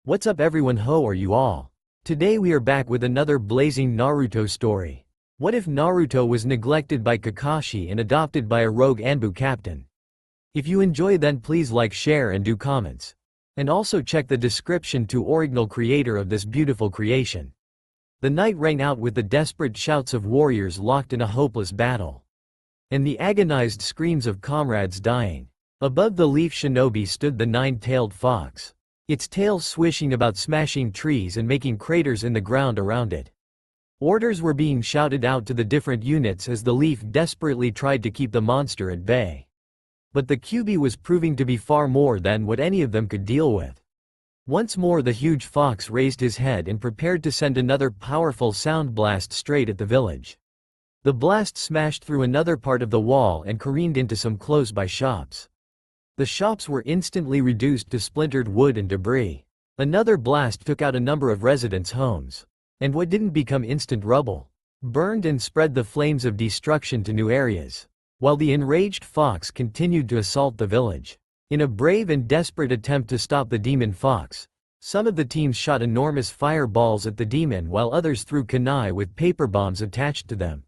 What's up everyone, how are you all? Today we are back with another blazing Naruto story. What if Naruto was neglected by Kakashi and adopted by a rogue ANBU captain? If you enjoy, then please like, share and do comments. And also check the description to original creator of this beautiful creation. The night rang out with the desperate shouts of warriors locked in a hopeless battle. And the agonized screams of comrades dying. Above the leaf shinobi stood the nine-tailed fox. Its tail swishing about, smashing trees and making craters in the ground around it. Orders were being shouted out to the different units as the leaf desperately tried to keep the monster at bay. But the QB was proving to be far more than what any of them could deal with. Once more the huge fox raised his head and prepared to send another powerful sound blast straight at the village. The blast smashed through another part of the wall and careened into some close-by shops. The shops were instantly reduced to splintered wood and debris. Another blast took out a number of residents' homes. And what didn't become instant rubble burned and spread the flames of destruction to new areas. While the enraged fox continued to assault the village. In a brave and desperate attempt to stop the demon fox, some of the teams shot enormous fireballs at the demon while others threw kunai with paper bombs attached to them.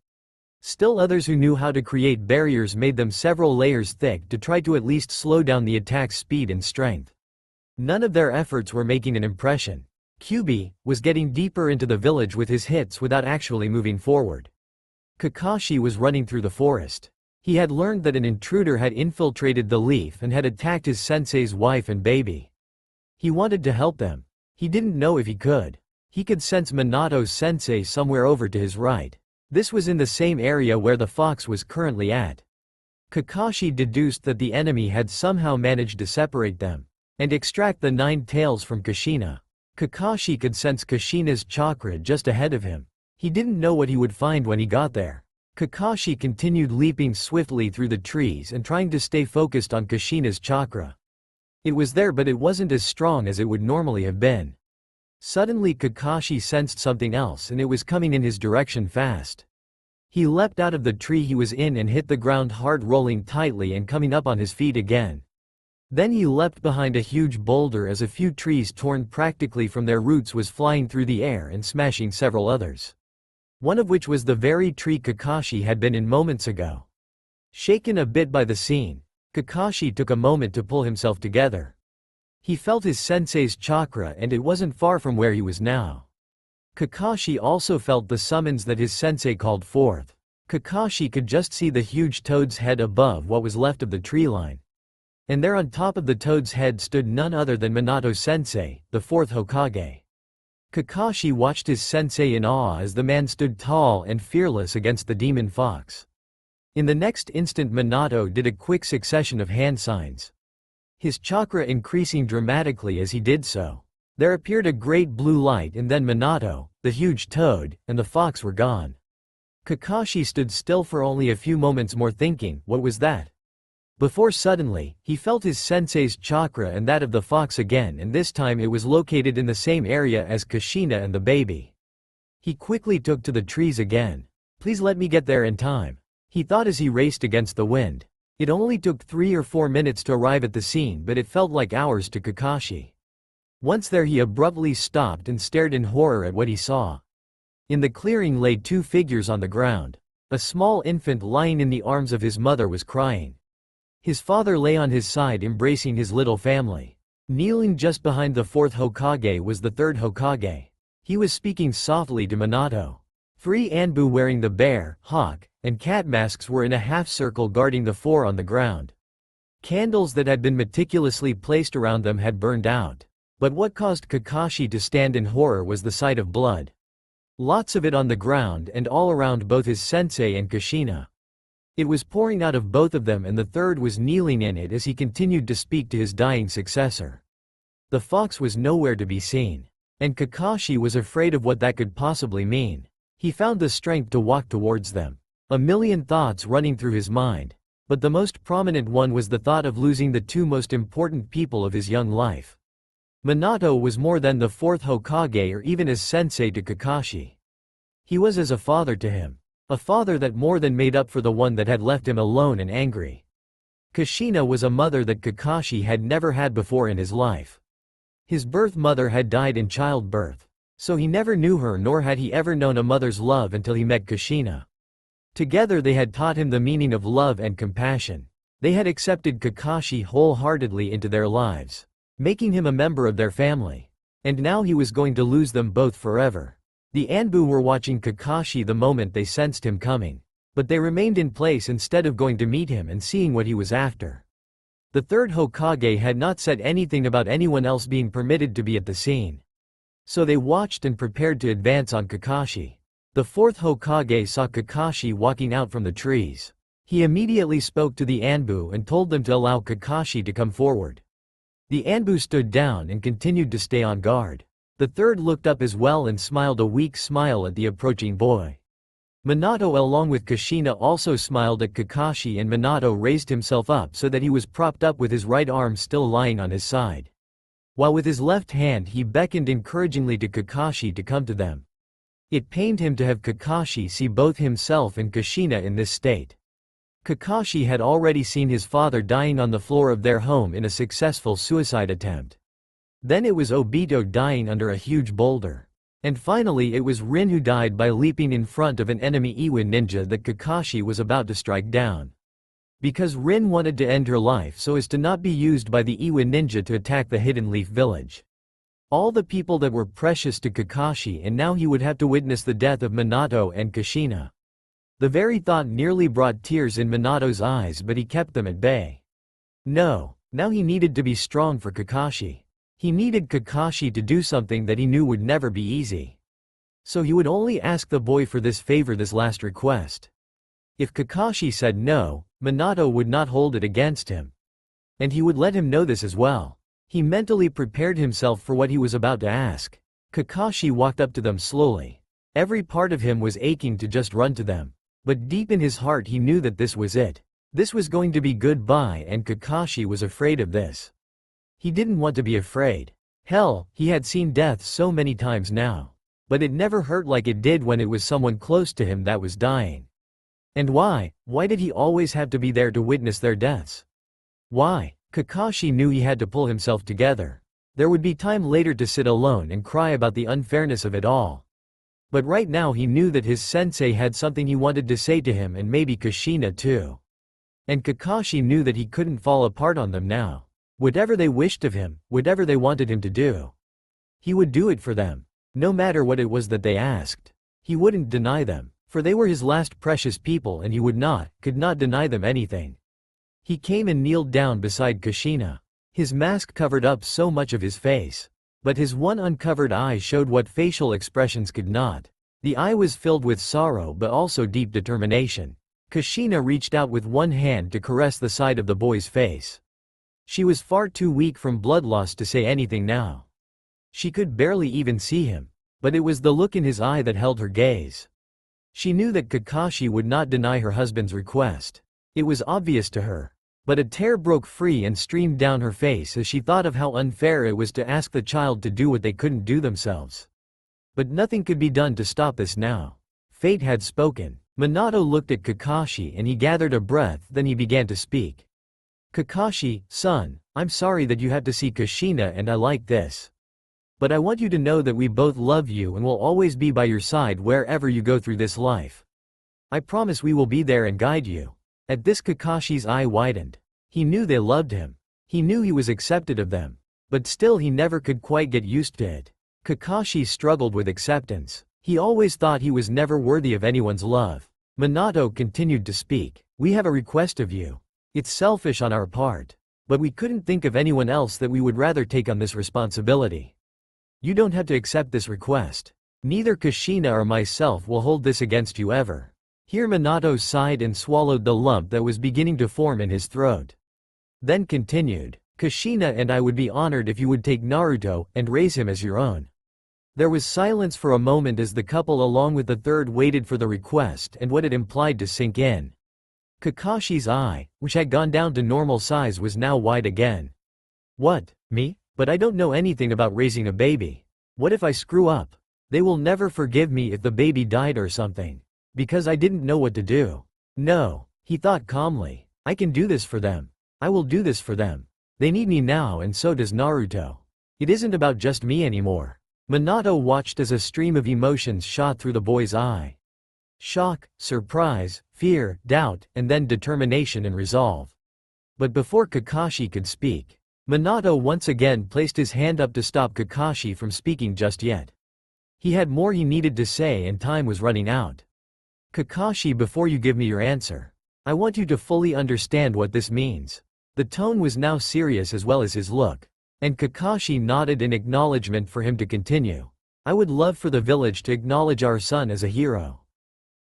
Still others who knew how to create barriers made them several layers thick to try to at least slow down the attack's speed and strength. None of their efforts were making an impression. QB was getting deeper into the village with his hits without actually moving forward. Kakashi was running through the forest. He had learned that an intruder had infiltrated the leaf and had attacked his sensei's wife and baby. He wanted to help them. He didn't know if he could. He could sense Minato's sensei somewhere over to his right. This was in the same area where the fox was currently at. Kakashi deduced that the enemy had somehow managed to separate them and extract the nine tails from Kushina. Kakashi could sense Kushina's chakra just ahead of him. He didn't know what he would find when he got there. Kakashi continued leaping swiftly through the trees and trying to stay focused on Kushina's chakra. It was there, but it wasn't as strong as it would normally have been. Suddenly Kakashi sensed something else, and it was coming in his direction fast. He leapt out of the tree he was in and hit the ground hard, rolling tightly and coming up on his feet again. Then he leapt behind a huge boulder as a few trees torn practically from their roots was flying through the air and smashing several others. One of which was the very tree Kakashi had been in moments ago. Shaken a bit by the scene, Kakashi took a moment to pull himself together. He felt his sensei's chakra and it wasn't far from where he was now. Kakashi also felt the summons that his sensei called forth. Kakashi could just see the huge toad's head above what was left of the tree line. And there on top of the toad's head stood none other than Minato sensei, the fourth Hokage. Kakashi watched his sensei in awe as the man stood tall and fearless against the demon fox. In the next instant Minato did a quick succession of hand signs. His chakra increasing dramatically as he did so. There appeared a great blue light and then Minato, the huge toad, and the fox were gone. Kakashi stood still for only a few moments more thinking, what was that? Before suddenly, he felt his sensei's chakra and that of the fox again, and this time it was located in the same area as Kushina and the baby. He quickly took to the trees again. Please let me get there in time, he thought as he raced against the wind. It only took 3 or 4 minutes to arrive at the scene, but it felt like hours to Kakashi. Once there he abruptly stopped and stared in horror at what he saw. In the clearing lay 2 figures on the ground. A small infant lying in the arms of his mother was crying. His father lay on his side embracing his little family. Kneeling just behind the fourth Hokage was the third Hokage. He was speaking softly to Minato. 3 ANBU wearing the bear, hawk, and cat masks were in a half-circle guarding the 4 on the ground. Candles that had been meticulously placed around them had burned out. But what caused Kakashi to stand in horror was the sight of blood. Lots of it on the ground and all around both his sensei and Kushina. It was pouring out of both of them, and the third was kneeling in it as he continued to speak to his dying successor. The fox was nowhere to be seen. And Kakashi was afraid of what that could possibly mean. He found the strength to walk towards them. A million thoughts running through his mind. But the most prominent one was the thought of losing the 2 most important people of his young life. Minato was more than the 4th Hokage or even as sensei to Kakashi. He was as a father to him. A father that more than made up for the one that had left him alone and angry. Kushina was a mother that Kakashi had never had before in his life. His birth mother had died in childbirth. So he never knew her, nor had he ever known a mother's love until he met Kushina. Together they had taught him the meaning of love and compassion. They had accepted Kakashi wholeheartedly into their lives, making him a member of their family. And now he was going to lose them both forever. The ANBU were watching Kakashi the moment they sensed him coming. But they remained in place instead of going to meet him and seeing what he was after. The third Hokage had not said anything about anyone else being permitted to be at the scene. So they watched and prepared to advance on Kakashi. The fourth Hokage saw Kakashi walking out from the trees. He immediately spoke to the ANBU and told them to allow Kakashi to come forward. The ANBU stood down and continued to stay on guard. The third looked up as well and smiled a weak smile at the approaching boy. Minato along with Kushina also smiled at Kakashi, and Minato raised himself up so that he was propped up with his right arm still lying on his side. While with his left hand he beckoned encouragingly to Kakashi to come to them. It pained him to have Kakashi see both himself and Kushina in this state. Kakashi had already seen his father dying on the floor of their home in a successful suicide attempt. Then it was Obito dying under a huge boulder. And finally it was Rin who died by leaping in front of an enemy Iwa ninja that Kakashi was about to strike down. Because Rin wanted to end her life so as to not be used by the Iwa ninja to attack the Hidden Leaf village. All the people that were precious to Kakashi, and now he would have to witness the death of Minato and Kushina. The very thought nearly brought tears in Minato's eyes, but he kept them at bay. No, now he needed to be strong for Kakashi. He needed Kakashi to do something that he knew would never be easy. So he would only ask the boy for this favor, this last request. If Kakashi said no, Minato would not hold it against him. And he would let him know this as well. He mentally prepared himself for what he was about to ask. Kakashi walked up to them slowly. Every part of him was aching to just run to them. But deep in his heart he knew that this was it. This was going to be goodbye, and Kakashi was afraid of this. He didn't want to be afraid. Hell, he had seen death so many times now. But it never hurt like it did when it was someone close to him that was dying. And why? Why did he always have to be there to witness their deaths? Why? Kakashi knew he had to pull himself together. There would be time later to sit alone and cry about the unfairness of it all. But right now he knew that his sensei had something he wanted to say to him, and maybe Kushina too. And Kakashi knew that he couldn't fall apart on them now. Whatever they wished of him, whatever they wanted him to do, he would do it for them. No matter what it was that they asked. He wouldn't deny them, for they were his last precious people, and he could not deny them anything. He came and kneeled down beside Kushina. His mask covered up so much of his face. But his one uncovered eye showed what facial expressions could not. The eye was filled with sorrow but also deep determination. Kushina reached out with one hand to caress the side of the boy's face. She was far too weak from blood loss to say anything now. She could barely even see him. But it was the look in his eye that held her gaze. She knew that Kakashi would not deny her husband's request. It was obvious to her. But a tear broke free and streamed down her face as she thought of how unfair it was to ask the child to do what they couldn't do themselves. But nothing could be done to stop this now. Fate had spoken. Minato looked at Kakashi and he gathered a breath, then he began to speak. Kakashi, son, I'm sorry that you had to see Kushina and I like this. But I want you to know that we both love you and will always be by your side wherever you go through this life. I promise we will be there and guide you. At this Kakashi's eye widened. He knew they loved him. He knew he was accepted of them. But still he never could quite get used to it. Kakashi struggled with acceptance. He always thought he was never worthy of anyone's love. Minato continued to speak. We have a request of you. It's selfish on our part. But we couldn't think of anyone else that we would rather take on this responsibility. You don't have to accept this request. Neither Kushina or myself will hold this against you ever. Here Minato sighed and swallowed the lump that was beginning to form in his throat. Then continued, Kushina and I would be honored if you would take Naruto and raise him as your own. There was silence for a moment as the couple along with the third waited for the request and what it implied to sink in. Kakashi's eye, which had gone down to normal size, was now wide again. What, me? But I don't know anything about raising a baby. What if I screw up? They will never forgive me if the baby died or something. Because I didn't know what to do. No, he thought calmly. I can do this for them. I will do this for them. They need me now and so does Naruto. It isn't about just me anymore. Minato watched as a stream of emotions shot through the boy's eye. Shock, surprise, fear, doubt, and then determination and resolve. But before Kakashi could speak, Minato once again placed his hand up to stop Kakashi from speaking just yet. He had more he needed to say and time was running out. Kakashi, before you give me your answer, I want you to fully understand what this means. The tone was now serious as well as his look, and Kakashi nodded in acknowledgement for him to continue. I would love for the village to acknowledge our son as a hero.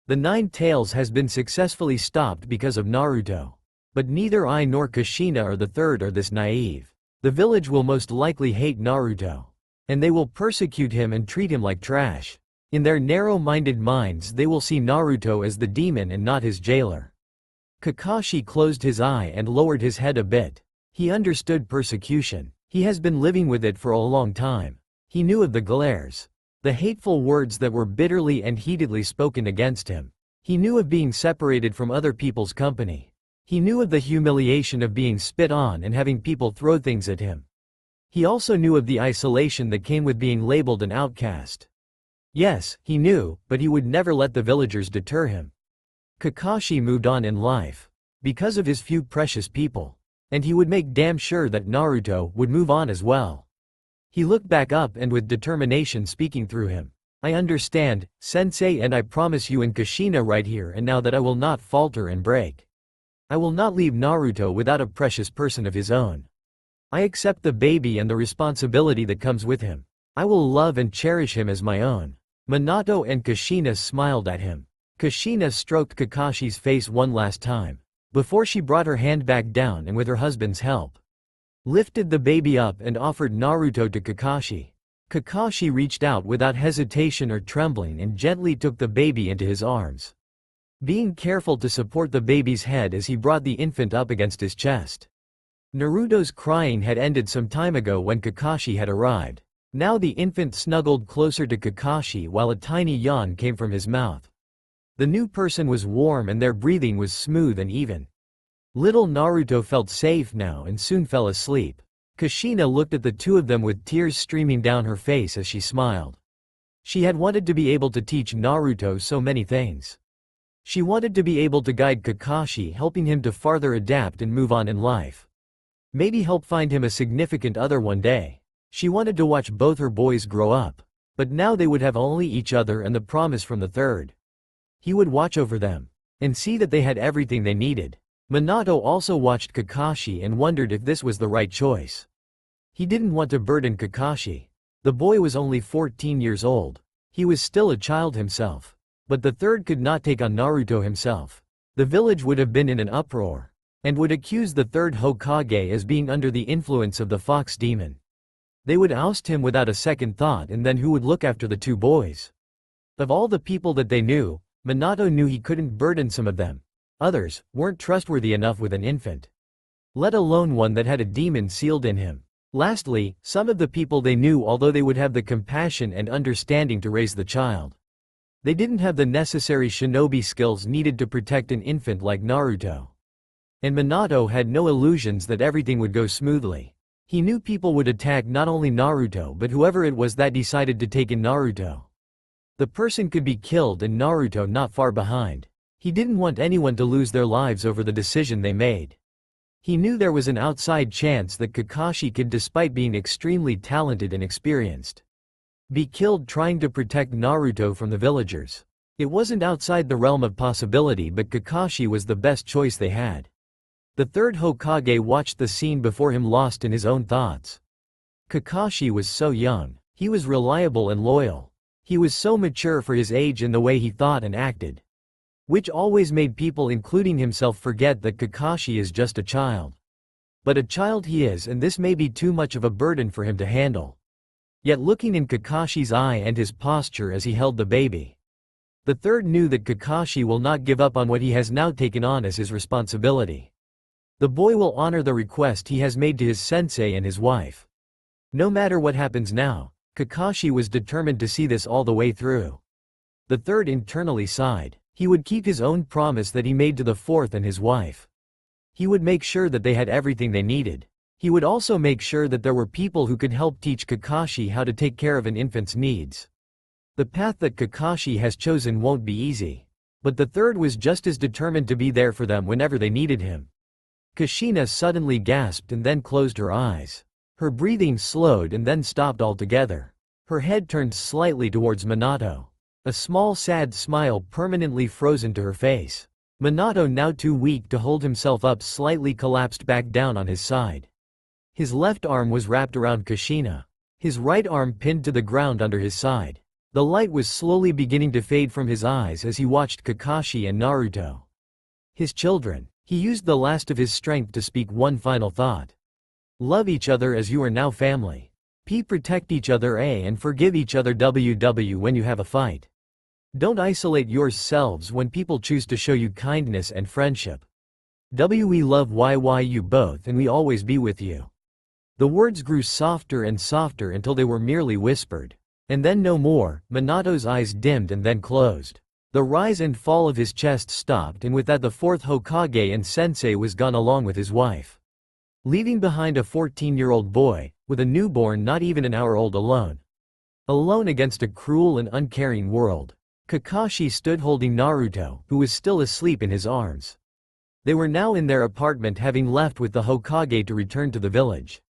The Nine Tails has been successfully stopped because of Naruto. But neither I nor Kushina or the third are this naive. The village will most likely hate Naruto. And they will persecute him and treat him like trash. In their narrow-minded minds they will see Naruto as the demon and not his jailer. Kakashi closed his eye and lowered his head a bit. He understood persecution. He has been living with it for a long time. He knew of the glares. The hateful words that were bitterly and heatedly spoken against him. He knew of being separated from other people's company. He knew of the humiliation of being spit on and having people throw things at him. He also knew of the isolation that came with being labeled an outcast. Yes, he knew, but he would never let the villagers deter him. Kakashi moved on in life. Because of his few precious people. And he would make damn sure that Naruto would move on as well. He looked back up and with determination speaking through him. I understand, sensei, and I promise you and Kushina right here and now that I will not falter and break. I will not leave Naruto without a precious person of his own. I accept the baby and the responsibility that comes with him. I will love and cherish him as my own. Minato and Kushina smiled at him. Kushina stroked Kakashi's face one last time, before she brought her hand back down and with her husband's help, lifted the baby up and offered Naruto to Kakashi. Kakashi reached out without hesitation or trembling and gently took the baby into his arms, being careful to support the baby's head as he brought the infant up against his chest. Naruto's crying had ended some time ago when Kakashi had arrived. Now the infant snuggled closer to Kakashi while a tiny yawn came from his mouth. The new person was warm and their breathing was smooth and even. Little Naruto felt safe now and soon fell asleep. Kushina looked at the two of them with tears streaming down her face as she smiled. She had wanted to be able to teach Naruto so many things. She wanted to be able to guide Kakashi, helping him to farther adapt and move on in life. Maybe help find him a significant other one day. She wanted to watch both her boys grow up. But now they would have only each other and the promise from the third. He would watch over them and see that they had everything they needed. Minato also watched Kakashi and wondered if this was the right choice. He didn't want to burden Kakashi. The boy was only 14 years old. He was still a child himself. But the third could not take on Naruto himself. The village would have been in an uproar, and would accuse the third Hokage as being under the influence of the fox demon. They would oust him without a second thought, and then who would look after the two boys? Of all the people that they knew, Minato knew he couldn't burden some of them. Others weren't trustworthy enough with an infant, let alone one that had a demon sealed in him. Lastly, some of the people they knew, although they would have the compassion and understanding to raise the child, they didn't have the necessary shinobi skills needed to protect an infant like Naruto. And Minato had no illusions that everything would go smoothly. He knew people would attack not only Naruto but whoever it was that decided to take in Naruto. The person could be killed and Naruto not far behind. He didn't want anyone to lose their lives over the decision they made. He knew there was an outside chance that Kakashi could, despite being extremely talented and experienced, be killed trying to protect Naruto from the villagers. It wasn't outside the realm of possibility, but Kakashi was the best choice they had. The third Hokage watched the scene before him, lost in his own thoughts. Kakashi was so young. He was reliable and loyal. He was so mature for his age in the way he thought and acted, which always made people, including himself, forget that Kakashi is just a child. But a child he is, and this may be too much of a burden for him to handle. Yet looking in Kakashi's eye and his posture as he held the baby, the third knew that Kakashi will not give up on what he has now taken on as his responsibility. The boy will honor the request he has made to his sensei and his wife. No matter what happens now, Kakashi was determined to see this all the way through. The third internally sighed. He would keep his own promise that he made to the fourth and his wife. He would make sure that they had everything they needed. He would also make sure that there were people who could help teach Kakashi how to take care of an infant's needs. The path that Kakashi has chosen won't be easy. But the third was just as determined to be there for them whenever they needed him. Kushina suddenly gasped and then closed her eyes. Her breathing slowed and then stopped altogether. Her head turned slightly towards Minato. A small sad smile permanently froze into her face. Minato, now too weak to hold himself up, slightly collapsed back down on his side. His left arm was wrapped around Kushina. His right arm pinned to the ground under his side. The light was slowly beginning to fade from his eyes as he watched Kakashi and Naruto. His children. He used the last of his strength to speak one final thought. Love each other as you are now family. Protect each other and forgive each other when you have a fight. Don't isolate yourselves when people choose to show you kindness and friendship. We love you both and we always be with you. The words grew softer and softer until they were merely whispered. And then no more. Minato's eyes dimmed and then closed. The rise and fall of his chest stopped, and with that the fourth Hokage and sensei was gone along with his wife. Leaving behind a 14-year-old boy, with a newborn not even an hour old, alone. Alone against a cruel and uncaring world. Kakashi stood holding Naruto, who was still asleep, in his arms. They were now in their apartment, having left with the Hokage to return to the village.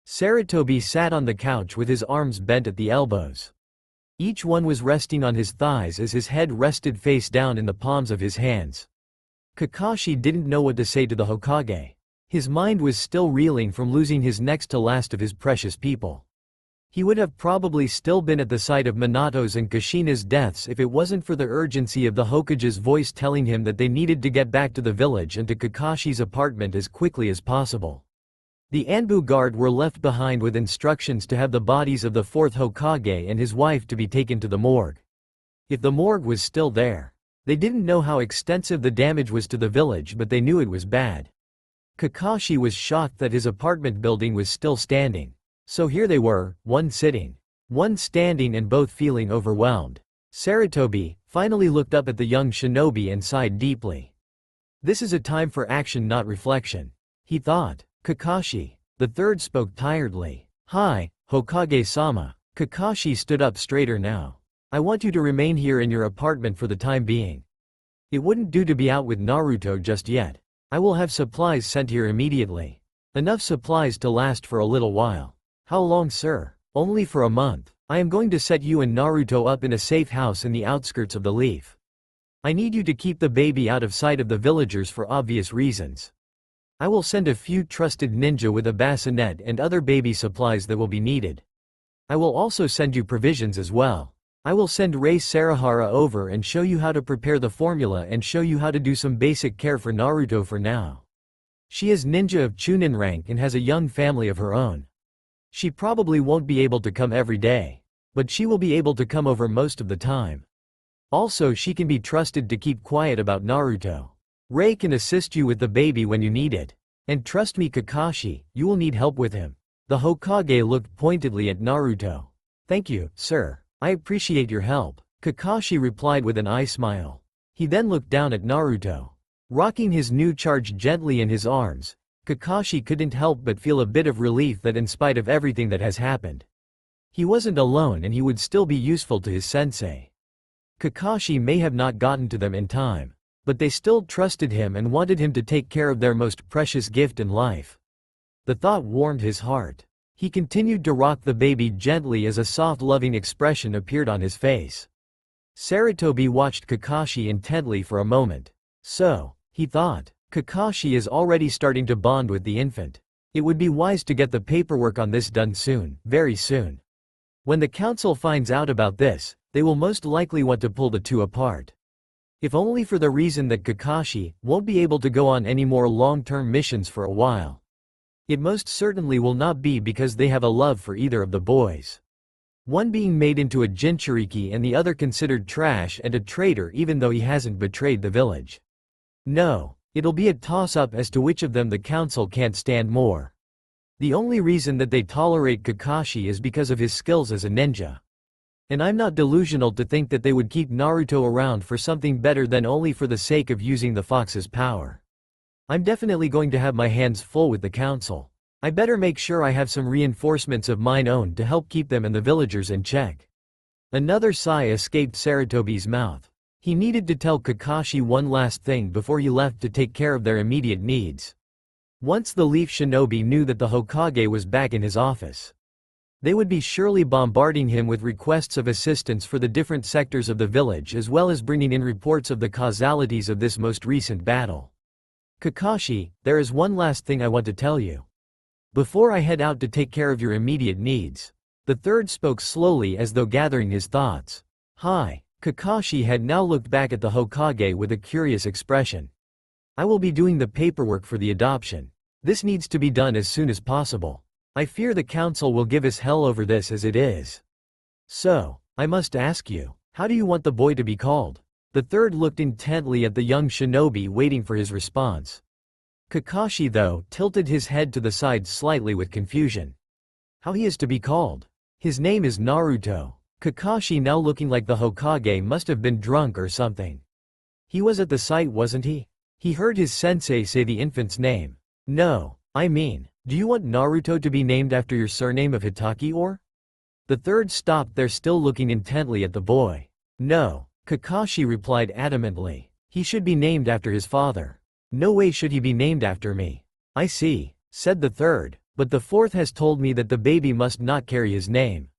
Sarutobi sat on the couch with his arms bent at the elbows. Each one was resting on his thighs as his head rested face down in the palms of his hands. Kakashi didn't know what to say to the Hokage. His mind was still reeling from losing his next to last of his precious people. He would have probably still been at the site of Minato's and Kushina's deaths if it wasn't for the urgency of the Hokage's voice telling him that they needed to get back to the village and to Kakashi's apartment as quickly as possible. The ANBU guard were left behind with instructions to have the bodies of the fourth Hokage and his wife to be taken to the morgue. If the morgue was still there. They didn't know how extensive the damage was to the village, but they knew it was bad. Kakashi was shocked that his apartment building was still standing. So here they were, one sitting, one standing, and both feeling overwhelmed. Sarutobi finally looked up at the young shinobi and sighed deeply. This is a time for action, not reflection, he thought. Kakashi, the third, spoke tiredly. Hi, Hokage-sama. Kakashi stood up straighter now. I want you to remain here in your apartment for the time being. It wouldn't do to be out with Naruto just yet. I will have supplies sent here immediately. Enough supplies to last for a little while. How long, sir? Only for a month. I am going to set you and Naruto up in a safe house in the outskirts of the Leaf. I need you to keep the baby out of sight of the villagers for obvious reasons. I will send a few trusted ninja with a bassinet and other baby supplies that will be needed. I will also send you provisions as well. I will send Rei Sarahara over and show you how to prepare the formula and show you how to do some basic care for Naruto for now. She is ninja of Chunin rank and has a young family of her own. She probably won't be able to come every day, but she will be able to come over most of the time. Also, she can be trusted to keep quiet about Naruto. Rei can assist you with the baby when you need it. And trust me, Kakashi, you will need help with him. The Hokage looked pointedly at Naruto. Thank you, sir. I appreciate your help, Kakashi replied with an eye smile. He then looked down at Naruto. Rocking his new charge gently in his arms, Kakashi couldn't help but feel a bit of relief that in spite of everything that has happened, he wasn't alone and he would still be useful to his sensei. Kakashi may have not gotten to them in time, but they still trusted him and wanted him to take care of their most precious gift in life. The thought warmed his heart. He continued to rock the baby gently as a soft, loving expression appeared on his face. Sarutobi watched Kakashi intently for a moment. So, he thought, Kakashi is already starting to bond with the infant. It would be wise to get the paperwork on this done soon, very soon. When the council finds out about this, they will most likely want to pull the two apart. If only for the reason that Kakashi won't be able to go on any more long-term missions for a while. It most certainly will not be because they have a love for either of the boys. One being made into a Jinchuriki and the other considered trash and a traitor even though he hasn't betrayed the village. No, it'll be a toss-up as to which of them the council can't stand more. The only reason that they tolerate Kakashi is because of his skills as a ninja. And I'm not delusional to think that they would keep Naruto around for something better than only for the sake of using the fox's power. I'm definitely going to have my hands full with the council. I better make sure I have some reinforcements of mine own to help keep them and the villagers in check. Another sigh escaped Sarutobi's mouth. He needed to tell Kakashi one last thing before he left to take care of their immediate needs. Once the Leaf Shinobi knew that the Hokage was back in his office, they would be surely bombarding him with requests of assistance for the different sectors of the village as well as bringing in reports of the causalities of this most recent battle. Kakashi, there is one last thing I want to tell you. Before I head out to take care of your immediate needs. The third spoke slowly as though gathering his thoughts. Hi. Kakashi had now looked back at the Hokage with a curious expression. I will be doing the paperwork for the adoption. This needs to be done as soon as possible. I fear the council will give us hell over this as it is. So, I must ask you, how do you want the boy to be called? The third looked intently at the young shinobi waiting for his response. Kakashi though tilted his head to the side slightly with confusion. How he is to be called? His name is Naruto. Kakashi now looking like the Hokage must have been drunk or something. He was at the site wasn't he? He heard his sensei say the infant's name. No, I mean, do you want Naruto to be named after your surname of Hitaki or? The third stopped there still looking intently at the boy. No, Kakashi replied adamantly. He should be named after his father. No way should he be named after me. I see, said the third, but the fourth has told me that the baby must not carry his name.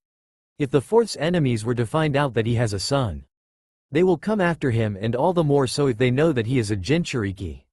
If the fourth's enemies were to find out that he has a son, they will come after him and all the more so if they know that he is a Jinchuriki.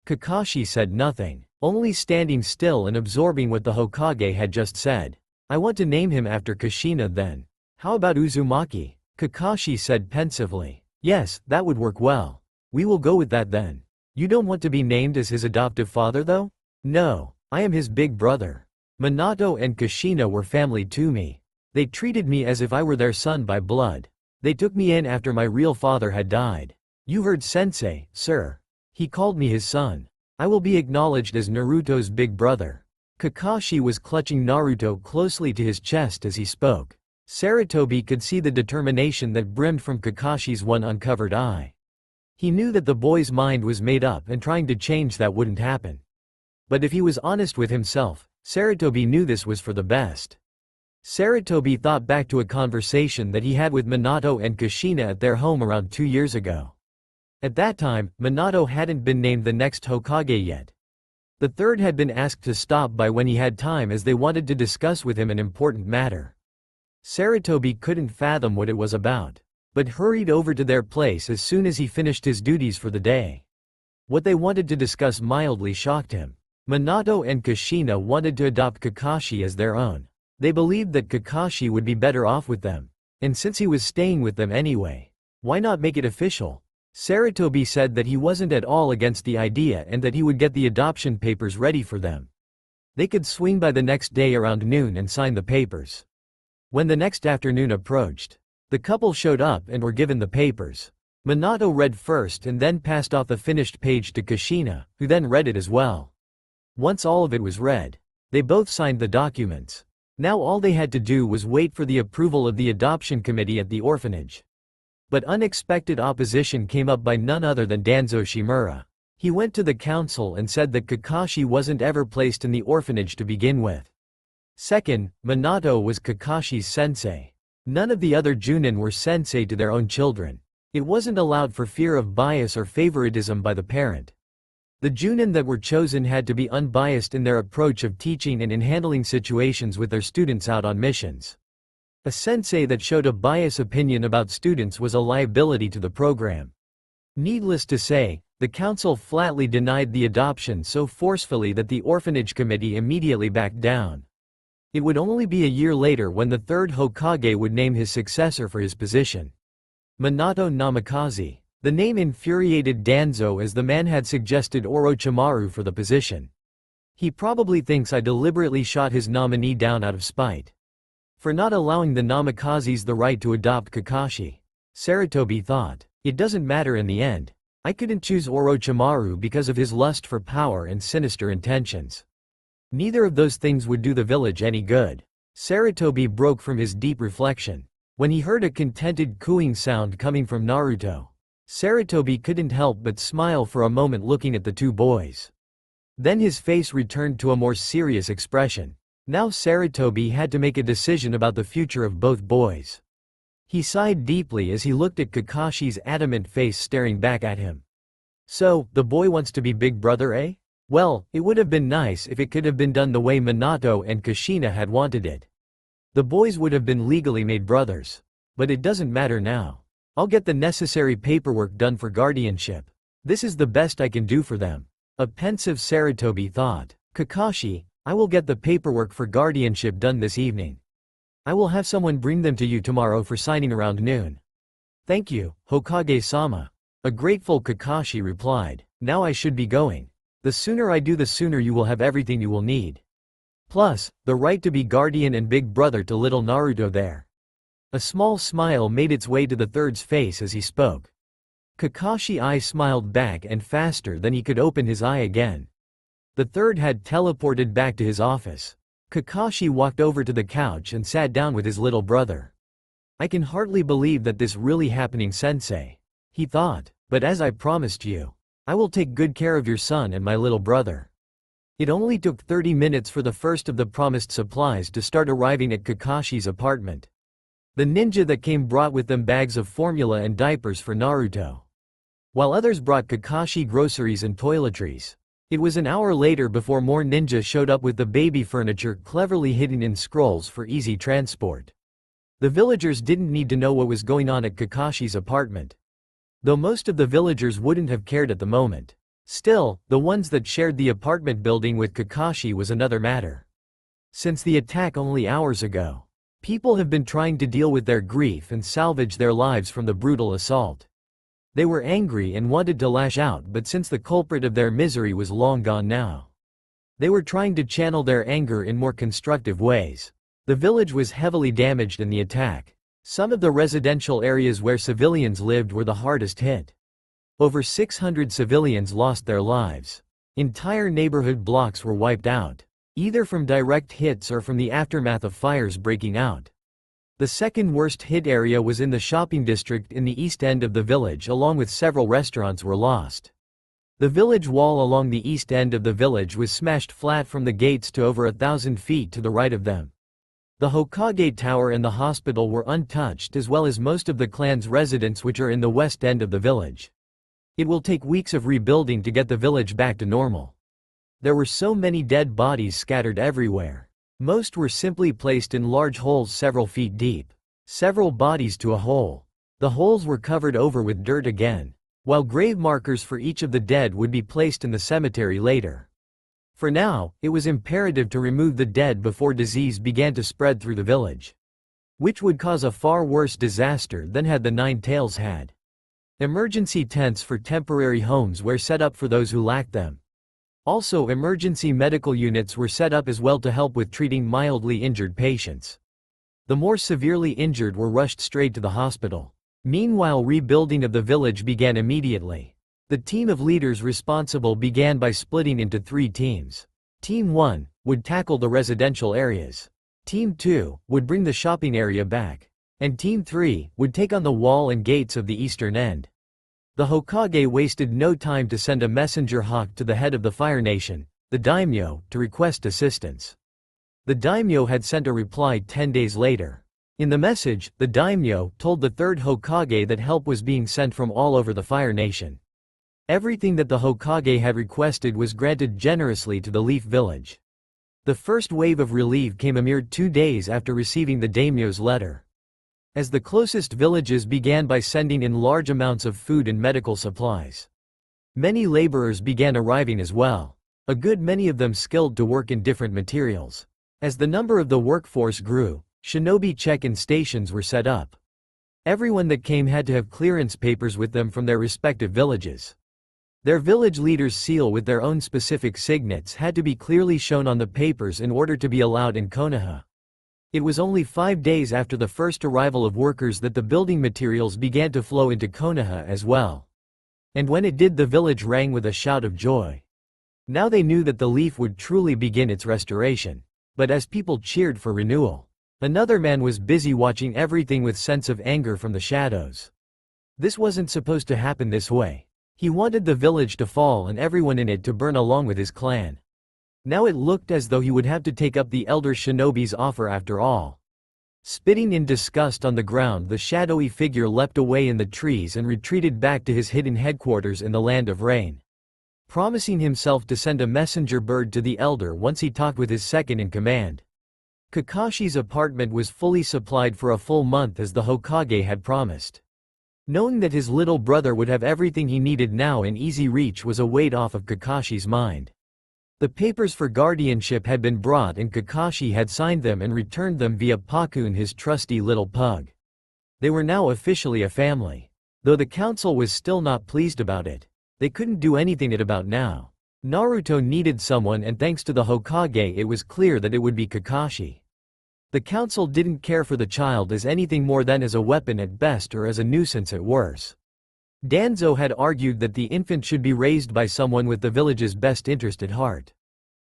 Kakashi said nothing, only standing still and absorbing what the Hokage had just said. I want to name him after Kushina then. How about Uzumaki? Kakashi said pensively. Yes, that would work well. We will go with that then. You don't want to be named as his adoptive father though? No, I am his big brother. Minato and Kushina were family to me. They treated me as if I were their son by blood. They took me in after my real father had died. You heard sensei, sir. He called me his son. I will be acknowledged as Naruto's big brother. Kakashi was clutching Naruto closely to his chest as he spoke. Sarutobi could see the determination that brimmed from Kakashi's one uncovered eye. He knew that the boy's mind was made up and trying to change that wouldn't happen. But if he was honest with himself, Sarutobi knew this was for the best. Sarutobi thought back to a conversation that he had with Minato and Kushina at their home around 2 years ago. At that time, Minato hadn't been named the next Hokage yet. The third had been asked to stop by when he had time as they wanted to discuss with him an important matter. Sarutobi couldn't fathom what it was about, but hurried over to their place as soon as he finished his duties for the day. What they wanted to discuss mildly shocked him. Minato and Kushina wanted to adopt Kakashi as their own. They believed that Kakashi would be better off with them. And since he was staying with them anyway, why not make it official? Sarutobi said that he wasn't at all against the idea and that he would get the adoption papers ready for them. They could swing by the next day around noon and sign the papers. When the next afternoon approached, the couple showed up and were given the papers. Minato read first and then passed off the finished page to Kushina, who then read it as well. Once all of it was read, they both signed the documents. Now all they had to do was wait for the approval of the adoption committee at the orphanage. But unexpected opposition came up by none other than Danzo Shimura. He went to the council and said that Kakashi wasn't ever placed in the orphanage to begin with. Second, Minato was Kakashi's sensei. None of the other Junin were sensei to their own children. It wasn't allowed for fear of bias or favoritism by the parent. The Junin that were chosen had to be unbiased in their approach of teaching and in handling situations with their students out on missions. A sensei that showed a biased opinion about students was a liability to the program. Needless to say, the council flatly denied the adoption so forcefully that the orphanage committee immediately backed down. It would only be a year later when the third Hokage would name his successor for his position. Minato Namikaze. The name infuriated Danzo as the man had suggested Orochimaru for the position. He probably thinks I deliberately shot his nominee down out of spite. For not allowing the Namikazes the right to adopt Kakashi. Sarutobi thought, it doesn't matter in the end. I couldn't choose Orochimaru because of his lust for power and sinister intentions. Neither of those things would do the village any good. Sarutobi broke from his deep reflection when he heard a contented cooing sound coming from Naruto. Sarutobi couldn't help but smile for a moment looking at the two boys. Then his face returned to a more serious expression. Now Saratobi had to make a decision about the future of both boys. He sighed deeply as he looked at Kakashi's adamant face staring back at him. So, the boy wants to be big brother, eh? Well, it would have been nice if it could have been done the way Minato and Kushina had wanted it. The boys would have been legally made brothers. But it doesn't matter now. I'll get the necessary paperwork done for guardianship. This is the best I can do for them. A pensive Saratobi thought. Kakashi, I will get the paperwork for guardianship done this evening. I will have someone bring them to you tomorrow for signing around noon. Thank you, Hokage-sama. A grateful Kakashi replied. Now I should be going. The sooner I do, the sooner you will have everything you will need. Plus, the right to be guardian and big brother to little Naruto there. A small smile made its way to the third's face as he spoke. Kakashi's eye smiled back and faster than he could open his eye again. The third had teleported back to his office. Kakashi walked over to the couch and sat down with his little brother. I can hardly believe that this really happening, sensei. He thought, but as I promised you, I will take good care of your son and my little brother. It only took 30 minutes for the first of the promised supplies to start arriving at Kakashi's apartment. The ninja that came brought with them bags of formula and diapers for Naruto, while others brought Kakashi groceries and toiletries. It was an hour later before more ninja showed up with the baby furniture cleverly hidden in scrolls for easy transport. The villagers didn't need to know what was going on at Kakashi's apartment, though most of the villagers wouldn't have cared at the moment. Still, the ones that shared the apartment building with Kakashi was another matter. Since the attack only hours ago, people have been trying to deal with their grief and salvage their lives from the brutal assault. They were angry and wanted to lash out, but since the culprit of their misery was long gone now, they were trying to channel their anger in more constructive ways. The village was heavily damaged in the attack. Some of the residential areas where civilians lived were the hardest hit. Over 600 civilians lost their lives. Entire neighborhood blocks were wiped out, either from direct hits or from the aftermath of fires breaking out. The second worst hit area was in the shopping district in the east end of the village, along with several restaurants were lost. The village wall along the east end of the village was smashed flat from the gates to over 1,000 feet to the right of them. The Hokage Tower and the hospital were untouched, as well as most of the clan's residents, which are in the west end of the village. It will take weeks of rebuilding to get the village back to normal. There were so many dead bodies scattered everywhere. Most were simply placed in large holes several feet deep. Several bodies to a hole. The holes were covered over with dirt again, while grave markers for each of the dead would be placed in the cemetery later. For now, it was imperative to remove the dead before disease began to spread through the village, which would cause a far worse disaster than had the Nine Tails had. Emergency tents for temporary homes were set up for those who lacked them. Also, emergency medical units were set up as well to help with treating mildly injured patients. The more severely injured were rushed straight to the hospital. Meanwhile, rebuilding of the village began immediately. The team of leaders responsible began by splitting into 3 teams. Team 1 would tackle the residential areas. Team 2 would bring the shopping area back. And Team 3 would take on the wall and gates of the eastern end. The Hokage wasted no time to send a messenger hawk to the head of the Fire Nation, the daimyo, to request assistance. The daimyo had sent a reply 10 days later. In the message, the daimyo told the third Hokage that help was being sent from all over the Fire Nation. Everything that the Hokage had requested was granted generously to the Leaf Village. The first wave of relief came a mere 2 days after receiving the daimyo's letter, as the closest villages began by sending in large amounts of food and medical supplies. Many laborers began arriving as well, a good many of them skilled to work in different materials. As the number of the workforce grew, shinobi check-in stations were set up. Everyone that came had to have clearance papers with them from their respective villages. Their village leader's seal with their own specific signets had to be clearly shown on the papers in order to be allowed in Konoha. It was only 5 days after the first arrival of workers that the building materials began to flow into Konoha as well. And when it did, the village rang with a shout of joy. Now they knew that the leaf would truly begin its restoration. But as people cheered for renewal, another man was busy watching everything with sense of anger from the shadows. This wasn't supposed to happen this way. He wanted the village to fall and everyone in it to burn along with his clan. Now it looked as though he would have to take up the elder shinobi's offer after all. Spitting in disgust on the ground, the shadowy figure leapt away in the trees and retreated back to his hidden headquarters in the Land of Rain, promising himself to send a messenger bird to the elder once he talked with his second-in-command. Kakashi's apartment was fully supplied for a full month as the Hokage had promised. Knowing that his little brother would have everything he needed now in easy reach was a weight off of Kakashi's mind. The papers for guardianship had been brought and Kakashi had signed them and returned them via Pakun, his trusty little pug. They were now officially a family. Though the council was still not pleased about it, they couldn't do anything about now. Naruto needed someone, and thanks to the Hokage it was clear that it would be Kakashi. The council didn't care for the child as anything more than as a weapon at best or as a nuisance at worst. Danzo had argued that the infant should be raised by someone with the village's best interest at heart,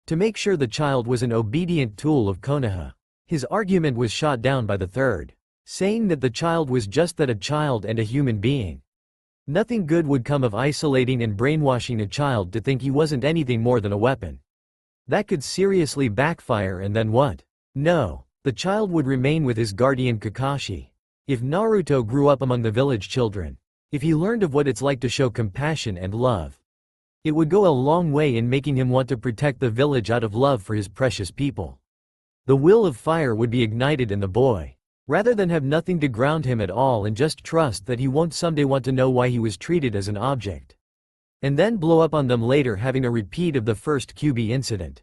to make sure the child was an obedient tool of Konoha. His argument was shot down by the third, saying that the child was just that, a child and a human being. Nothing good would come of isolating and brainwashing a child to think he wasn't anything more than a weapon. That could seriously backfire, and then what? No, the child would remain with his guardian Kakashi. If Naruto grew up among the village children, if he learned of what it's like to show compassion and love, it would go a long way in making him want to protect the village out of love for his precious people. The will of fire would be ignited in the boy, rather than have nothing to ground him at all and just trust that he won't someday want to know why he was treated as an object, and then blow up on them later, having a repeat of the first Kyuubi incident.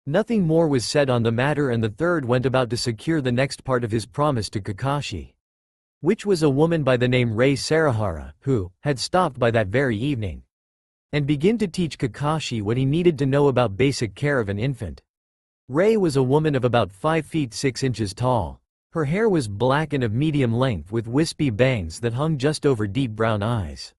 Nothing more was said on the matter, and the third went about to secure the next part of his promise to Kakashi, which was a woman by the name Rei Sarahara, who had stopped by that very evening, and begin to teach Kakashi what he needed to know about basic care of an infant. Rei was a woman of about 5 feet 6 inches tall. Her hair was black and of medium length with wispy bangs that hung just over deep brown eyes.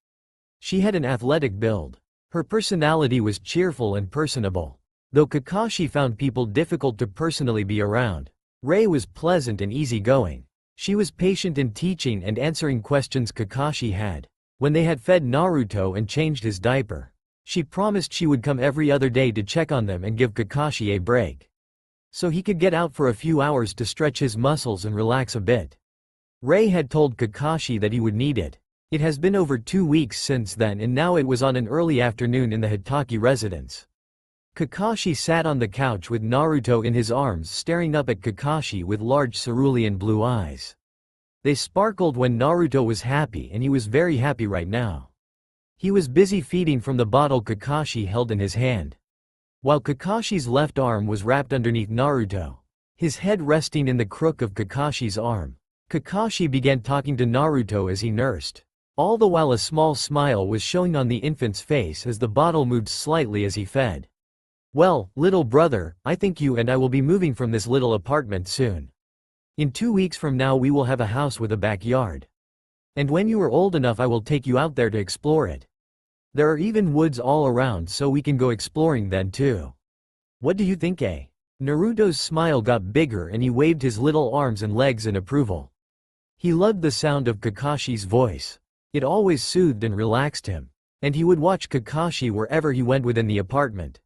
She had an athletic build. Her personality was cheerful and personable. Though Kakashi found people difficult to personally be around, Rei was pleasant and easygoing. She was patient in teaching and answering questions Kakashi had. When they had fed Naruto and changed his diaper, she promised she would come every other day to check on them and give Kakashi a break, so he could get out for a few hours to stretch his muscles and relax a bit. Rei had told Kakashi that he would need it. It has been over 2 weeks since then, and now it was on an early afternoon in the Hitaki residence. Kakashi sat on the couch with Naruto in his arms, staring up at Kakashi with large cerulean blue eyes. They sparkled when Naruto was happy, and he was very happy right now. He was busy feeding from the bottle Kakashi held in his hand, while Kakashi's left arm was wrapped underneath Naruto, his head resting in the crook of Kakashi's arm. Kakashi began talking to Naruto as he nursed. All the while a small smile was showing on the infant's face as the bottle moved slightly as he fed. "Well, little brother, I think you and I will be moving from this little apartment soon. In 2 weeks from now we will have a house with a backyard. And when you are old enough I will take you out there to explore it. There are even woods all around, so we can go exploring then too. What do you think, eh?" Naruto's smile got bigger and he waved his little arms and legs in approval. He loved the sound of Kakashi's voice. It always soothed and relaxed him, and he would watch Kakashi wherever he went within the apartment.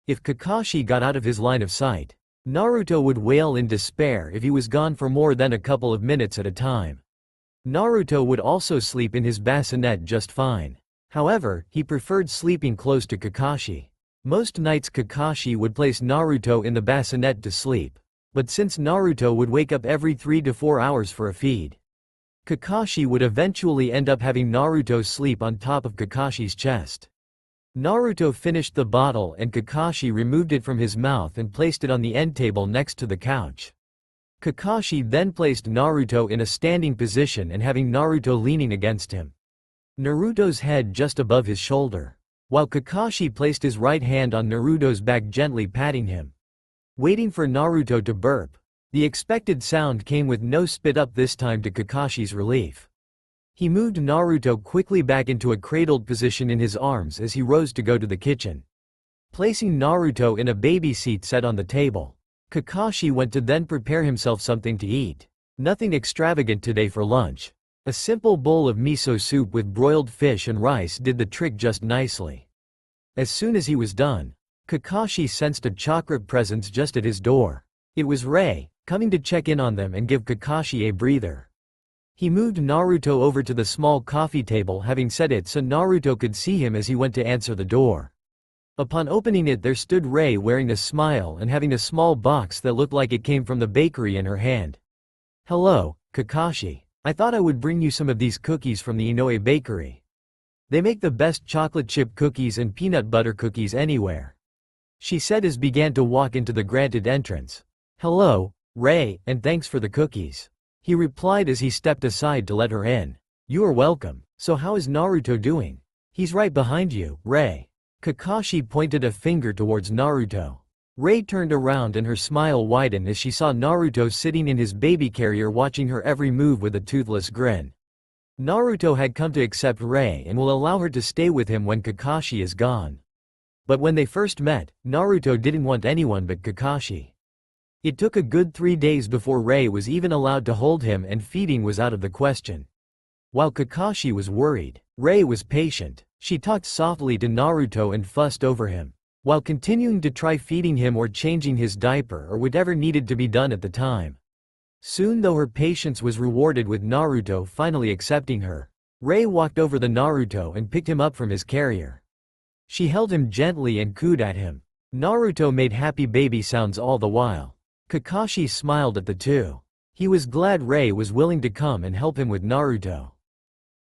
If Kakashi got out of his line of sight, Naruto would wail in despair if he was gone for more than a couple of minutes at a time. Naruto would also sleep in his bassinet just fine. However, he preferred sleeping close to Kakashi. Most nights Kakashi would place Naruto in the bassinet to sleep, but since Naruto would wake up every 3 to 4 hours for a feed, Kakashi would eventually end up having Naruto sleep on top of Kakashi's chest. Naruto finished the bottle and Kakashi removed it from his mouth and placed it on the end table next to the couch. Kakashi then placed Naruto in a standing position and having Naruto leaning against him, Naruto's head just above his shoulder, while Kakashi placed his right hand on Naruto's back, gently patting him. Waiting for Naruto to burp. The expected sound came with no spit up this time, to Kakashi's relief. He moved Naruto quickly back into a cradled position in his arms as he rose to go to the kitchen. Placing Naruto in a baby seat set on the table, Kakashi went to then prepare himself something to eat. Nothing extravagant today for lunch. A simple bowl of miso soup with broiled fish and rice did the trick just nicely. As soon as he was done, Kakashi sensed a chakra presence just at his door. It was Rei, coming to check in on them and give Kakashi a breather. He moved Naruto over to the small coffee table, having set it so Naruto could see him as he went to answer the door. Upon opening it, there stood Rei wearing a smile and having a small box that looked like it came from the bakery in her hand. "Hello, Kakashi. I thought I would bring you some of these cookies from the Inoue bakery. They make the best chocolate chip cookies and peanut butter cookies anywhere," she said as began to walk into the granted entrance. "Hello, Rei, and thanks for the cookies," he replied as he stepped aside to let her in. "You are welcome. So how is Naruto doing?" "He's right behind you, Rei." Kakashi pointed a finger towards Naruto. Rei turned around and her smile widened as she saw Naruto sitting in his baby carrier watching her every move with a toothless grin. Naruto had come to accept Rei and will allow her to stay with him when Kakashi is gone. But when they first met, Naruto didn't want anyone but Kakashi. It took a good 3 days before Rei was even allowed to hold him, and feeding was out of the question. While Kakashi was worried, Rei was patient. She talked softly to Naruto and fussed over him, while continuing to try feeding him or changing his diaper or whatever needed to be done at the time. Soon, though, her patience was rewarded with Naruto finally accepting her. Rei walked over the Naruto and picked him up from his carrier. She held him gently and cooed at him. Naruto made happy baby sounds all the while. Kakashi smiled at the two. He was glad Rei was willing to come and help him with Naruto.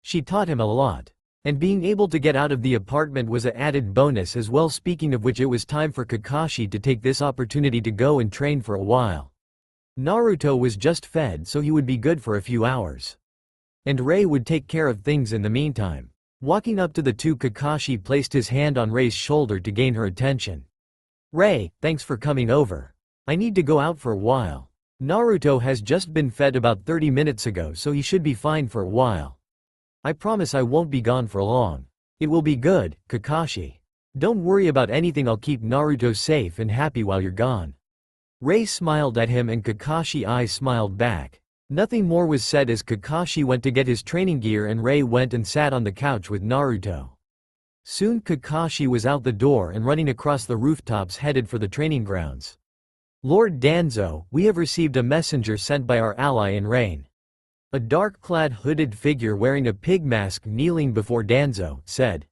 She taught him a lot. And being able to get out of the apartment was an added bonus as well. Speaking of which, it was time for Kakashi to take this opportunity to go and train for a while. Naruto was just fed, so he would be good for a few hours. And Rei would take care of things in the meantime. Walking up to the two, Kakashi placed his hand on Rei's shoulder to gain her attention. "Rei, thanks for coming over. I need to go out for a while. Naruto has just been fed about 30 minutes ago, so he should be fine for a while. I promise I won't be gone for long. It will be good, Kakashi. Don't worry about anything, I'll keep Naruto safe and happy while you're gone." Rei smiled at him and Kakashi's eyes smiled back. Nothing more was said as Kakashi went to get his training gear and Rei went and sat on the couch with Naruto. Soon Kakashi was out the door and running across the rooftops headed for the training grounds. "Lord Danzo, we have received a messenger sent by our ally in Rain." A dark-clad hooded figure wearing a pig mask kneeling before Danzo said.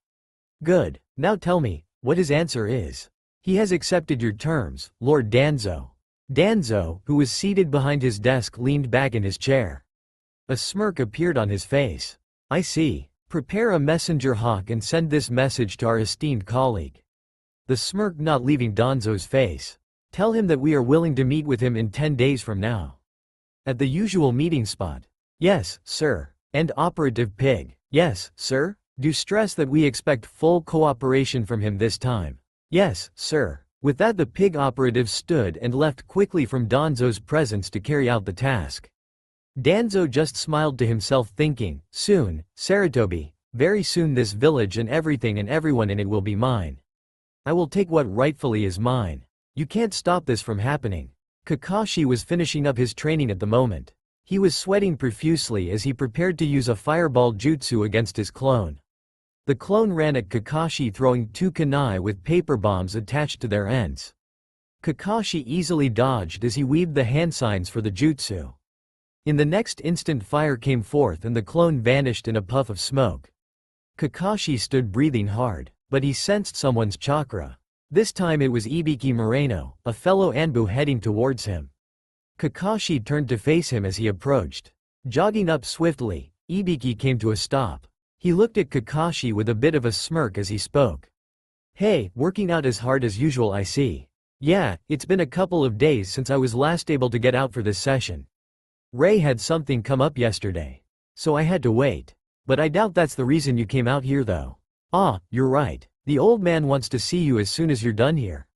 "Good. Now tell me, what his answer is." "He has accepted your terms, Lord Danzo." Danzo, who was seated behind his desk, leaned back in his chair. A smirk appeared on his face. "I see. Prepare a messenger hawk and send this message to our esteemed colleague." The smirk not leaving Danzo's face. "Tell him that we are willing to meet with him in 10 days from now. At the usual meeting spot." "Yes, sir." "And Operative Pig." "Yes, sir." "Do stress that we expect full cooperation from him this time." "Yes, sir." With that, the pig operative stood and left quickly from Danzo's presence to carry out the task. Danzo just smiled to himself, thinking, "Soon, Saratobi, very soon this village and everything and everyone in it will be mine. I will take what rightfully is mine. You can't stop this from happening." Kakashi was finishing up his training at the moment. He was sweating profusely as he prepared to use a fireball jutsu against his clone. The clone ran at Kakashi, throwing 2 kunai with paper bombs attached to their ends. Kakashi easily dodged as he weaved the hand signs for the jutsu. In the next instant, fire came forth and the clone vanished in a puff of smoke. Kakashi stood breathing hard, but he sensed someone's chakra. This time it was Ibiki Moreno, a fellow ANBU, heading towards him. Kakashi turned to face him as he approached. Jogging up swiftly, Ibiki came to a stop. He looked at Kakashi with a bit of a smirk as he spoke. "Hey, working out as hard as usual, I see." "Yeah, it's been a couple of days since I was last able to get out for this session. Rei had something come up yesterday, so I had to wait. But I doubt that's the reason you came out here though." "Ah, you're right. The old man wants to see you as soon as you're done here."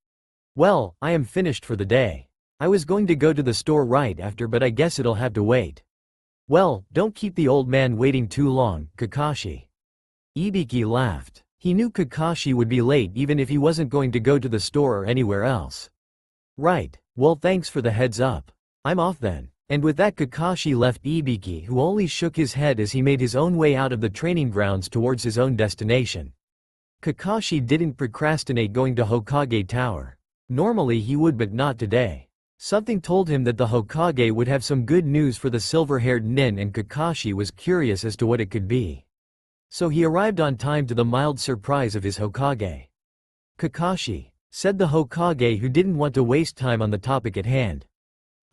"Well, I am finished for the day. I was going to go to the store right after, but I guess it'll have to wait." "Well, don't keep the old man waiting too long, Kakashi." Ibiki laughed. He knew Kakashi would be late even if he wasn't going to go to the store or anywhere else. "Right, well thanks for the heads up. I'm off then." And with that Kakashi left Ibiki, who only shook his head as he made his own way out of the training grounds towards his own destination. Kakashi didn't procrastinate going to Hokage Tower. Normally he would, but not today. Something told him that the Hokage would have some good news for the silver-haired nin, and Kakashi was curious as to what it could be. So he arrived on time, to the mild surprise of his Hokage. "Kakashi," said the Hokage, who didn't want to waste time on the topic at hand.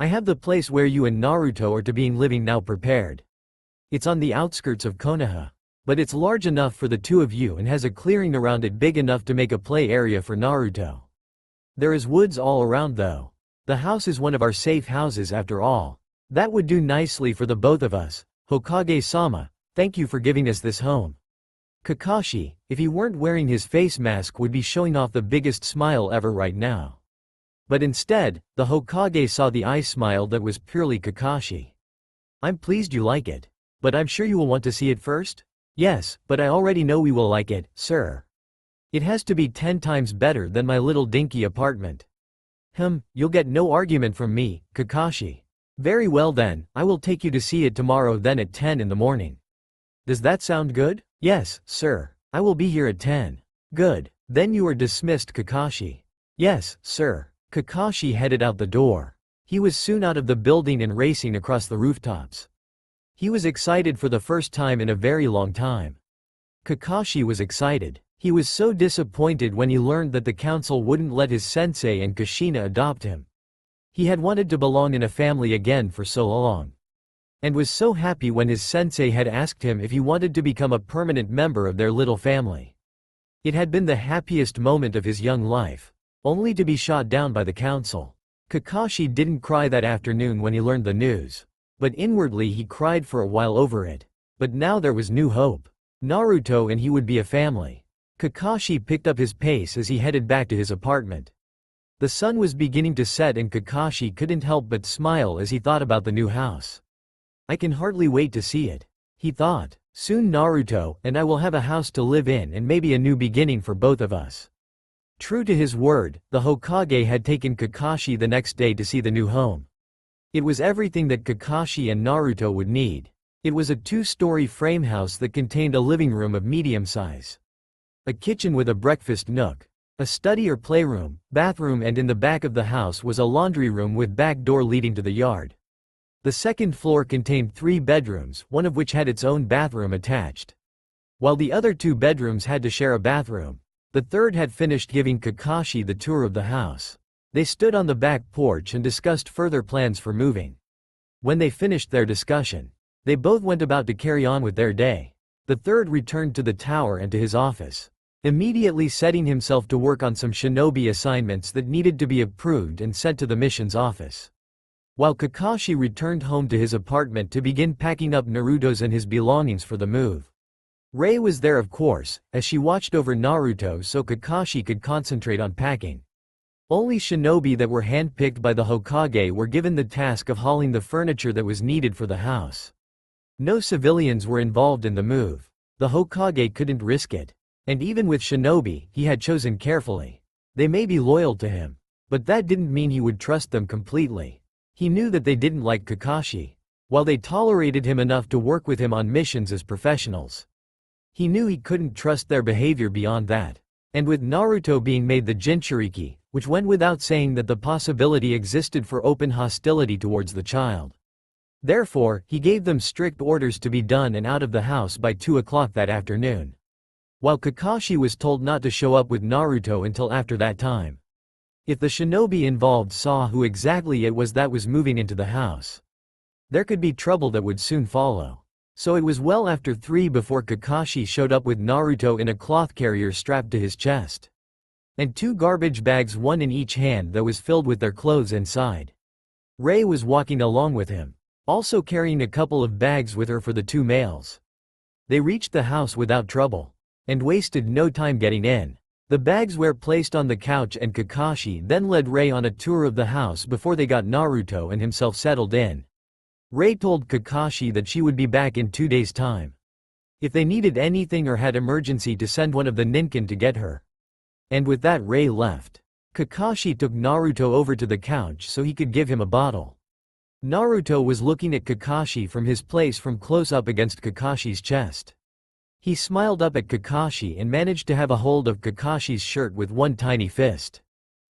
"I have the place where you and Naruto are to be living now prepared. It's on the outskirts of Konoha. But it's large enough for the two of you and has a clearing around it big enough to make a play area for Naruto. There is woods all around though. The house is one of our safe houses after all. That would do nicely for the both of us. Hokage-sama, thank you for giving us this home." Kakashi, if he weren't wearing his face mask, would be showing off the biggest smile ever right now. But instead, the Hokage saw the eye smile that was purely Kakashi. "I'm pleased you like it. But I'm sure you will want to see it first?" "Yes, but I already know we will like it, sir. It has to be 10 times better than my little dinky apartment." You'll get no argument from me, Kakashi. "Very well then, I will take you to see it tomorrow then at 10 in the morning. Does that sound good?" "Yes, sir. I will be here at 10. "Good. Then you are dismissed, Kakashi." "Yes, sir." Kakashi headed out the door. He was soon out of the building and racing across the rooftops. He was excited for the first time in a very long time. Kakashi was excited. He was so disappointed when he learned that the council wouldn't let his sensei and Kushina adopt him. He had wanted to belong in a family again for so long. And was so happy when his sensei had asked him if he wanted to become a permanent member of their little family. It had been the happiest moment of his young life. Only to be shot down by the council. Kakashi didn't cry that afternoon when he learned the news. But inwardly he cried for a while over it. But now there was new hope. Naruto and he would be a family. Kakashi picked up his pace as he headed back to his apartment. The sun was beginning to set and Kakashi couldn't help but smile as he thought about the new house. "I can hardly wait to see it," he thought. "Soon Naruto and I will have a house to live in and maybe a new beginning for both of us." True to his word, the Hokage had taken Kakashi the next day to see the new home. It was everything that Kakashi and Naruto would need. It was a 2-story frame house that contained a living room of medium size, a kitchen with a breakfast nook, a study or playroom, bathroom, and in the back of the house was a laundry room with back door leading to the yard. The second floor contained 3 bedrooms, one of which had its own bathroom attached. While the other 2 bedrooms had to share a bathroom, the third had finished giving Kakashi the tour of the house. They stood on the back porch and discussed further plans for moving. When they finished their discussion, they both went about to carry on with their day. The third returned to the tower and to his office, immediately setting himself to work on some shinobi assignments that needed to be approved and sent to the mission's office. While Kakashi returned home to his apartment to begin packing up Naruto's and his belongings for the move. Rei was there, of course, as she watched over Naruto so Kakashi could concentrate on packing. Only shinobi that were handpicked by the Hokage were given the task of hauling the furniture that was needed for the house. No civilians were involved in the move. The Hokage couldn't risk it. And even with shinobi, he had chosen carefully. They may be loyal to him, but that didn't mean he would trust them completely. He knew that they didn't like Kakashi, while they tolerated him enough to work with him on missions as professionals. He knew he couldn't trust their behavior beyond that. And with Naruto being made the Jinchuriki, which went without saying that the possibility existed for open hostility towards the child. Therefore, he gave them strict orders to be done and out of the house by 2 o'clock that afternoon. While Kakashi was told not to show up with Naruto until after that time. If the shinobi involved saw who exactly it was that was moving into the house, there could be trouble that would soon follow. So it was well after 3 before Kakashi showed up with Naruto in a cloth carrier strapped to his chest. And 2 garbage bags, one in each hand, that was filled with their clothes inside. Rei was walking along with him, also carrying a couple of bags with her for the 2 males. They reached the house without trouble, and wasted no time getting in. The bags were placed on the couch and Kakashi then led Rei on a tour of the house before they got Naruto and himself settled in. Rei told Kakashi that she would be back in 2 days' time. If they needed anything or had emergency to send one of the ninkin to get her. And with that Rei left. Kakashi took Naruto over to the couch so he could give him a bottle. Naruto was looking at Kakashi from his place from close up against Kakashi's chest. He smiled up at Kakashi and managed to have a hold of Kakashi's shirt with one tiny fist.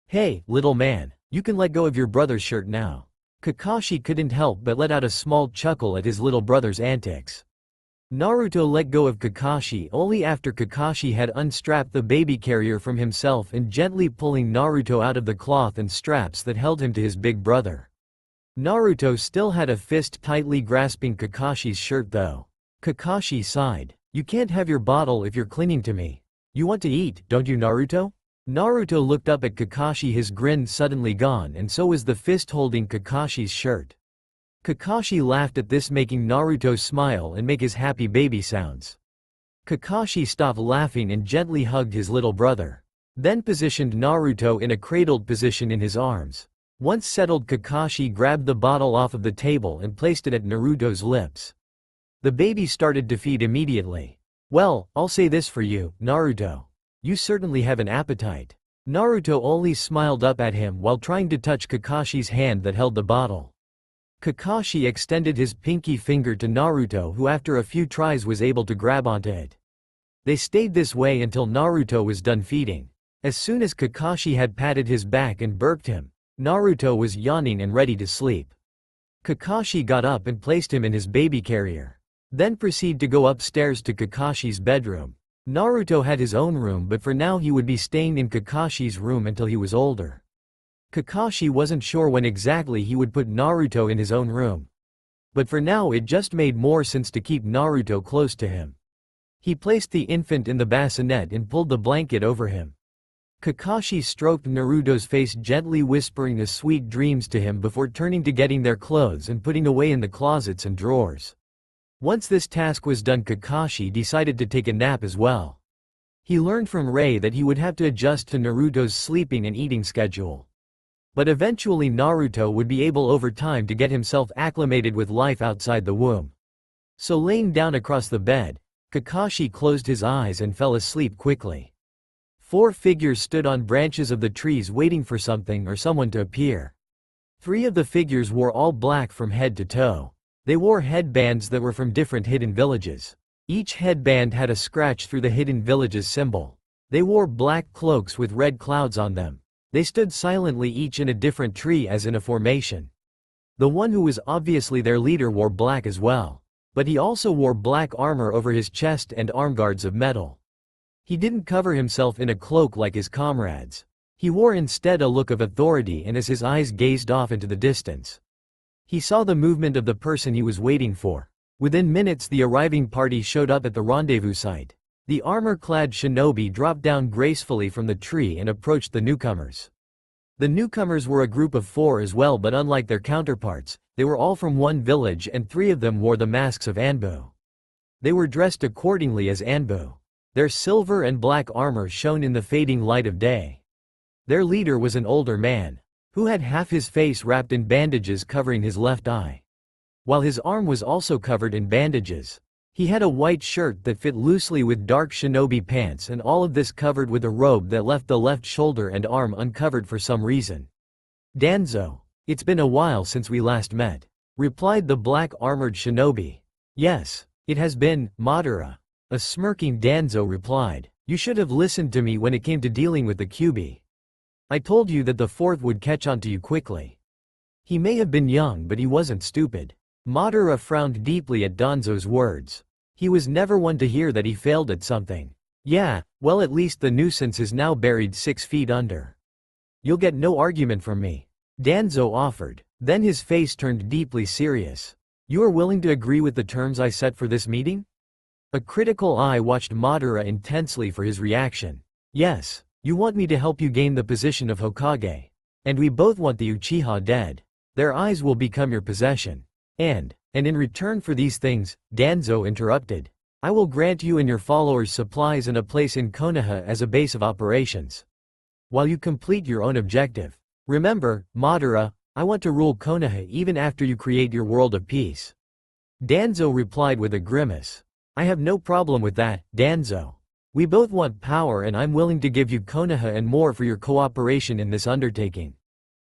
"Hey, little man, you can let go of your brother's shirt now." Kakashi couldn't help but let out a small chuckle at his little brother's antics. Naruto let go of Kakashi only after Kakashi had unstrapped the baby carrier from himself and gently pulling Naruto out of the cloth and straps that held him to his big brother. Naruto still had a fist tightly grasping Kakashi's shirt though. Kakashi sighed. "You can't have your bottle if you're clinging to me. You want to eat, don't you, Naruto?" Naruto looked up at Kakashi, his grin suddenly gone, and so was the fist holding Kakashi's shirt. Kakashi laughed at this, making Naruto smile and make his happy baby sounds. Kakashi stopped laughing and gently hugged his little brother. Then positioned Naruto in a cradled position in his arms. Once settled, Kakashi grabbed the bottle off of the table and placed it at Naruto's lips. The baby started to feed immediately. "Well, I'll say this for you, Naruto. You certainly have an appetite." Naruto only smiled up at him while trying to touch Kakashi's hand that held the bottle. Kakashi extended his pinky finger to Naruto, who after a few tries was able to grab onto it. They stayed this way until Naruto was done feeding. As soon as Kakashi had patted his back and burped him, Naruto was yawning and ready to sleep. Kakashi got up and placed him in his baby carrier. Then proceeded to go upstairs to Kakashi's bedroom. Naruto had his own room, but for now he would be staying in Kakashi's room until he was older. Kakashi wasn't sure when exactly he would put Naruto in his own room. But for now it just made more sense to keep Naruto close to him. He placed the infant in the bassinet and pulled the blanket over him. Kakashi stroked Naruto's face gently, whispering his sweet dreams to him before turning to getting their clothes and putting away in the closets and drawers. Once this task was done, Kakashi decided to take a nap as well. He learned from Ray that he would have to adjust to Naruto's sleeping and eating schedule. But eventually Naruto would be able over time to get himself acclimated with life outside the womb. So laying down across the bed, Kakashi closed his eyes and fell asleep quickly. 4 figures stood on branches of the trees waiting for something or someone to appear. 3 of the figures wore all black from head to toe. They wore headbands that were from different hidden villages. Each headband had a scratch through the hidden village's symbol. They wore black cloaks with red clouds on them. They stood silently, each in a different tree as in a formation. The one who was obviously their leader wore black as well. But he also wore black armor over his chest and arm guards of metal. He didn't cover himself in a cloak like his comrades. He wore instead a look of authority, and as his eyes gazed off into the distance, he saw the movement of the person he was waiting for. Within minutes the arriving party showed up at the rendezvous site. The armor-clad shinobi dropped down gracefully from the tree and approached the newcomers. The newcomers were a group of 4 as well, but unlike their counterparts, they were all from one village and 3 of them wore the masks of ANBU. They were dressed accordingly as ANBU. Their silver and black armor shone in the fading light of day. Their leader was an older man, who had half his face wrapped in bandages covering his left eye, while his arm was also covered in bandages. He had a white shirt that fit loosely with dark shinobi pants, and all of this covered with a robe that left the left shoulder and arm uncovered for some reason. "Danzo, it's been a while since we last met," replied the black-armored shinobi. "Yes, it has been, Madara," a smirking Danzo replied. "You should have listened to me when it came to dealing with the Kyuubi. I told you that the 4th would catch on to you quickly." He may have been young, but he wasn't stupid. Madara frowned deeply at Danzo's words. He was never one to hear that he failed at something. "Yeah, well, at least the nuisance is now buried 6 feet under. You'll get no argument from me," Danzo offered. Then his face turned deeply serious. "You are willing to agree with the terms I set for this meeting?" A critical eye watched Madara intensely for his reaction. "Yes. You want me to help you gain the position of Hokage. And we both want the Uchiha dead. Their eyes will become your possession. And in return for these things," Danzo interrupted, "I will grant you and your followers supplies and a place in Konoha as a base of operations, while you complete your own objective. Remember, Madara, I want to rule Konoha even after you create your world of peace." Danzo replied with a grimace. "I have no problem with that, Danzo. We both want power, and I'm willing to give you Konoha and more for your cooperation in this undertaking."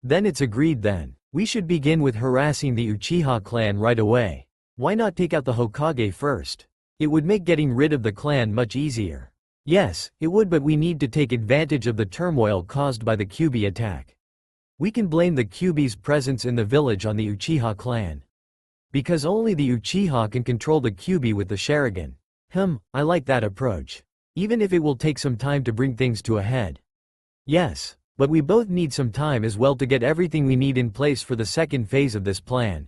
"Then it's agreed then." We should begin with harassing the Uchiha clan right away. Why not take out the Hokage first? It would make getting rid of the clan much easier. Yes, it would, but we need to take advantage of the turmoil caused by the Kyuubi attack. We can blame the Kyuubi's presence in the village on the Uchiha clan. Because only the Uchiha can control the Kyuubi with the Sharingan. I like that approach. Even if it will take some time to bring things to a head. Yes, but we both need some time as well to get everything we need in place for the second phase of this plan.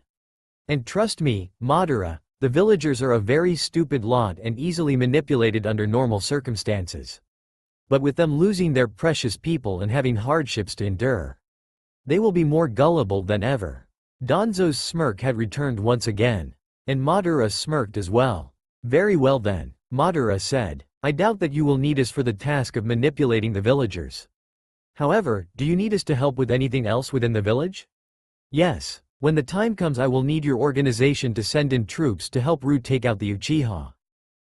And trust me, Madara, the villagers are a very stupid lot and easily manipulated under normal circumstances. But with them losing their precious people and having hardships to endure, they will be more gullible than ever. Danzo's smirk had returned once again. And Madara smirked as well. Very well then, Madara said. I doubt that you will need us for the task of manipulating the villagers. However, do you need us to help with anything else within the village? Yes, when the time comes I will need your organization to send in troops to help Root take out the Uchiha.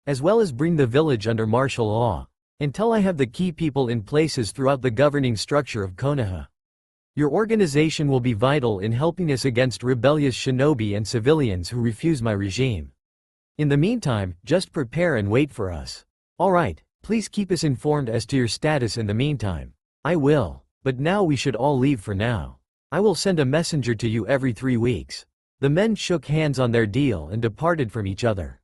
As well as bring the village under martial law. Until I have the key people in places throughout the governing structure of Konoha. Your organization will be vital in helping us against rebellious shinobi and civilians who refuse my regime. In the meantime, just prepare and wait for us. Alright, please keep us informed as to your status in the meantime. I will, but now we should all leave for now. I will send a messenger to you every 3 weeks. The men shook hands on their deal and departed from each other.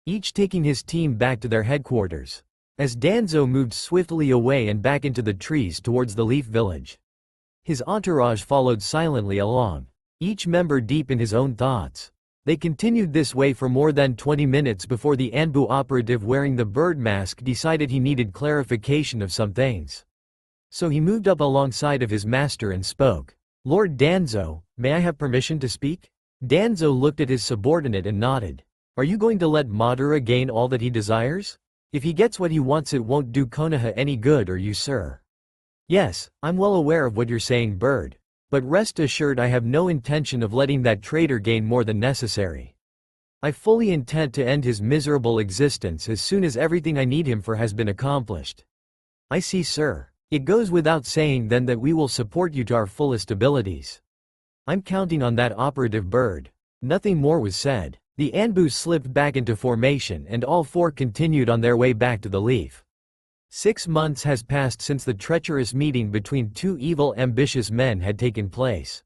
Each taking his team back to their headquarters. As Danzo moved swiftly away and back into the trees towards the Leaf Village. His entourage followed silently along, each member deep in his own thoughts. They continued this way for more than 20 minutes before the ANBU operative wearing the bird mask decided he needed clarification of some things. So he moved up alongside of his master and spoke. Lord Danzo, may I have permission to speak? Danzo looked at his subordinate and nodded. Are you going to let Madara gain all that he desires? If he gets what he wants it won't do Konoha any good or you sir. Yes, I'm well aware of what you're saying, Bird. But rest assured I have no intention of letting that traitor gain more than necessary. I fully intend to end his miserable existence as soon as everything I need him for has been accomplished. I see, sir. It goes without saying then that we will support you to our fullest abilities. I'm counting on that, operative Bird. Nothing more was said. The ANBU slipped back into formation and all 4 continued on their way back to the Leaf. 6 months has passed since the treacherous meeting between 2 evil ambitious men had taken place.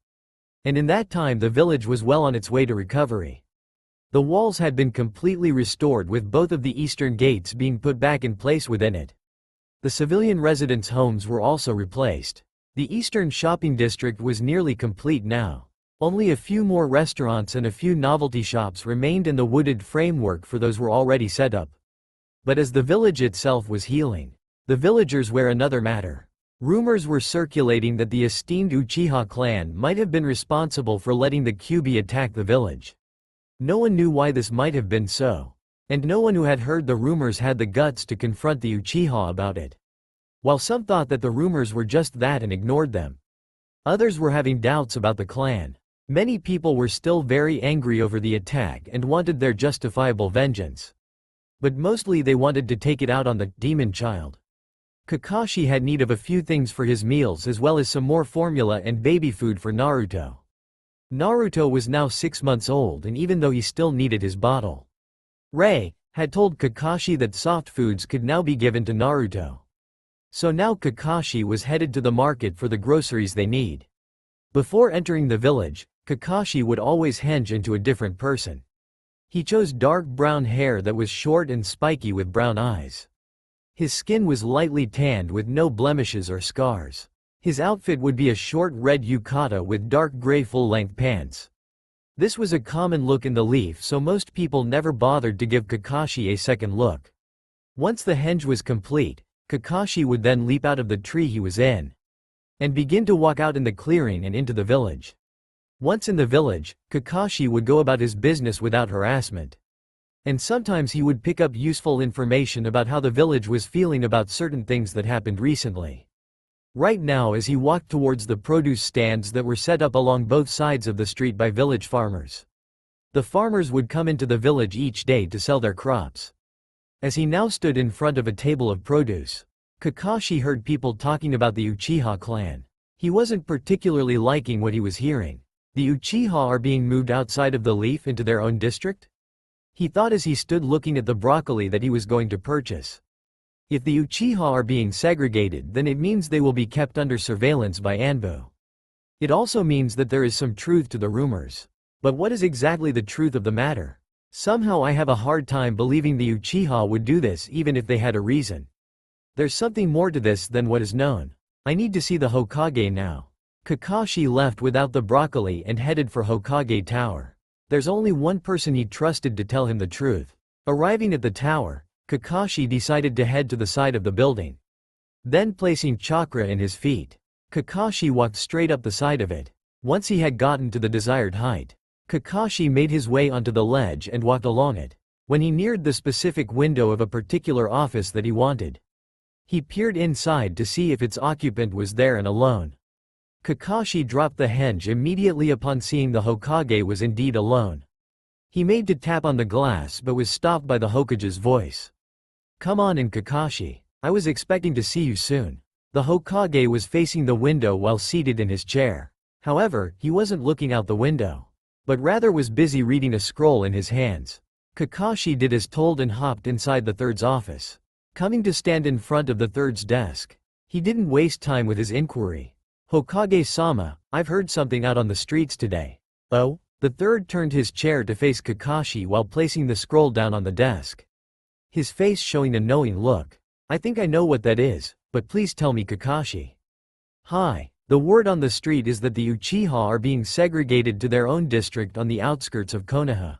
And in that time the village was well on its way to recovery. The walls had been completely restored with both of the eastern gates being put back in place within it. The civilian residents' homes were also replaced. The eastern shopping district was nearly complete now. Only a few more restaurants and a few novelty shops remained and the wooded framework for those were already set up. But as the village itself was healing, the villagers were another matter. Rumors were circulating that the esteemed Uchiha clan might have been responsible for letting the Kyuubi attack the village. No one knew why this might have been so. And no one who had heard the rumors had the guts to confront the Uchiha about it. While some thought that the rumors were just that and ignored them. Others were having doubts about the clan. Many people were still very angry over the attack and wanted their justifiable vengeance. But mostly they wanted to take it out on the demon child. Kakashi had need of a few things for his meals as well as some more formula and baby food for Naruto. Naruto was now 6 months old and even though he still needed his bottle. Rei had told Kakashi that soft foods could now be given to Naruto. So now Kakashi was headed to the market for the groceries they need. Before entering the village, Kakashi would always change into a different person. He chose dark brown hair that was short and spiky with brown eyes. His skin was lightly tanned with no blemishes or scars. His outfit would be a short red yukata with dark gray full-length pants. This was a common look in the Leaf so most people never bothered to give Kakashi a second look. Once the henge was complete, Kakashi would then leap out of the tree he was in and begin to walk out in the clearing and into the village. Once in the village, Kakashi would go about his business without harassment. And sometimes he would pick up useful information about how the village was feeling about certain things that happened recently. Right now as he walked towards the produce stands that were set up along both sides of the street by village farmers. The farmers would come into the village each day to sell their crops. As he now stood in front of a table of produce, Kakashi heard people talking about the Uchiha clan. He wasn't particularly liking what he was hearing. The Uchiha are being moved outside of the leaf into their own district? He thought as he stood looking at the broccoli that he was going to purchase. If the Uchiha are being segregated, then it means they will be kept under surveillance by ANBU. It also means that there is some truth to the rumors. But what is exactly the truth of the matter? Somehow I have a hard time believing the Uchiha would do this even if they had a reason. There's something more to this than what is known. I need to see the Hokage now. Kakashi left without the broccoli and headed for Hokage Tower. There's only one person he trusted to tell him the truth. Arriving at the tower, Kakashi decided to head to the side of the building. Then placing chakra in his feet, Kakashi walked straight up the side of it. Once he had gotten to the desired height, Kakashi made his way onto the ledge and walked along it. When he neared the specific window of a particular office that he wanted, he peered inside to see if its occupant was there and alone. Kakashi dropped the hinge immediately upon seeing the Hokage was indeed alone. He made to tap on the glass but was stopped by the Hokage's voice. "Come on in, Kakashi. I was expecting to see you soon." The Hokage was facing the window while seated in his chair. However, he wasn't looking out the window, but rather was busy reading a scroll in his hands. Kakashi did as told and hopped inside the third's office. Coming to stand in front of the third's desk, he didn't waste time with his inquiry. "Hokage-sama, I've heard something out on the streets today." "Oh?" The third turned his chair to face Kakashi while placing the scroll down on the desk, his face showing a knowing look. "I think I know what that is, but please tell me, Kakashi." "Hi. The word on the street is that the Uchiha are being segregated to their own district on the outskirts of Konoha."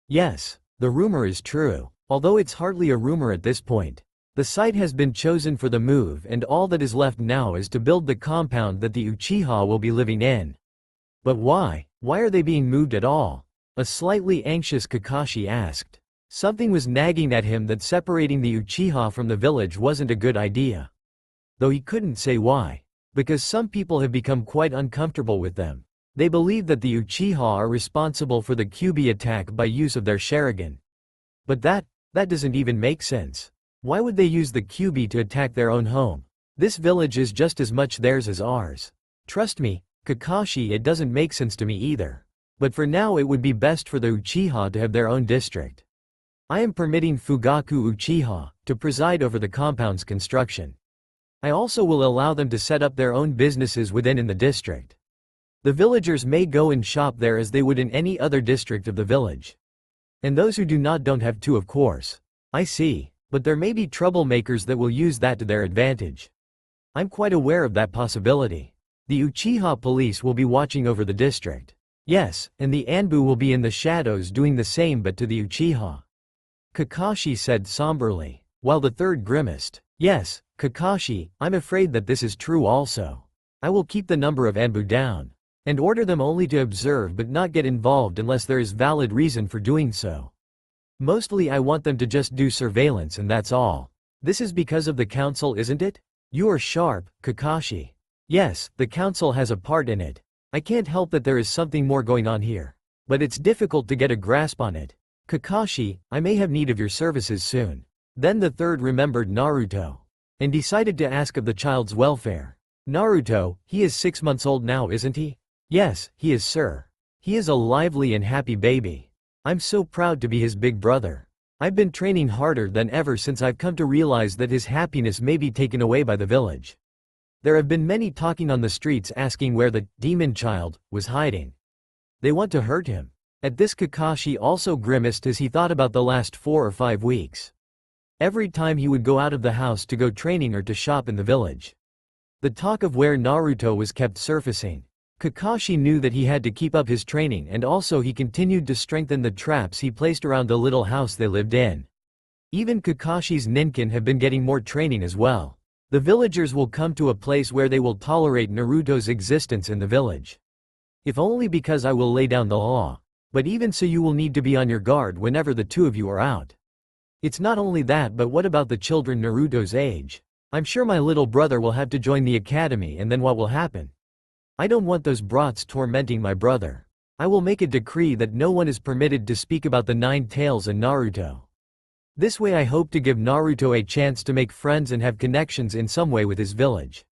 "Yes, the rumor is true, although it's hardly a rumor at this point. The site has been chosen for the move and all that is left now is to build the compound that the Uchiha will be living in." "But why? Why are they being moved at all?" a slightly anxious Kakashi asked. Something was nagging at him that separating the Uchiha from the village wasn't a good idea. Though he couldn't say why. Because some people have become quite uncomfortable with them. They believe that the Uchiha are responsible for the Kyuubi attack by use of their Sharingan. But that doesn't even make sense. Why would they use the Kyuubi to attack their own home? This village is just as much theirs as ours. Trust me, Kakashi, it doesn't make sense to me either. But for now it would be best for the Uchiha to have their own district. I am permitting Fugaku Uchiha to preside over the compound's construction. I also will allow them to set up their own businesses within the district. The villagers may go and shop there as they would in any other district of the village. And those who do not don't have to, of course. I see. But there may be troublemakers that will use that to their advantage. I'm quite aware of that possibility. The Uchiha police will be watching over the district. Yes, and the ANBU will be in the shadows doing the same but to the Uchiha. Kakashi said somberly, while the third grimaced. Yes, Kakashi, I'm afraid that this is true also. I will keep the number of ANBU down, and order them only to observe but not get involved unless there is valid reason for doing so. Mostly I want them to just do surveillance and that's all. This is because of the council, isn't it? You are sharp, Kakashi. Yes, the council has a part in it. I can't help that there is something more going on here. But it's difficult to get a grasp on it. Kakashi, I may have need of your services soon. Then the third remembered Naruto, and decided to ask of the child's welfare. Naruto, he is 6 months old now, isn't he? Yes, he is, sir. He is a lively and happy baby. I'm so proud to be his big brother. I've been training harder than ever since I've come to realize that his happiness may be taken away by the village. There have been many talking on the streets asking where the demon child was hiding. They want to hurt him. At this, Kakashi also grimaced as he thought about the last 4 or 5 weeks. Every time he would go out of the house to go training or to shop in the village, the talk of where Naruto was kept surfacing. Kakashi knew that he had to keep up his training and also he continued to strengthen the traps he placed around the little house they lived in. Even Kakashi's ninkin have been getting more training as well. The villagers will come to a place where they will tolerate Naruto's existence in the village. If only because I will lay down the law. But even so you will need to be on your guard whenever the two of you are out. It's not only that, but what about the children Naruto's age? I'm sure my little brother will have to join the academy and then what will happen? I don't want those brats tormenting my brother. I will make a decree that no one is permitted to speak about the 9 tails and Naruto. This way I hope to give Naruto a chance to make friends and have connections in some way with his village.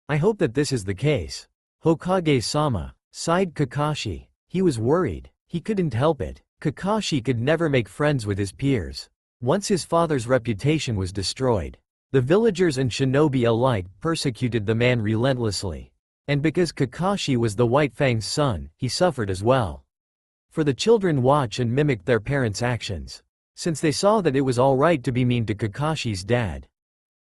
I hope that this is the case. Hokage-sama, sighed Kakashi. He was worried. He couldn't help it. Kakashi could never make friends with his peers. Once his father's reputation was destroyed, the villagers and shinobi alike persecuted the man relentlessly. And because Kakashi was the White Fang's son, he suffered as well. For the children watched and mimicked their parents' actions, since they saw that it was alright to be mean to Kakashi's dad.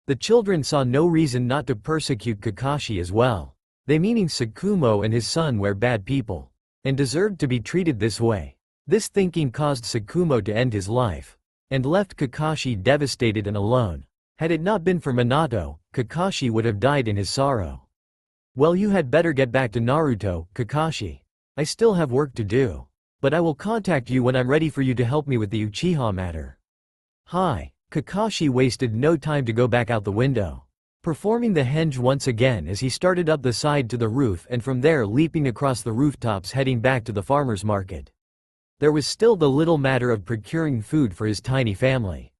The children saw no reason not to persecute Kakashi as well. They, meaning Tsukumo and his son, were bad people, and deserved to be treated this way. This thinking caused Tsukumo to end his life, and left Kakashi devastated and alone. Had it not been for Minato, Kakashi would have died in his sorrow. Well, you had better get back to Naruto, Kakashi. I still have work to do. But I will contact you when I'm ready for you to help me with the Uchiha matter. Hi. Kakashi wasted no time to go back out the window, performing the henge once again as he started up the side to the roof and from there leaping across the rooftops heading back to the farmer's market. There was still the little matter of procuring food for his tiny family.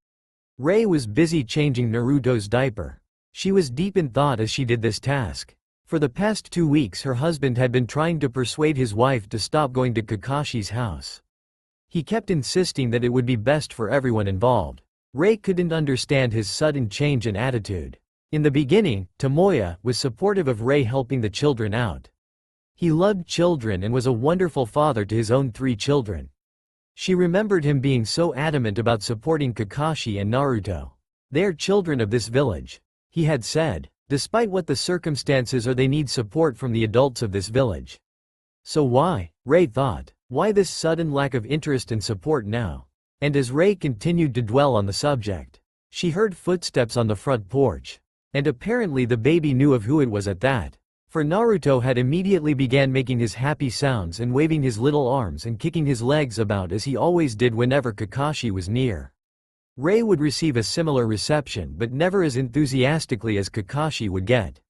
Rei was busy changing Naruto's diaper. She was deep in thought as she did this task. For the past 2 weeks her husband had been trying to persuade his wife to stop going to Kakashi's house. He kept insisting that it would be best for everyone involved. Rei couldn't understand his sudden change in attitude. In the beginning, Tomoya was supportive of Rei helping the children out. He loved children and was a wonderful father to his own 3 children. She remembered him being so adamant about supporting Kakashi and Naruto. They are children of this village, he had said. Despite what the circumstances are, they need support from the adults of this village. So why, Rei thought, why this sudden lack of interest and support now? And as Rei continued to dwell on the subject, she heard footsteps on the front porch. And apparently the baby knew of who it was at that. For Naruto had immediately began making his happy sounds and waving his little arms and kicking his legs about as he always did whenever Kakashi was near. Rei would receive a similar reception but never as enthusiastically as Kakashi would get.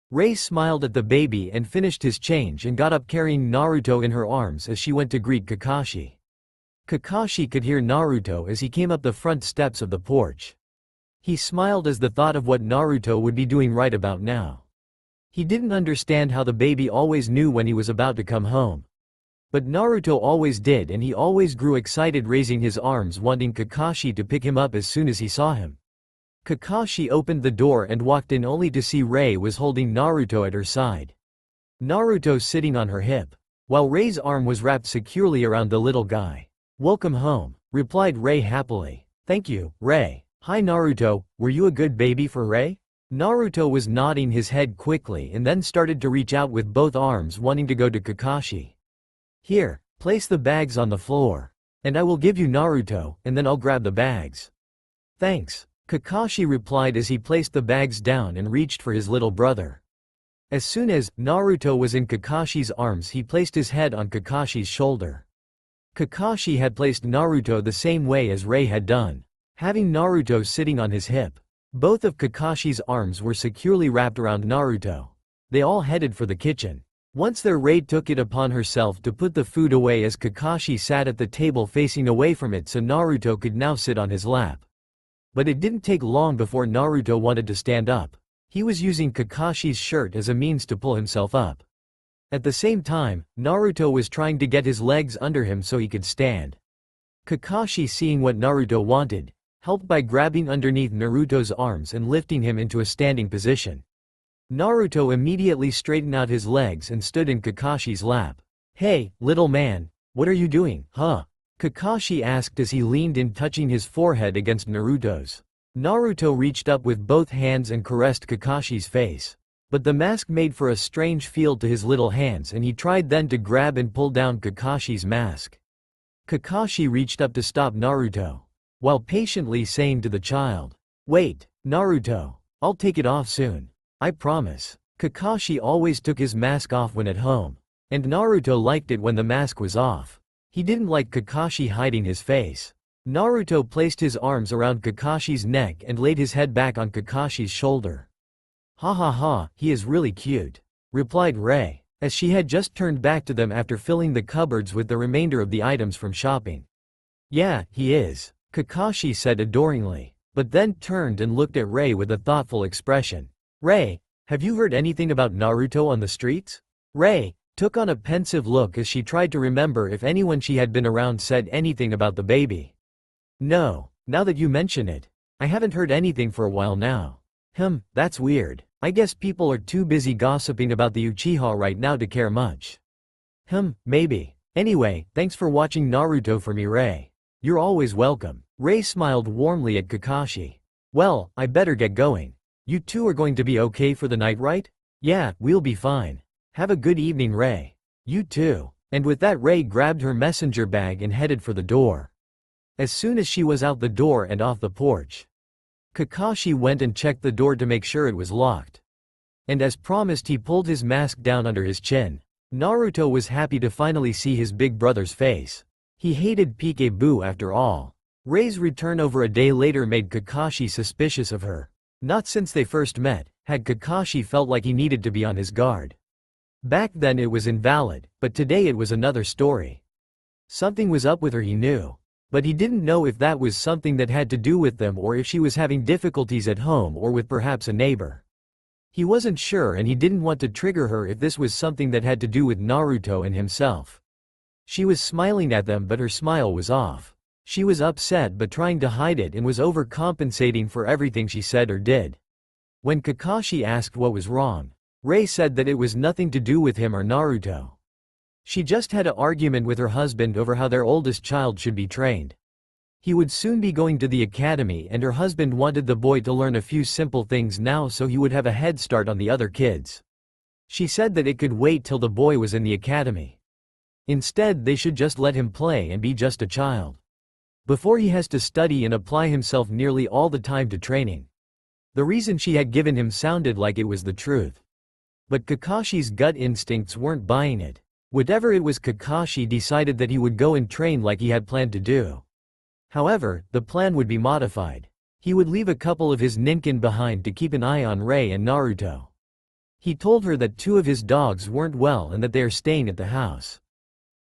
Rei smiled at the baby and finished his change and got up carrying Naruto in her arms as she went to greet Kakashi. Kakashi could hear Naruto as he came up the front steps of the porch. He smiled as the thought of what Naruto would be doing right about now. He didn't understand how the baby always knew when he was about to come home. But Naruto always did, and he always grew excited raising his arms wanting Kakashi to pick him up as soon as he saw him. Kakashi opened the door and walked in only to see Rei was holding Naruto at her side. Naruto sitting on her hip, while Rei's arm was wrapped securely around the little guy. "Welcome home," replied Rei happily. "Thank you, Rei." "Hi Naruto, were you a good baby for Rei?" Naruto was nodding his head quickly and then started to reach out with both arms wanting to go to Kakashi. "Here, place the bags on the floor. And I will give you Naruto, and then I'll grab the bags." "Thanks," Kakashi replied as he placed the bags down and reached for his little brother. As soon as Naruto was in Kakashi's arms, he placed his head on Kakashi's shoulder. Kakashi had placed Naruto the same way as Rei had done, having Naruto sitting on his hip. Both of Kakashi's arms were securely wrapped around Naruto. They all headed for the kitchen. Once there, Rei took it upon herself to put the food away as Kakashi sat at the table facing away from it so Naruto could now sit on his lap. But it didn't take long before Naruto wanted to stand up. He was using Kakashi's shirt as a means to pull himself up. At the same time, Naruto was trying to get his legs under him so he could stand. Kakashi, seeing what Naruto wanted, helped by grabbing underneath Naruto's arms and lifting him into a standing position. Naruto immediately straightened out his legs and stood in Kakashi's lap. "Hey, little man, what are you doing, huh?" Kakashi asked as he leaned in, touching his forehead against Naruto's. Naruto reached up with both hands and caressed Kakashi's face. But the mask made for a strange feel to his little hands and he tried then to grab and pull down Kakashi's mask. Kakashi reached up to stop Naruto, while patiently saying to the child, "Wait, Naruto, I'll take it off soon. I promise." Kakashi always took his mask off when at home, and Naruto liked it when the mask was off. He didn't like Kakashi hiding his face. Naruto placed his arms around Kakashi's neck and laid his head back on Kakashi's shoulder. "Ha ha ha, he is really cute," replied Rei, as she had just turned back to them after filling the cupboards with the remainder of the items from shopping. "Yeah, he is," Kakashi said adoringly, but then turned and looked at Rei with a thoughtful expression. "Rei, have you heard anything about Naruto on the streets?" "Rei, took on a pensive look as she tried to remember if anyone she had been around said anything about the baby. No, now that you mention it. I haven't heard anything for a while now. That's weird. I guess people are too busy gossiping about the Uchiha right now to care much. Maybe. Anyway, thanks for watching Naruto for me, Rei. You're always welcome. Rei smiled warmly at Kakashi. Well, I better get going. You two are going to be okay for the night, right? Yeah, we'll be fine. Have a good evening, Rei. You too. And with that, Rei grabbed her messenger bag and headed for the door. As soon as she was out the door and off the porch, Kakashi went and checked the door to make sure it was locked. And as promised, he pulled his mask down under his chin. Naruto was happy to finally see his big brother's face. He hated Peekaboo after all. Rei's return over a day later made Kakashi suspicious of her. Not since they first met had Kakashi felt like he needed to be on his guard. Back then it was invalid, but today it was another story. Something was up with her, he knew. But he didn't know if that was something that had to do with them or if she was having difficulties at home or with perhaps a neighbor. He wasn't sure, and he didn't want to trigger her if this was something that had to do with Naruto and himself. She was smiling at them, but her smile was off. She was upset but trying to hide it and was overcompensating for everything she said or did. When Kakashi asked what was wrong, Rei said that it was nothing to do with him or Naruto. She just had an argument with her husband over how their oldest child should be trained. He would soon be going to the academy, and her husband wanted the boy to learn a few simple things now so he would have a head start on the other kids. She said that it could wait till the boy was in the academy. Instead, they should just let him play and be just a child, before he has to study and apply himself nearly all the time to training. The reason she had given him sounded like it was the truth. But Kakashi's gut instincts weren't buying it. Whatever it was, Kakashi decided that he would go and train like he had planned to do. However, the plan would be modified. He would leave a couple of his ninkin behind to keep an eye on Rei and Naruto. He told her that 2 of his dogs weren't well and that they are staying at the house,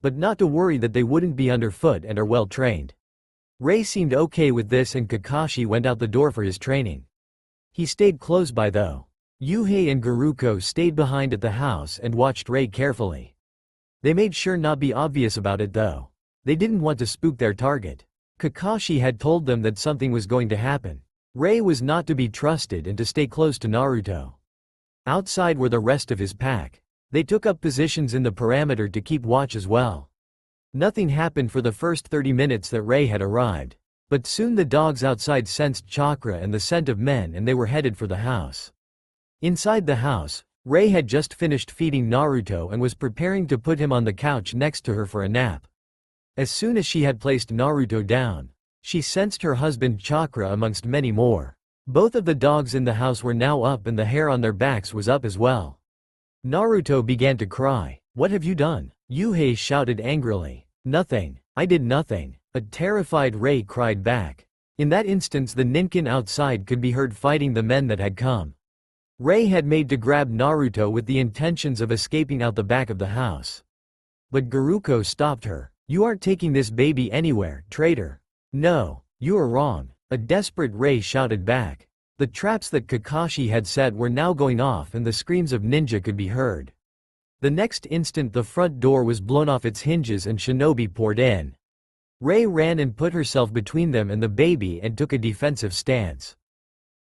but not to worry, that they wouldn't be underfoot and are well trained. Rei seemed okay with this, and Kakashi went out the door for his training. He stayed close by though. Yuhei and Garuko stayed behind at the house and watched Rei carefully. They made sure not be obvious about it though. They didn't want to spook their target. Kakashi had told them that something was going to happen. Rei was not to be trusted and to stay close to Naruto. Outside were the rest of his pack. They took up positions in the perimeter to keep watch as well. Nothing happened for the first 30 minutes that Rei had arrived. But soon the dogs outside sensed chakra and the scent of men, and they were headed for the house. Inside the house, Rei had just finished feeding Naruto and was preparing to put him on the couch next to her for a nap. As soon as she had placed Naruto down, she sensed her husband Chakra amongst many more. Both of the dogs in the house were now up, and the hair on their backs was up as well. Naruto began to cry. "What have you done?" Yuhei shouted angrily. "Nothing. I did nothing." A terrified Rei cried back. In that instance, the ninkin outside could be heard fighting the men that had come. Rei had made to grab Naruto with the intentions of escaping out the back of the house. But Garuko stopped her. "You aren't taking this baby anywhere, traitor." "No, you are wrong," a desperate Rei shouted back. The traps that Kakashi had set were now going off, and the screams of ninja could be heard. The next instant the front door was blown off its hinges and shinobi poured in. Rei ran and put herself between them and the baby and took a defensive stance.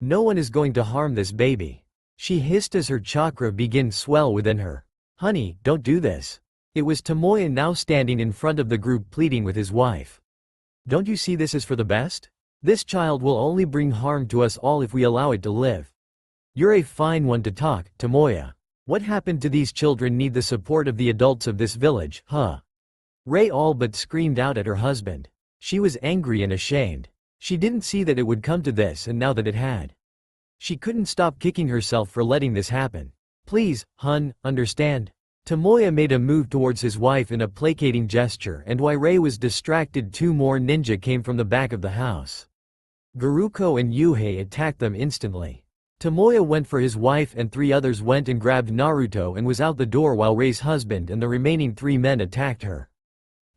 "No one is going to harm this baby," she hissed as her chakra began to swell within her. "Honey, don't do this." It was Tomoya now standing in front of the group pleading with his wife. "Don't you see this is for the best? This child will only bring harm to us all if we allow it to live." "You're a fine one to talk, Tomoya. What happened to these children need the support of the adults of this village, huh?" Rei all but screamed out at her husband. She was angry and ashamed. She didn't see that it would come to this, and now that it had, she couldn't stop kicking herself for letting this happen. "Please, hun, understand." Tomoya made a move towards his wife in a placating gesture, and while Rei was distracted, 2 more ninja came from the back of the house. Garuko and Yuhei attacked them instantly. Tomoya went for his wife, and 3 others went and grabbed Naruto and was out the door while Rei's husband and the remaining 3 men attacked her.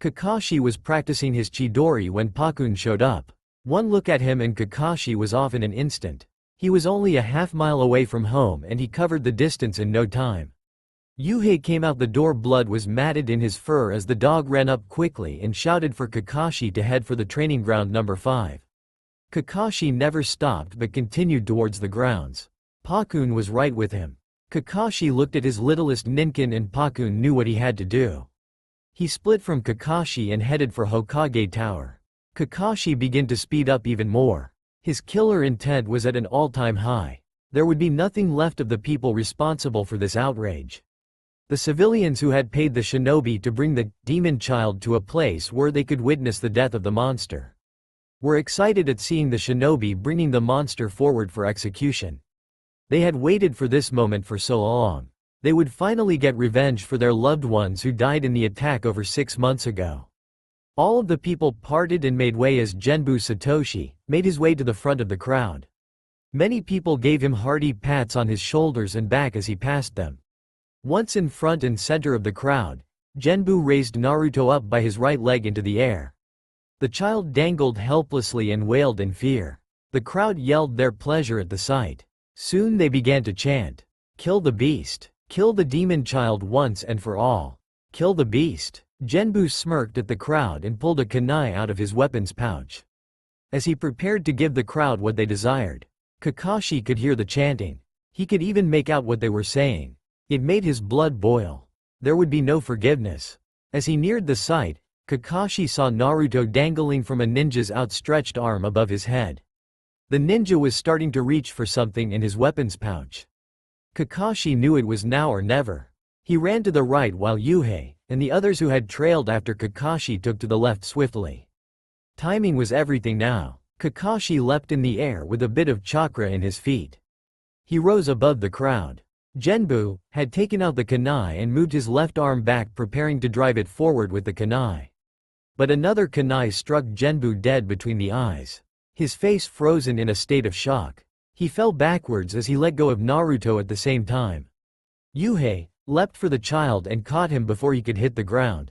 Kakashi was practicing his Chidori when Pakun showed up. One look at him and Kakashi was off in an instant. He was only a half-mile away from home, and he covered the distance in no time. Yuhei came out the door. Blood was matted in his fur as the dog ran up quickly and shouted for Kakashi to head for the training ground number 5. Kakashi never stopped but continued towards the grounds. Pakun was right with him. Kakashi looked at his littlest Ninkin and Pakun knew what he had to do. He split from Kakashi and headed for Hokage Tower. Kakashi began to speed up even more. His killer intent was at an all-time high. There would be nothing left of the people responsible for this outrage. The civilians who had paid the shinobi to bring the demon child to a place where they could witness the death of the monster were excited at seeing the shinobi bringing the monster forward for execution. They had waited for this moment for so long. They would finally get revenge for their loved ones who died in the attack over 6 months ago. All of the people parted and made way as Genbu Satoshi made his way to the front of the crowd. Many people gave him hearty pats on his shoulders and back as he passed them. Once in front and center of the crowd, Genbu raised Naruto up by his right leg into the air. The child dangled helplessly and wailed in fear. The crowd yelled their pleasure at the sight. Soon they began to chant, "Kill the beast! Kill the demon child once and for all! Kill the beast!" Genbu smirked at the crowd and pulled a kunai out of his weapons pouch. As he prepared to give the crowd what they desired, Kakashi could hear the chanting. He could even make out what they were saying. It made his blood boil. There would be no forgiveness. As he neared the site, Kakashi saw Naruto dangling from a ninja's outstretched arm above his head. The ninja was starting to reach for something in his weapons pouch. Kakashi knew it was now or never. He ran to the right while Yuhei and the others who had trailed after Kakashi took to the left swiftly. Timing was everything now. Kakashi leapt in the air with a bit of chakra in his feet. He rose above the crowd. Genbu had taken out the kunai and moved his left arm back, preparing to drive it forward with the kunai. But another kunai struck Genbu dead between the eyes. His face frozen in a state of shock. He fell backwards as he let go of Naruto at the same time. Yuhei leapt for the child and caught him before he could hit the ground.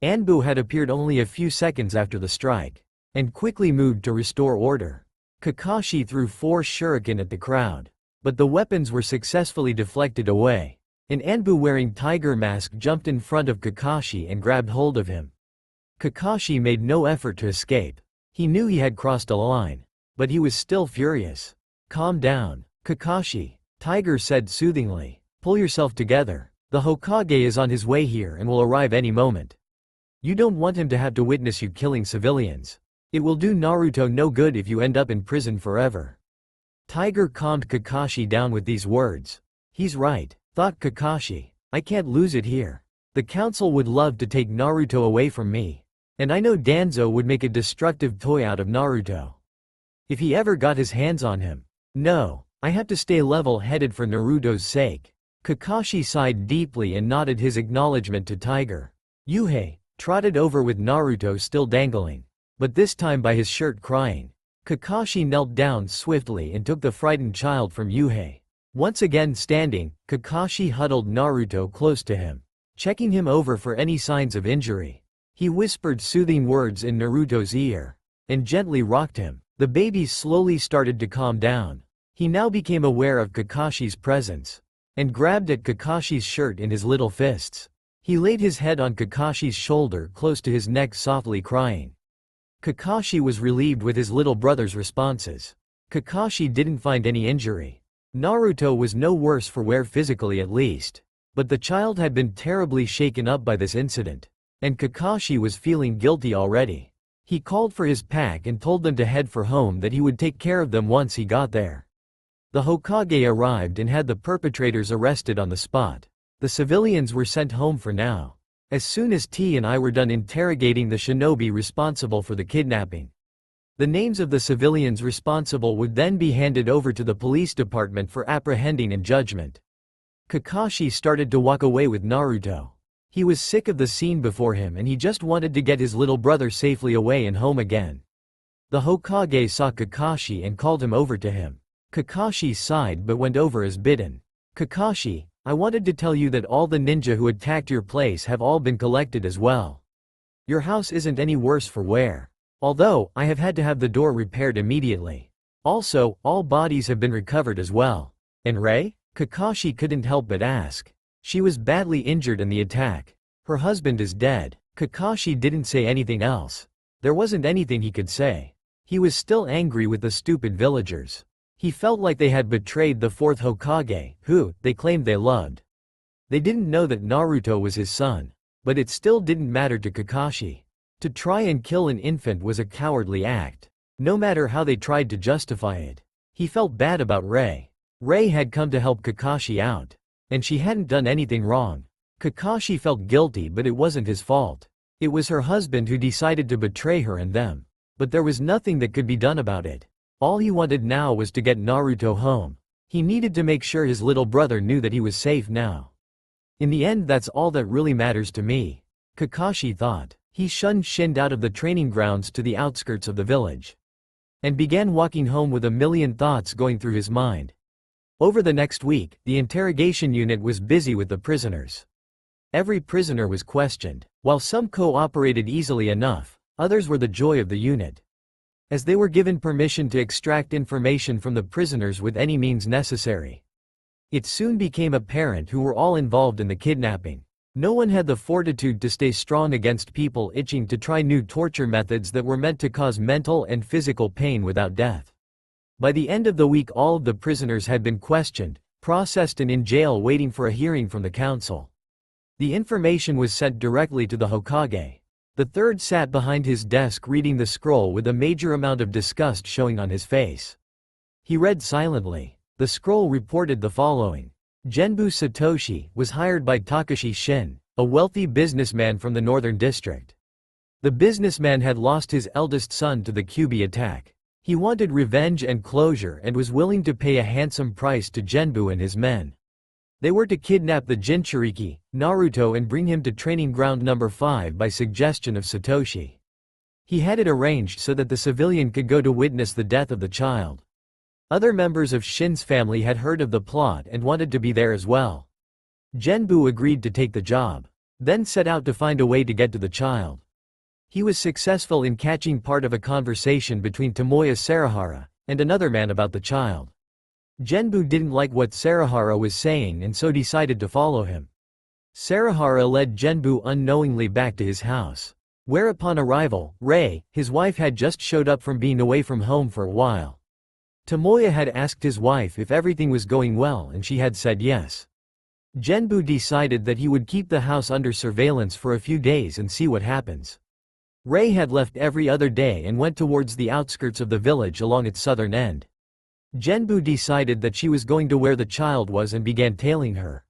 ANBU had appeared only a few seconds after the strike, and quickly moved to restore order. Kakashi threw 4 shuriken at the crowd, but the weapons were successfully deflected away. An ANBU wearing tiger mask jumped in front of Kakashi and grabbed hold of him. Kakashi made no effort to escape. He knew he had crossed a line, but he was still furious. "Calm down, Kakashi," Tiger said soothingly. "Pull yourself together. The Hokage is on his way here and will arrive any moment. You don't want him to have to witness you killing civilians. It will do Naruto no good if you end up in prison forever." Tiger calmed Kakashi down with these words. "He's right," thought Kakashi. "I can't lose it here. The council would love to take Naruto away from me. And I know Danzo would make a destructive toy out of Naruto if he ever got his hands on him. No, I have to stay level-headed for Naruto's sake." Kakashi sighed deeply and nodded his acknowledgement to Tiger. Yuhei trotted over with Naruto still dangling, but this time by his shirt, crying. Kakashi knelt down swiftly and took the frightened child from Yuhei. Once again standing, Kakashi huddled Naruto close to him, checking him over for any signs of injury. He whispered soothing words in Naruto's ear and gently rocked him. The baby slowly started to calm down. He now became aware of Kakashi's presence and grabbed at Kakashi's shirt in his little fists. He laid his head on Kakashi's shoulder close to his neck, softly crying. Kakashi was relieved with his little brother's responses. Kakashi didn't find any injury. Naruto was no worse for wear physically at least, but the child had been terribly shaken up by this incident, and Kakashi was feeling guilty already. He called for his pack and told them to head for home, that he would take care of them once he got there. The Hokage arrived and had the perpetrators arrested on the spot. The civilians were sent home for now. As soon as T and I were done interrogating the shinobi responsible for the kidnapping, the names of the civilians responsible would then be handed over to the police department for apprehending and judgment. Kakashi started to walk away with Naruto. He was sick of the scene before him and he just wanted to get his little brother safely away and home again. The Hokage saw Kakashi and called him over to him. Kakashi sighed but went over as bidden. "Kakashi, I wanted to tell you that all the ninja who attacked your place have all been collected as well. Your house isn't any worse for wear. Although, I have had to have the door repaired immediately. Also, all bodies have been recovered as well." "And Ray?" Kakashi couldn't help but ask. She was badly injured in the attack. Her husband is dead. Kakashi didn't say anything else. There wasn't anything he could say. He was still angry with the stupid villagers. He felt like they had betrayed the fourth Hokage, who, they claimed they loved. They didn't know that Naruto was his son. But it still didn't matter to Kakashi. To try and kill an infant was a cowardly act. No matter how they tried to justify it. He felt bad about Rei. Rei had come to help Kakashi out. And she hadn't done anything wrong. Kakashi felt guilty, but it wasn't his fault. It was her husband who decided to betray her and them. But there was nothing that could be done about it. All he wanted now was to get Naruto home. He needed to make sure his little brother knew that he was safe now. In the end, that's all that really matters to me, Kakashi thought. He shunned Shin out of the training grounds to the outskirts of the village. And began walking home with a million thoughts going through his mind. Over the next week, the interrogation unit was busy with the prisoners. Every prisoner was questioned. While some cooperated easily enough, others were the joy of the unit. As they were given permission to extract information from the prisoners with any means necessary. It soon became apparent who were all involved in the kidnapping. No one had the fortitude to stay strong against people itching to try new torture methods that were meant to cause mental and physical pain without death. By the end of the week, all of the prisoners had been questioned, processed, and in jail waiting for a hearing from the council. The information was sent directly to the Hokage. The third sat behind his desk reading the scroll with a major amount of disgust showing on his face. He read silently. The scroll reported the following. Genbu Satoshi was hired by Kakashi Shin, a wealthy businessman from the northern district. The businessman had lost his eldest son to the Kyuubi attack. He wanted revenge and closure and was willing to pay a handsome price to Genbu and his men. They were to kidnap the Jinchuriki, Naruto, and bring him to training ground number 5 by suggestion of Satoshi. He had it arranged so that the civilian could go to witness the death of the child. Other members of Shin's family had heard of the plot and wanted to be there as well. Genbu agreed to take the job, then set out to find a way to get to the child. He was successful in catching part of a conversation between Tomoya Sarahara and another man about the child. Genbu didn't like what Sarahara was saying and so decided to follow him. Sarahara led Genbu unknowingly back to his house. Where upon arrival, Rei, his wife, had just showed up from being away from home for a while. Tomoya had asked his wife if everything was going well and she had said yes. Genbu decided that he would keep the house under surveillance for a few days and see what happens. Rei had left every other day and went towards the outskirts of the village along its southern end. Genbu decided that she was going to where the child was and began tailing her.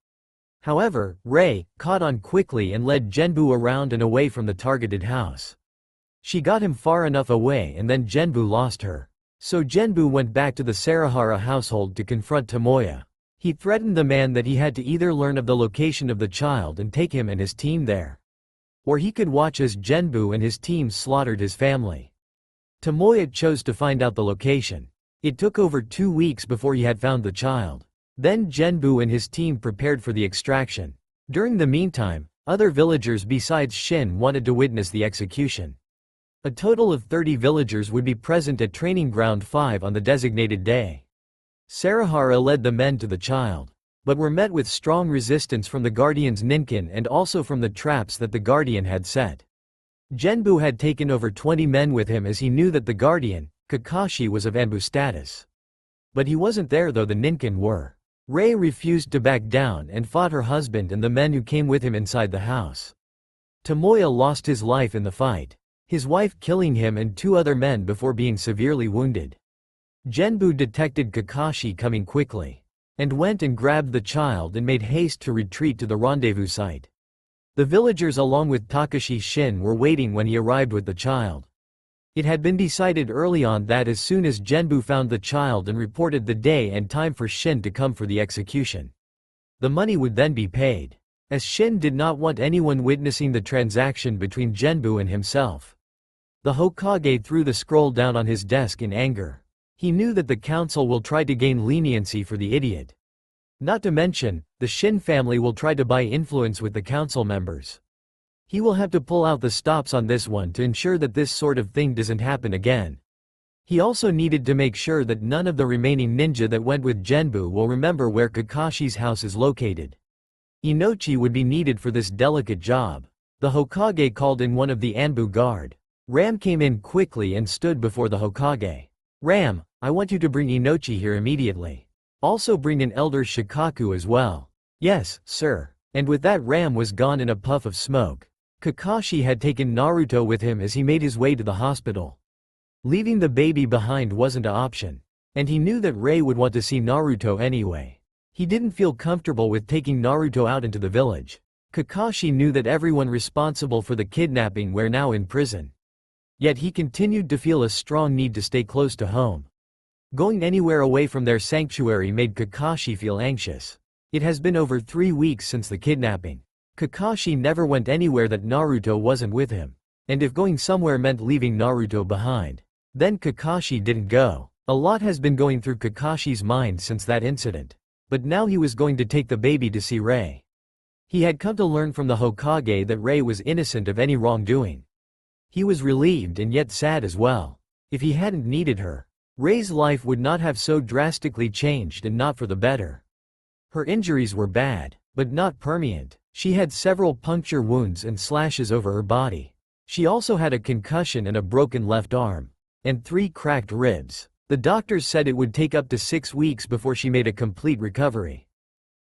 However, Rei caught on quickly and led Genbu around and away from the targeted house. She got him far enough away and then Genbu lost her. So Genbu went back to the Sarahara household to confront Tomoya. He threatened the man that he had to either learn of the location of the child and take him and his team there, or he could watch as Genbu and his team slaughtered his family. Tomoya chose to find out the location. It took over 2 weeks before he had found the child. Then Genbu and his team prepared for the extraction. During the meantime, other villagers besides Shin wanted to witness the execution. A total of 30 villagers would be present at Training Ground 5 on the designated day. Sarahara led the men to the child, but were met with strong resistance from the Guardian's Ninkin and also from the traps that the Guardian had set. Genbu had taken over 20 men with him as he knew that the Guardian, Kakashi, was of ANBU status. But he wasn't there though the Ninkin were. Rei refused to back down and fought her husband and the men who came with him inside the house. Tomoya lost his life in the fight, his wife killing him and 2 other men before being severely wounded. Genbu detected Kakashi coming quickly, and went and grabbed the child and made haste to retreat to the rendezvous site. The villagers along with Kakashi Shin were waiting when he arrived with the child. It had been decided early on that as soon as Genbu found the child and reported the day and time for Shin to come for the execution, the money would then be paid, as Shin did not want anyone witnessing the transaction between Genbu and himself. The Hokage threw the scroll down on his desk in anger. He knew that the council will try to gain leniency for the idiot. Not to mention, the Shin family will try to buy influence with the council members. He will have to pull out the stops on this one to ensure that this sort of thing doesn't happen again. He also needed to make sure that none of the remaining ninja that went with Genbu will remember where Kakashi's house is located. Inochi would be needed for this delicate job. The Hokage called in one of the ANBU guard. Ram came in quickly and stood before the Hokage. Ram, I want you to bring Inochi here immediately. Also bring in Elder Shikaku as well. Yes, sir. And with that Ram was gone in a puff of smoke. Kakashi had taken Naruto with him as he made his way to the hospital. Leaving the baby behind wasn't an option. And he knew that Ray would want to see Naruto anyway. He didn't feel comfortable with taking Naruto out into the village. Kakashi knew that everyone responsible for the kidnapping were now in prison. Yet he continued to feel a strong need to stay close to home. Going anywhere away from their sanctuary made Kakashi feel anxious. It has been over 3 weeks since the kidnapping. Kakashi never went anywhere that Naruto wasn't with him. And if going somewhere meant leaving Naruto behind, then Kakashi didn't go. A lot has been going through Kakashi's mind since that incident. But now he was going to take the baby to see Ray. He had come to learn from the Hokage that Ray was innocent of any wrongdoing. He was relieved and yet sad as well. If he hadn't needed her, Ray's life would not have so drastically changed, and not for the better. Her injuries were bad, but not permanent. She had several puncture wounds and slashes over her body. She also had a concussion and a broken left arm. And 3 cracked ribs. The doctors said it would take up to 6 weeks before she made a complete recovery.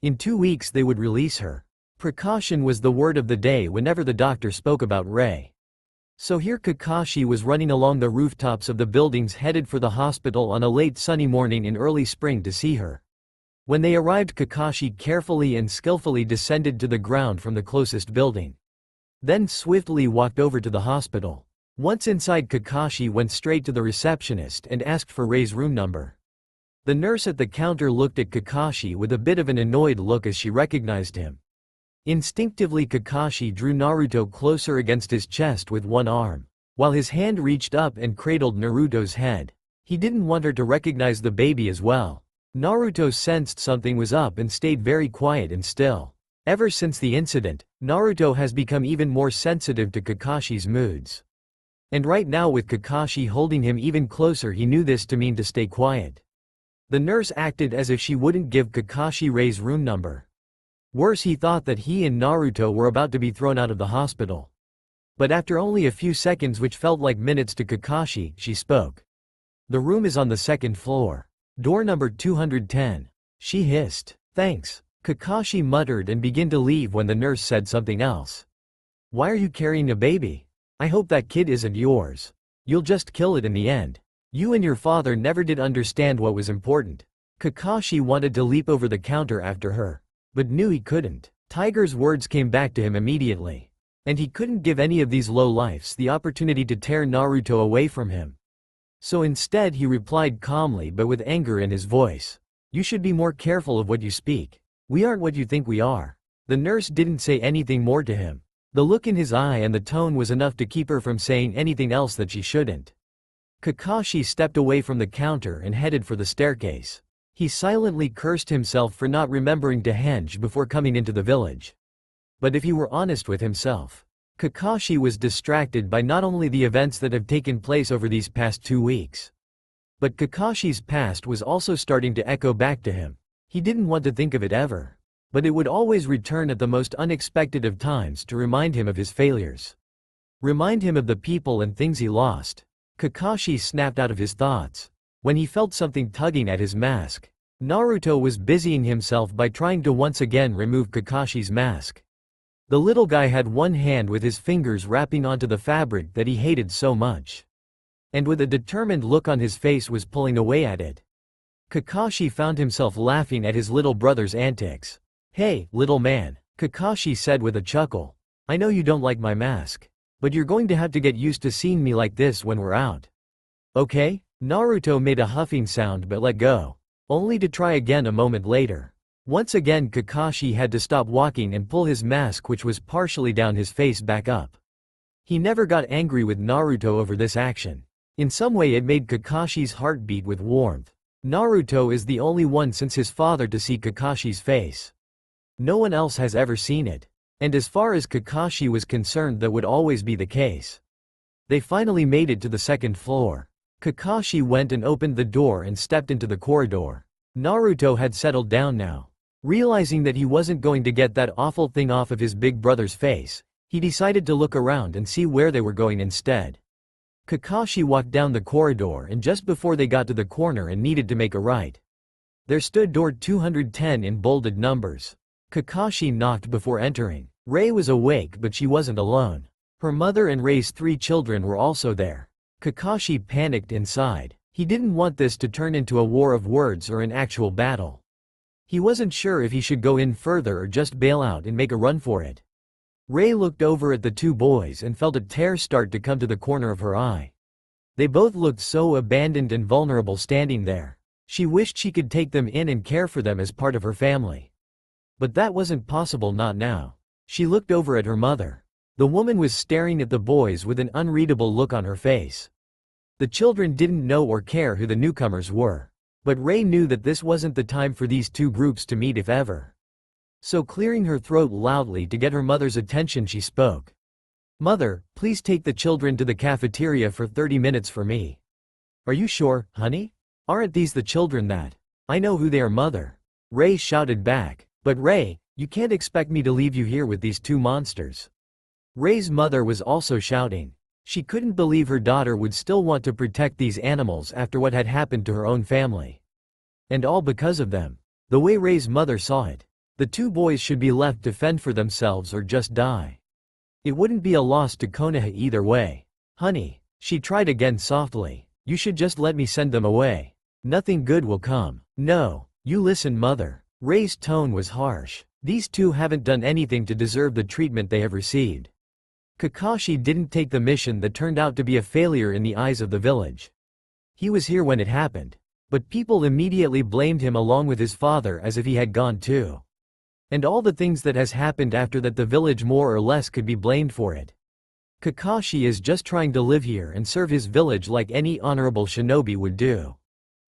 In 2 weeks they would release her. Precaution was the word of the day whenever the doctor spoke about Ray. So here Kakashi was running along the rooftops of the buildings headed for the hospital on a late sunny morning in early spring to see her. When they arrived, Kakashi carefully and skillfully descended to the ground from the closest building. Then swiftly walked over to the hospital. Once inside, Kakashi went straight to the receptionist and asked for Ray's room number. The nurse at the counter looked at Kakashi with a bit of an annoyed look as she recognized him. Instinctively, Kakashi drew Naruto closer against his chest with one arm, while his hand reached up and cradled Naruto's head. He didn't want her to recognize the baby as well. Naruto sensed something was up and stayed very quiet and still. Ever since the incident, Naruto has become even more sensitive to Kakashi's moods. And right now, with Kakashi holding him even closer, he knew this to mean to stay quiet. The nurse acted as if she wouldn't give Kakashi Ray's room number. Worse, he thought that he and Naruto were about to be thrown out of the hospital. But after only a few seconds, which felt like minutes to Kakashi, she spoke. The room is on the 2nd floor. Door number 210. She hissed. Thanks. Kakashi muttered and began to leave when the nurse said something else. Why are you carrying a baby? I hope that kid isn't yours. You'll just kill it in the end. You and your father never did understand what was important. Kakashi wanted to leap over the counter after her, but knew he couldn't. Tiger's words came back to him immediately. And he couldn't give any of these low-lifes the opportunity to tear Naruto away from him. So instead he replied calmly but with anger in his voice. You should be more careful of what you speak. We aren't what you think we are. The nurse didn't say anything more to him. The look in his eye and the tone was enough to keep her from saying anything else that she shouldn't. Kakashi stepped away from the counter and headed for the staircase. He silently cursed himself for not remembering to henge before coming into the village. But if he were honest with himself, Kakashi was distracted by not only the events that have taken place over these past 2 weeks, but Kakashi's past was also starting to echo back to him. He didn't want to think of it ever, but it would always return at the most unexpected of times to remind him of his failures. Remind him of the people and things he lost. Kakashi snapped out of his thoughts when he felt something tugging at his mask. Naruto was busying himself by trying to once again remove Kakashi's mask. The little guy had one hand with his fingers wrapping onto the fabric that he hated so much, and with a determined look on his face was pulling away at it. Kakashi found himself laughing at his little brother's antics. Hey, little man, Kakashi said with a chuckle. I know you don't like my mask, but you're going to have to get used to seeing me like this when we're out. Okay? Naruto made a huffing sound but let go, only to try again a moment later. Once again Kakashi had to stop walking and pull his mask, which was partially down his face, back up. He never got angry with Naruto over this action. In some way it made Kakashi's heart beat with warmth. Naruto is the only one since his father to see Kakashi's face. No one else has ever seen it. And as far as Kakashi was concerned, that would always be the case. They finally made it to the 2nd floor. Kakashi went and opened the door and stepped into the corridor. Naruto had settled down now. Realizing that he wasn't going to get that awful thing off of his big brother's face, he decided to look around and see where they were going instead. Kakashi walked down the corridor, and just before they got to the corner and needed to make a right, there stood door 210 in bolded numbers. Kakashi knocked before entering. Rei was awake, but she wasn't alone. Her mother and Rei's 3 children were also there. Kakashi panicked inside. He didn't want this to turn into a war of words or an actual battle. He wasn't sure if he should go in further or just bail out and make a run for it. Rei looked over at the 2 boys and felt a tear start to come to the corner of her eye. They both looked so abandoned and vulnerable standing there. She wished she could take them in and care for them as part of her family. But that wasn't possible, not now. She looked over at her mother. The woman was staring at the boys with an unreadable look on her face. The children didn't know or care who the newcomers were. But Rei knew that this wasn't the time for these 2 groups to meet, if ever. So clearing her throat loudly to get her mother's attention, she spoke. "Mother, please take the children to the cafeteria for 30 minutes for me." "Are you sure, honey? Aren't these the children that—" "I know who they are, mother," Rei shouted back. "But Rei, you can't expect me to leave you here with these 2 monsters." Rei's mother was also shouting. She couldn't believe her daughter would still want to protect these animals after what had happened to her own family. And all because of them. The way Rei's mother saw it, the 2 boys should be left to fend for themselves or just die. It wouldn't be a loss to Konoha either way. "Honey," she tried again softly, "you should just let me send them away. Nothing good will come." "No, you listen, mother." Rei's tone was harsh. "These 2 haven't done anything to deserve the treatment they have received." Kakashi didn't take the mission that turned out to be a failure in the eyes of the village. He was here when it happened. But people immediately blamed him along with his father as if he had gone too. And all the things that has happened after that, the village more or less could be blamed for it. Kakashi is just trying to live here and serve his village like any honorable shinobi would do.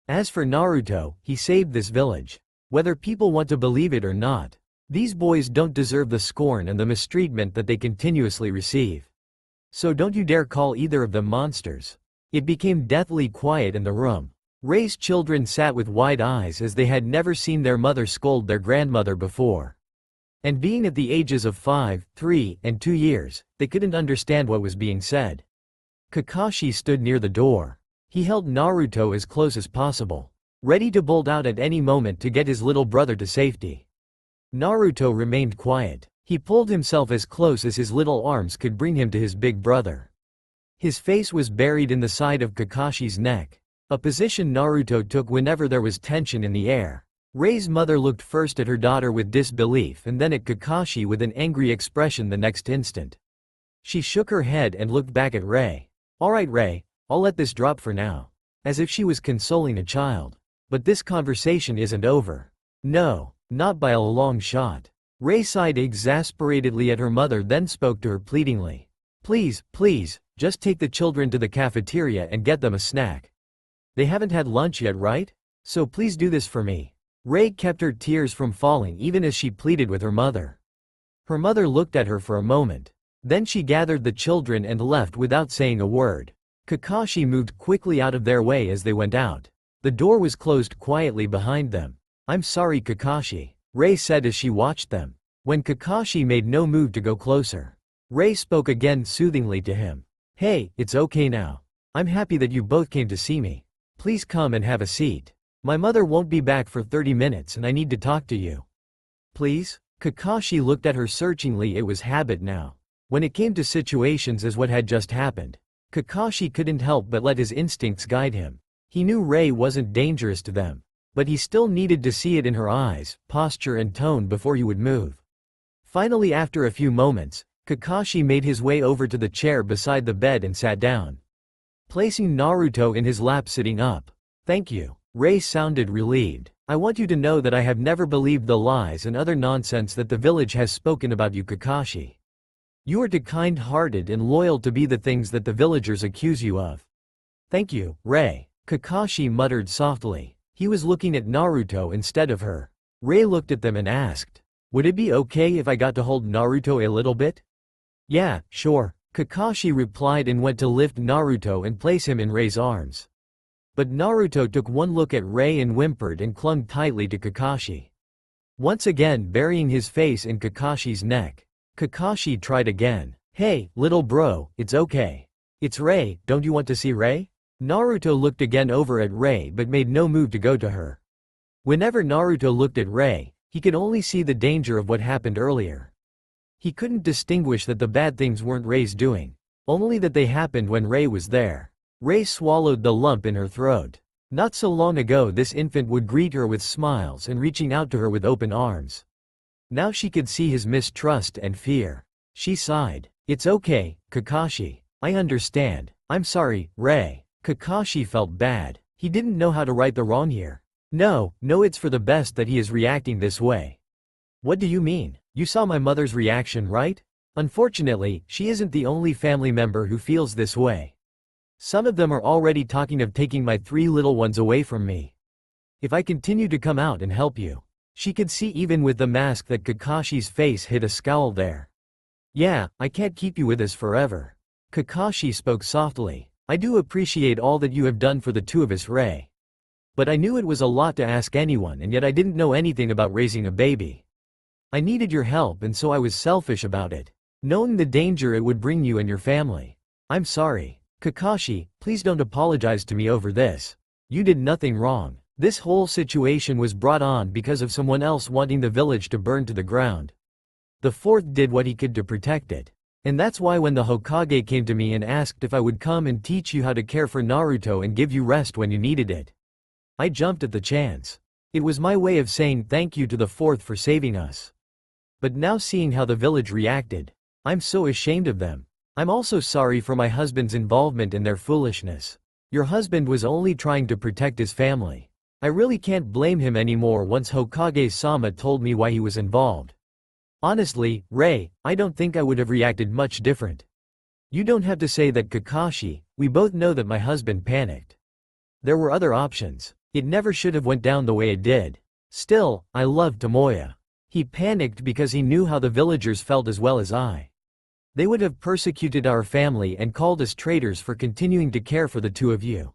As for Naruto, he saved this village. Whether people want to believe it or not, these boys don't deserve the scorn and the mistreatment that they continuously receive. So don't you dare call either of them monsters. It became deathly quiet in the room. Rei's children sat with wide eyes as they had never seen their mother scold their grandmother before. And being at the ages of 5, 3, and 2 years, they couldn't understand what was being said. Kakashi stood near the door. He held Naruto as close as possible, ready to bolt out at any moment to get his little brother to safety. Naruto remained quiet. He pulled himself as close as his little arms could bring him to his big brother. His face was buried in the side of Kakashi's neck, a position Naruto took whenever there was tension in the air. Rei's mother looked first at her daughter with disbelief and then at Kakashi with an angry expression the next instant. She shook her head and looked back at Rei. "Alright Rei, I'll let this drop for now." As if she was consoling a child. "But this conversation isn't over." "No, not by a long shot." Rei sighed exasperatedly at her mother, then spoke to her pleadingly. "Please, please, just take the children to the cafeteria and get them a snack. They haven't had lunch yet, right? So please do this for me." Rei kept her tears from falling even as she pleaded with her mother. Her mother looked at her for a moment. Then she gathered the children and left without saying a word. Kakashi moved quickly out of their way as they went out. The door was closed quietly behind them. "I'm sorry, Kakashi," Rei said as she watched them. When Kakashi made no move to go closer, Rei spoke again soothingly to him. "Hey, it's okay now. I'm happy that you both came to see me. Please come and have a seat. My mother won't be back for 30 minutes and I need to talk to you." "Please?" Kakashi looked at her searchingly. It was habit now. When it came to situations as what had just happened, Kakashi couldn't help but let his instincts guide him. He knew Rei wasn't dangerous to them, but he still needed to see it in her eyes, posture and tone before he would move. Finally, after a few moments, Kakashi made his way over to the chair beside the bed and sat down, placing Naruto in his lap sitting up. "Thank you." Rei sounded relieved. "I want you to know that I have never believed the lies and other nonsense that the village has spoken about you, Kakashi. You are too kind-hearted and loyal to be the things that the villagers accuse you of." "Thank you, Rei," Kakashi muttered softly. He was looking at Naruto instead of her. Rei looked at them and asked, "Would it be okay if I got to hold Naruto a little bit?" "Yeah, sure," Kakashi replied and went to lift Naruto and place him in Rei's arms. But Naruto took one look at Rei and whimpered and clung tightly to Kakashi. once again burying his face in Kakashi's neck. Kakashi tried again. "Hey, little bro, it's okay. It's Rei, don't you want to see Rei?" Naruto looked again over at Rei but made no move to go to her. Whenever Naruto looked at Rei, he could only see the danger of what happened earlier. He couldn't distinguish that the bad things weren't Rei's doing, only that they happened when Rei was there. Rei swallowed the lump in her throat. Not so long ago this infant would greet her with smiles and reaching out to her with open arms. Now she could see his mistrust and fear. She sighed. "It's okay, Kakashi. I understand. I'm sorry, Rei." Kakashi felt bad. He didn't know how to right the wrong here. No, it's for the best that he is reacting this way. "What do you mean? You saw my mother's reaction, right? Unfortunately, she isn't the only family member who feels this way. Some of them are already talking of taking my 3 little ones away from me. If I continue to come out and help you." She could see even with the mask that Kakashi's face hid a scowl there. "Yeah, I can't keep you with us forever." Kakashi spoke softly. "I do appreciate all that you have done for the two of us, Rei. But I knew it was a lot to ask anyone and yet I didn't know anything about raising a baby. I needed your help and so I was selfish about it, knowing the danger it would bring you and your family. I'm sorry. Kakashi, please don't apologize to me over this. You did nothing wrong. This whole situation was brought on because of someone else wanting the village to burn to the ground. The fourth did what he could to protect it. And that's why when the Hokage came to me and asked if I would come and teach you how to care for Naruto and give you rest when you needed it, I jumped at the chance. It was my way of saying thank you to the fourth for saving us. But now seeing how the village reacted, I'm so ashamed of them. I'm also sorry for my husband's involvement in their foolishness. Your husband was only trying to protect his family. I really can't blame him anymore once Hokage-sama told me why he was involved. Honestly, Rei, I don't think I would have reacted much different. You don't have to say that, Kakashi. We both know that my husband panicked. There were other options. It never should have went down the way it did. Still, I loved Tomoya. He panicked because he knew how the villagers felt as well as I. They would have persecuted our family and called us traitors for continuing to care for the two of you.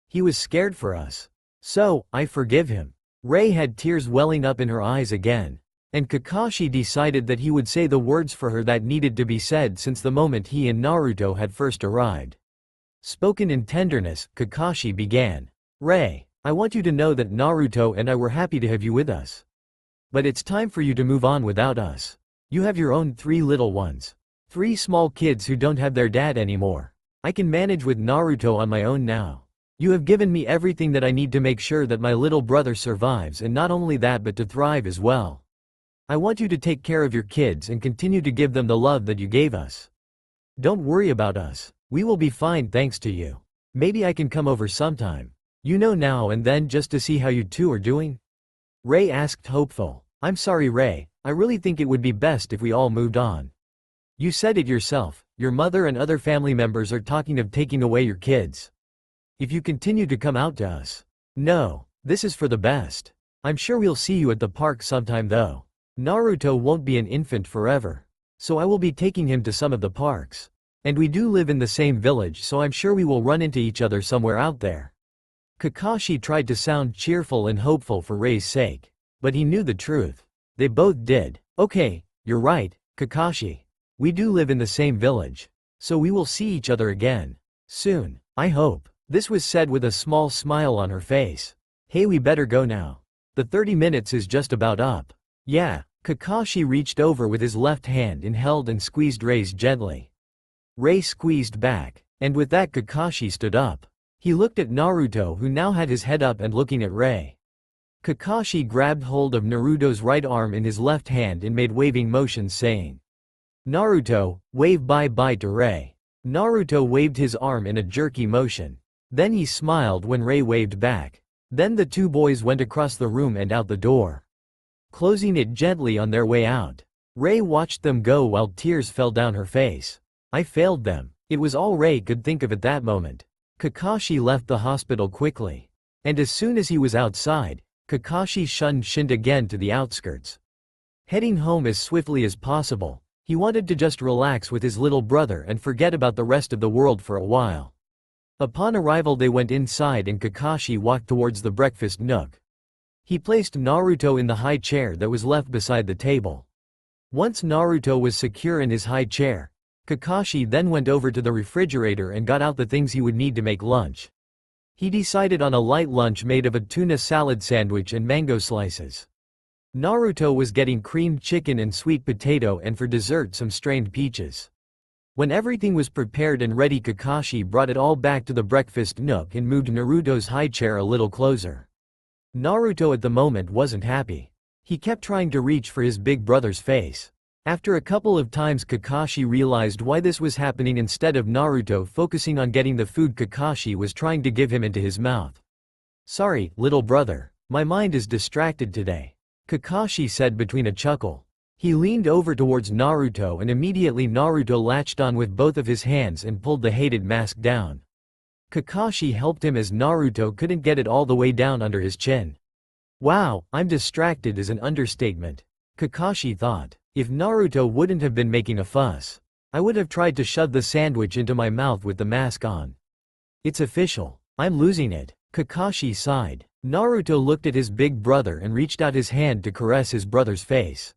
He was scared for us. So, I forgive him." Rei had tears welling up in her eyes again. And Kakashi decided that he would say the words for her that needed to be said since the moment he and Naruto had first arrived. Spoken in tenderness, Kakashi began. "Rei, I want you to know that Naruto and I were happy to have you with us. But it's time for you to move on without us. You have your own 3 little ones. 3 small kids who don't have their dad anymore. I can manage with Naruto on my own now. You have given me everything that I need to make sure that my little brother survives and not only that but to thrive as well. I want you to take care of your kids and continue to give them the love that you gave us. Don't worry about us. We will be fine thanks to you. Maybe I can come over sometime. Now and then just to see how you two are doing?" Rei asked hopeful. "I'm sorry, Rei. I really think it would be best if we all moved on. You said it yourself, your mother and other family members are talking of taking away your kids. If you continue to come out to us. No, this is for the best. I'm sure we'll see you at the park sometime though. Naruto won't be an infant forever. So I will be taking him to some of the parks. And we do live in the same village so I'm sure we will run into each other somewhere out there." Kakashi tried to sound cheerful and hopeful for Rei's sake. But he knew the truth. They both did. "Okay, you're right, Kakashi. We do live in the same village. So we will see each other again. Soon, I hope." This was said with a small smile on her face. "Hey, we better go now. The 30 minutes is just about up." "Yeah." Kakashi reached over with his left hand and held and squeezed Rei's gently. Rei squeezed back. And with that Kakashi stood up. He looked at Naruto who now had his head up and looking at Rei. Kakashi grabbed hold of Naruto's right arm in his left hand and made waving motions saying, "Naruto, wave bye-bye to Rei." Naruto waved his arm in a jerky motion. Then he smiled when Rei waved back. Then the two boys went across the room and out the door, closing it gently on their way out. Rei watched them go while tears fell down her face. I failed them. It was all Rei could think of at that moment. Kakashi left the hospital quickly. And as soon as he was outside, Kakashi shunned Shin again to the outskirts. Heading home as swiftly as possible, he wanted to just relax with his little brother and forget about the rest of the world for a while. Upon arrival they went inside and Kakashi walked towards the breakfast nook. He placed Naruto in the high chair that was left beside the table. Once Naruto was secure in his high chair, Kakashi then went over to the refrigerator and got out the things he would need to make lunch. He decided on a light lunch made of a tuna salad sandwich and mango slices. Naruto was getting creamed chicken and sweet potato, and for dessert some strained peaches. When everything was prepared and ready, Kakashi brought it all back to the breakfast nook and moved Naruto's high chair a little closer. Naruto at the moment wasn't happy. He kept trying to reach for his big brother's face. After a couple of times, Kakashi realized why this was happening. Instead of Naruto focusing on getting the food, Kakashi was trying to give him into his mouth. "Sorry, little brother. My mind is distracted today," Kakashi said between a chuckle. He leaned over towards Naruto, and immediately Naruto latched on with both of his hands and pulled the hated mask down. Kakashi helped him as Naruto couldn't get it all the way down under his chin. "Wow, I'm distracted" is an understatement, Kakashi thought. If Naruto wouldn't have been making a fuss, I would have tried to shove the sandwich into my mouth with the mask on. "It's official. I'm losing it," Kakashi sighed. Naruto looked at his big brother and reached out his hand to caress his brother's face.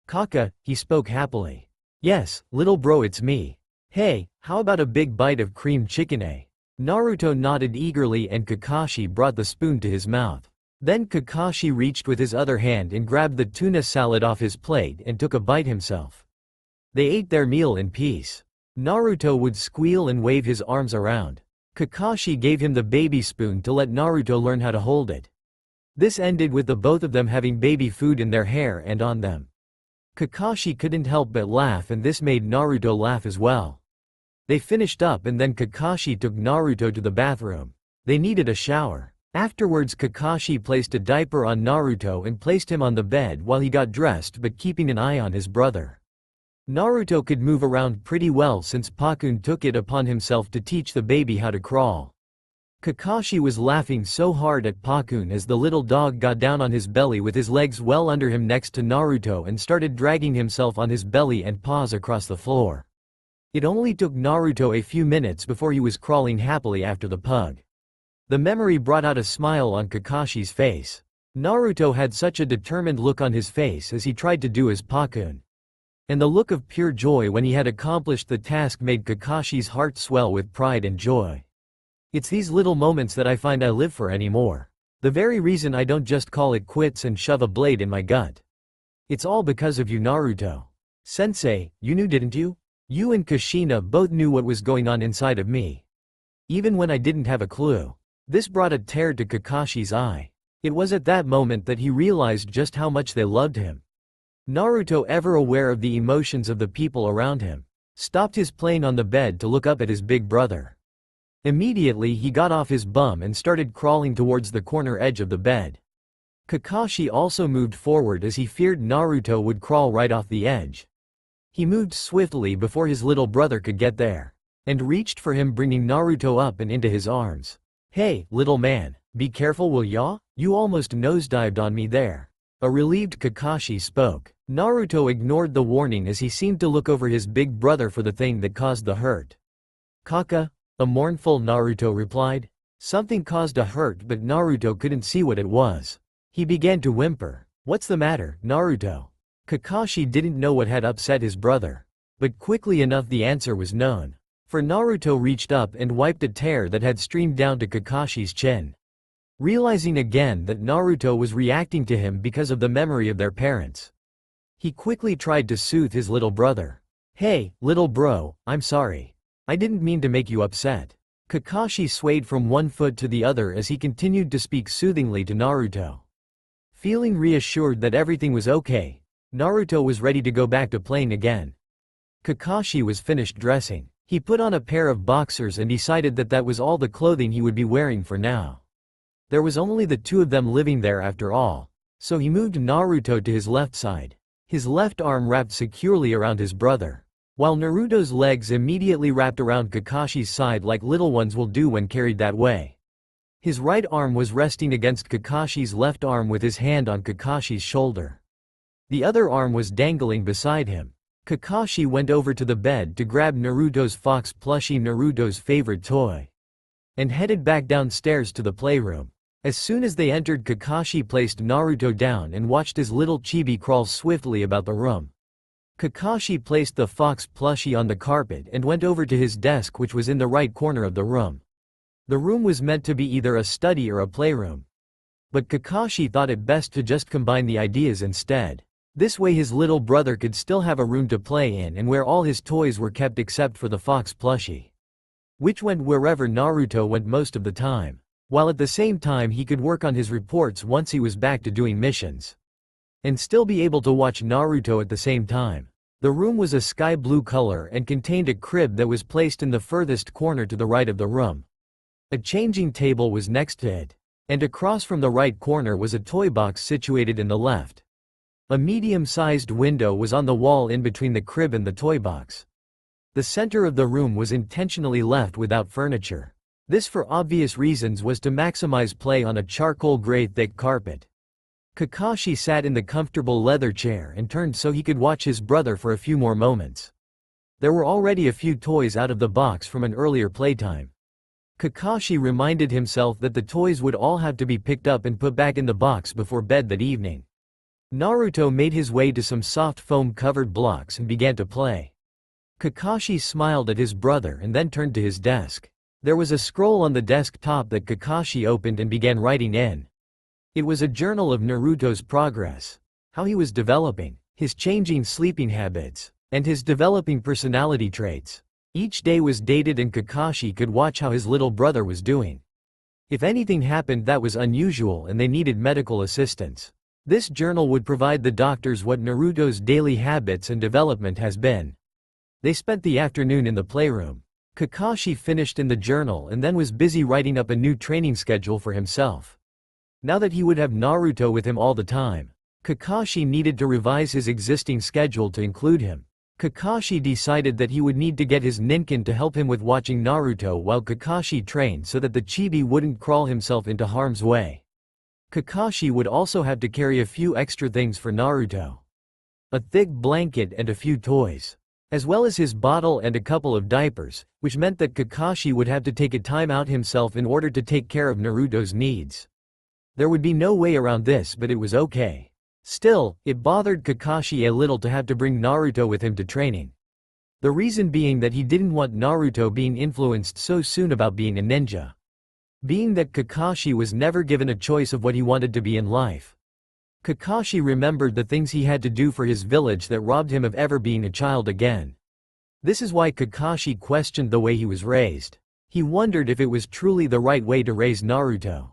"Kaka," he spoke happily. "Yes, little bro, it's me. Hey, how about a big bite of creamed chicken, eh?" Naruto nodded eagerly and Kakashi brought the spoon to his mouth. Then Kakashi reached with his other hand and grabbed the tuna salad off his plate and took a bite himself. They ate their meal in peace. Naruto would squeal and wave his arms around. Kakashi gave him the baby spoon to let Naruto learn how to hold it. This ended with the both of them having baby food in their hair and on them. Kakashi couldn't help but laugh, and this made Naruto laugh as well. They finished up and then Kakashi took Naruto to the bathroom. They needed a shower. Afterwards, Kakashi placed a diaper on Naruto and placed him on the bed while he got dressed, but keeping an eye on his brother. Naruto could move around pretty well since Pakun took it upon himself to teach the baby how to crawl. Kakashi was laughing so hard at Pakun as the little dog got down on his belly with his legs well under him next to Naruto and started dragging himself on his belly and paws across the floor. It only took Naruto a few minutes before he was crawling happily after the pug. The memory brought out a smile on Kakashi's face. Naruto had such a determined look on his face as he tried to do as Pakun. And the look of pure joy when he had accomplished the task made Kakashi's heart swell with pride and joy. "It's these little moments that I find I live for anymore. The very reason I don't just call it quits and shove a blade in my gut. It's all because of you, Naruto. Sensei, you knew, didn't you? You and Kushina both knew what was going on inside of me. Even when I didn't have a clue." This brought a tear to Kakashi's eye. It was at that moment that he realized just how much they loved him. Naruto, ever aware of the emotions of the people around him, stopped his playing on the bed to look up at his big brother. Immediately he got off his bum and started crawling towards the corner edge of the bed. Kakashi also moved forward as he feared Naruto would crawl right off the edge. He moved swiftly before his little brother could get there, and reached for him, bringing Naruto up and into his arms. "Hey, little man, be careful, will ya? You almost nosedived on me there." A relieved Kakashi spoke. Naruto ignored the warning as he seemed to look over his big brother for the thing that caused the hurt. "Kaka?" a mournful Naruto replied. Something caused a hurt, but Naruto couldn't see what it was. He began to whimper. "What's the matter, Naruto?" Kakashi didn't know what had upset his brother. But quickly enough the answer was known. For Naruto reached up and wiped a tear that had streamed down to Kakashi's chin. Realizing again that Naruto was reacting to him because of the memory of their parents, he quickly tried to soothe his little brother. "Hey, little bro, I'm sorry. I didn't mean to make you upset." Kakashi swayed from one foot to the other as he continued to speak soothingly to Naruto. Feeling reassured that everything was okay, Naruto was ready to go back to playing again. Kakashi was finished dressing. He put on a pair of boxers and decided that that was all the clothing he would be wearing for now. There was only the two of them living there after all, so he moved Naruto to his left side, his left arm wrapped securely around his brother, while Naruto's legs immediately wrapped around Kakashi's side like little ones will do when carried that way. His right arm was resting against Kakashi's left arm with his hand on Kakashi's shoulder. The other arm was dangling beside him. Kakashi went over to the bed to grab Naruto's fox plushie, Naruto's favorite toy, and headed back downstairs to the playroom. As soon as they entered, Kakashi placed Naruto down and watched his little chibi crawl swiftly about the room. Kakashi placed the fox plushie on the carpet and went over to his desk, which was in the right corner of the room. The room was meant to be either a study or a playroom. But Kakashi thought it best to just combine the ideas instead. This way his little brother could still have a room to play in and where all his toys were kept except for the fox plushie, which went wherever Naruto went most of the time, while at the same time he could work on his reports once he was back to doing missions, and still be able to watch Naruto at the same time. The room was a sky blue color and contained a crib that was placed in the furthest corner to the right of the room. A changing table was next to it, and across from the right corner was a toy box situated in the left. A medium-sized window was on the wall in between the crib and the toy box. The center of the room was intentionally left without furniture. This, for obvious reasons, was to maximize play on a charcoal gray thick carpet. Kakashi sat in the comfortable leather chair and turned so he could watch his brother for a few more moments. There were already a few toys out of the box from an earlier playtime. Kakashi reminded himself that the toys would all have to be picked up and put back in the box before bed that evening. Naruto made his way to some soft foam-covered blocks and began to play. Kakashi smiled at his brother and then turned to his desk. There was a scroll on the desktop that Kakashi opened and began writing in. It was a journal of Naruto's progress, how he was developing, his changing sleeping habits, and his developing personality traits. Each day was dated and Kakashi could watch how his little brother was doing. If anything happened that was unusual and they needed medical assistance, this journal would provide the doctors what Naruto's daily habits and development has been. They spent the afternoon in the playroom. Kakashi finished in the journal and then was busy writing up a new training schedule for himself. Now that he would have Naruto with him all the time, Kakashi needed to revise his existing schedule to include him. Kakashi decided that he would need to get his Ninken to help him with watching Naruto while Kakashi trained so that the chibi wouldn't crawl himself into harm's way. Kakashi would also have to carry a few extra things for Naruto. A thick blanket and a few toys, as well as his bottle and a couple of diapers, which meant that Kakashi would have to take a time out himself in order to take care of Naruto's needs. There would be no way around this, but it was okay. Still, it bothered Kakashi a little to have to bring Naruto with him to training. The reason being that he didn't want Naruto being influenced so soon about being a ninja. Being that Kakashi was never given a choice of what he wanted to be in life. Kakashi remembered the things he had to do for his village that robbed him of ever being a child again. This is why Kakashi questioned the way he was raised. He wondered if it was truly the right way to raise Naruto.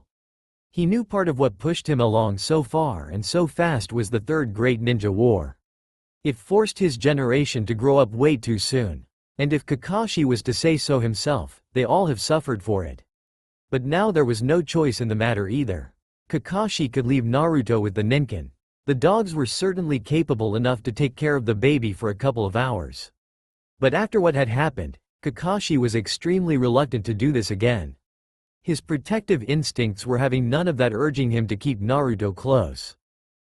He knew part of what pushed him along so far and so fast was the Third Great Ninja War. It forced his generation to grow up way too soon. And if Kakashi was to say so himself, they all have suffered for it. But now there was no choice in the matter either. Kakashi could leave Naruto with the Ninken. The dogs were certainly capable enough to take care of the baby for a couple of hours. But after what had happened, Kakashi was extremely reluctant to do this again. His protective instincts were having none of that, urging him to keep Naruto close.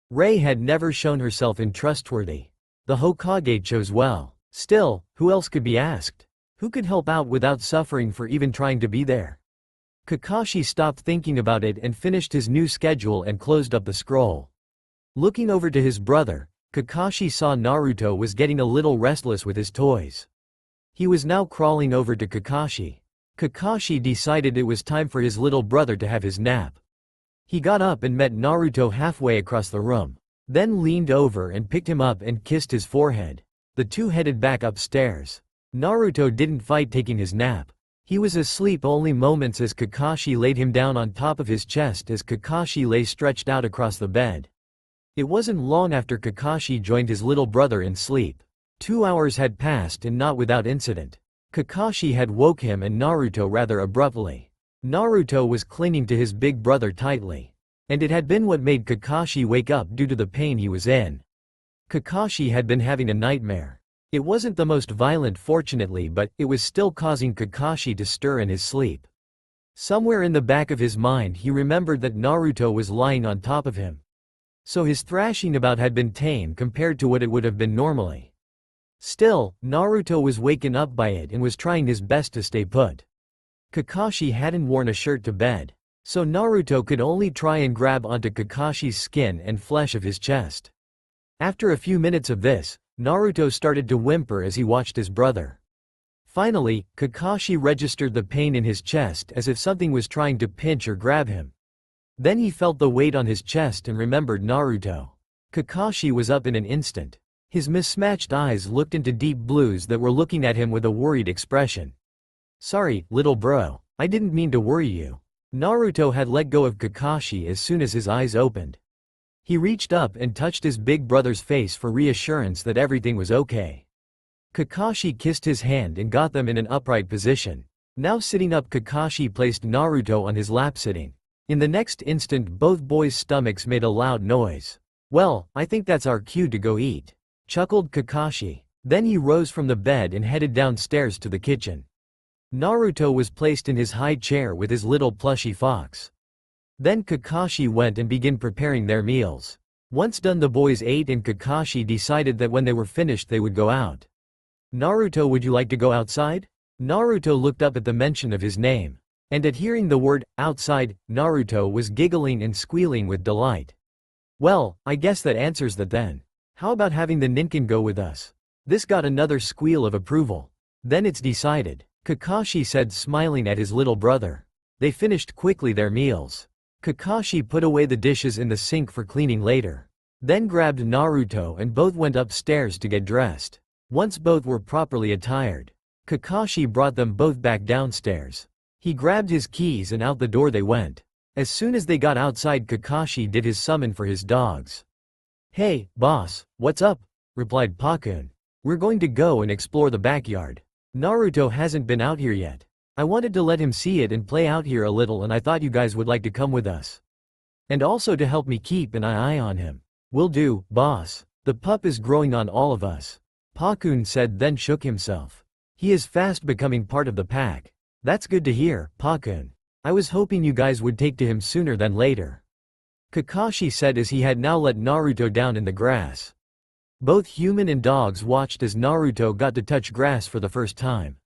Rei had never shown herself untrustworthy. The Hokage chose well. Still, who else could be asked? Who could help out without suffering for even trying to be there? Kakashi stopped thinking about it and finished his new schedule and closed up the scroll. Looking over to his brother, Kakashi saw Naruto was getting a little restless with his toys. He was now crawling over to Kakashi. Kakashi decided it was time for his little brother to have his nap. He got up and met Naruto halfway across the room, then leaned over and picked him up and kissed his forehead. The two headed back upstairs. Naruto didn't fight taking his nap. He was asleep only moments as Kakashi laid him down on top of his chest as Kakashi lay stretched out across the bed. It wasn't long after Kakashi joined his little brother in sleep. 2 hours had passed and not without incident. Kakashi had woke him and Naruto rather abruptly. Naruto was clinging to his big brother tightly. And it had been what made Kakashi wake up due to the pain he was in. Kakashi had been having a nightmare. It wasn't the most violent fortunately, but it was still causing Kakashi to stir in his sleep. Somewhere in the back of his mind he remembered that Naruto was lying on top of him. So his thrashing about had been tame compared to what it would have been normally. Still, Naruto was waken up by it and was trying his best to stay put. Kakashi hadn't worn a shirt to bed. So Naruto could only try and grab onto Kakashi's skin and flesh of his chest. After a few minutes of this, Naruto started to whimper as he watched his brother. Finally, Kakashi registered the pain in his chest as if something was trying to pinch or grab him. Then he felt the weight on his chest and remembered Naruto. Kakashi was up in an instant. His mismatched eyes looked into deep blues that were looking at him with a worried expression. "Sorry, little bro, I didn't mean to worry you." Naruto had let go of Kakashi as soon as his eyes opened. He reached up and touched his big brother's face for reassurance that everything was okay. Kakashi kissed his hand and got them in an upright position. Now sitting up, Kakashi placed Naruto on his lap sitting. In the next instant both boys' stomachs made a loud noise. "Well, I think that's our cue to go eat," chuckled Kakashi. Then he rose from the bed and headed downstairs to the kitchen. Naruto was placed in his high chair with his little plushy fox. Then Kakashi went and began preparing their meals. Once done, the boys ate and Kakashi decided that when they were finished they would go out. "Naruto, would you like to go outside?" Naruto looked up at the mention of his name. And at hearing the word, outside, Naruto was giggling and squealing with delight. "Well, I guess that answers that then. How about having the Ninken go with us?" This got another squeal of approval. "Then it's decided," Kakashi said, smiling at his little brother. They finished quickly their meals. Kakashi put away the dishes in the sink for cleaning later. Then grabbed Naruto and both went upstairs to get dressed. Once both were properly attired, Kakashi brought them both back downstairs. He grabbed his keys and out the door they went. As soon as they got outside, Kakashi did his summon for his dogs. "Hey, boss, what's up?" replied Pakun. "We're going to go and explore the backyard. Naruto hasn't been out here yet. I wanted to let him see it and play out here a little, and I thought you guys would like to come with us. And also to help me keep an eye on him." "Will do, boss. The pup is growing on all of us," Pakun said, then shook himself. "He is fast becoming part of the pack." "That's good to hear, Pakun. I was hoping you guys would take to him sooner than later," Kakashi said as he had now let Naruto down in the grass. Both human and dogs watched as Naruto got to touch grass for the first time.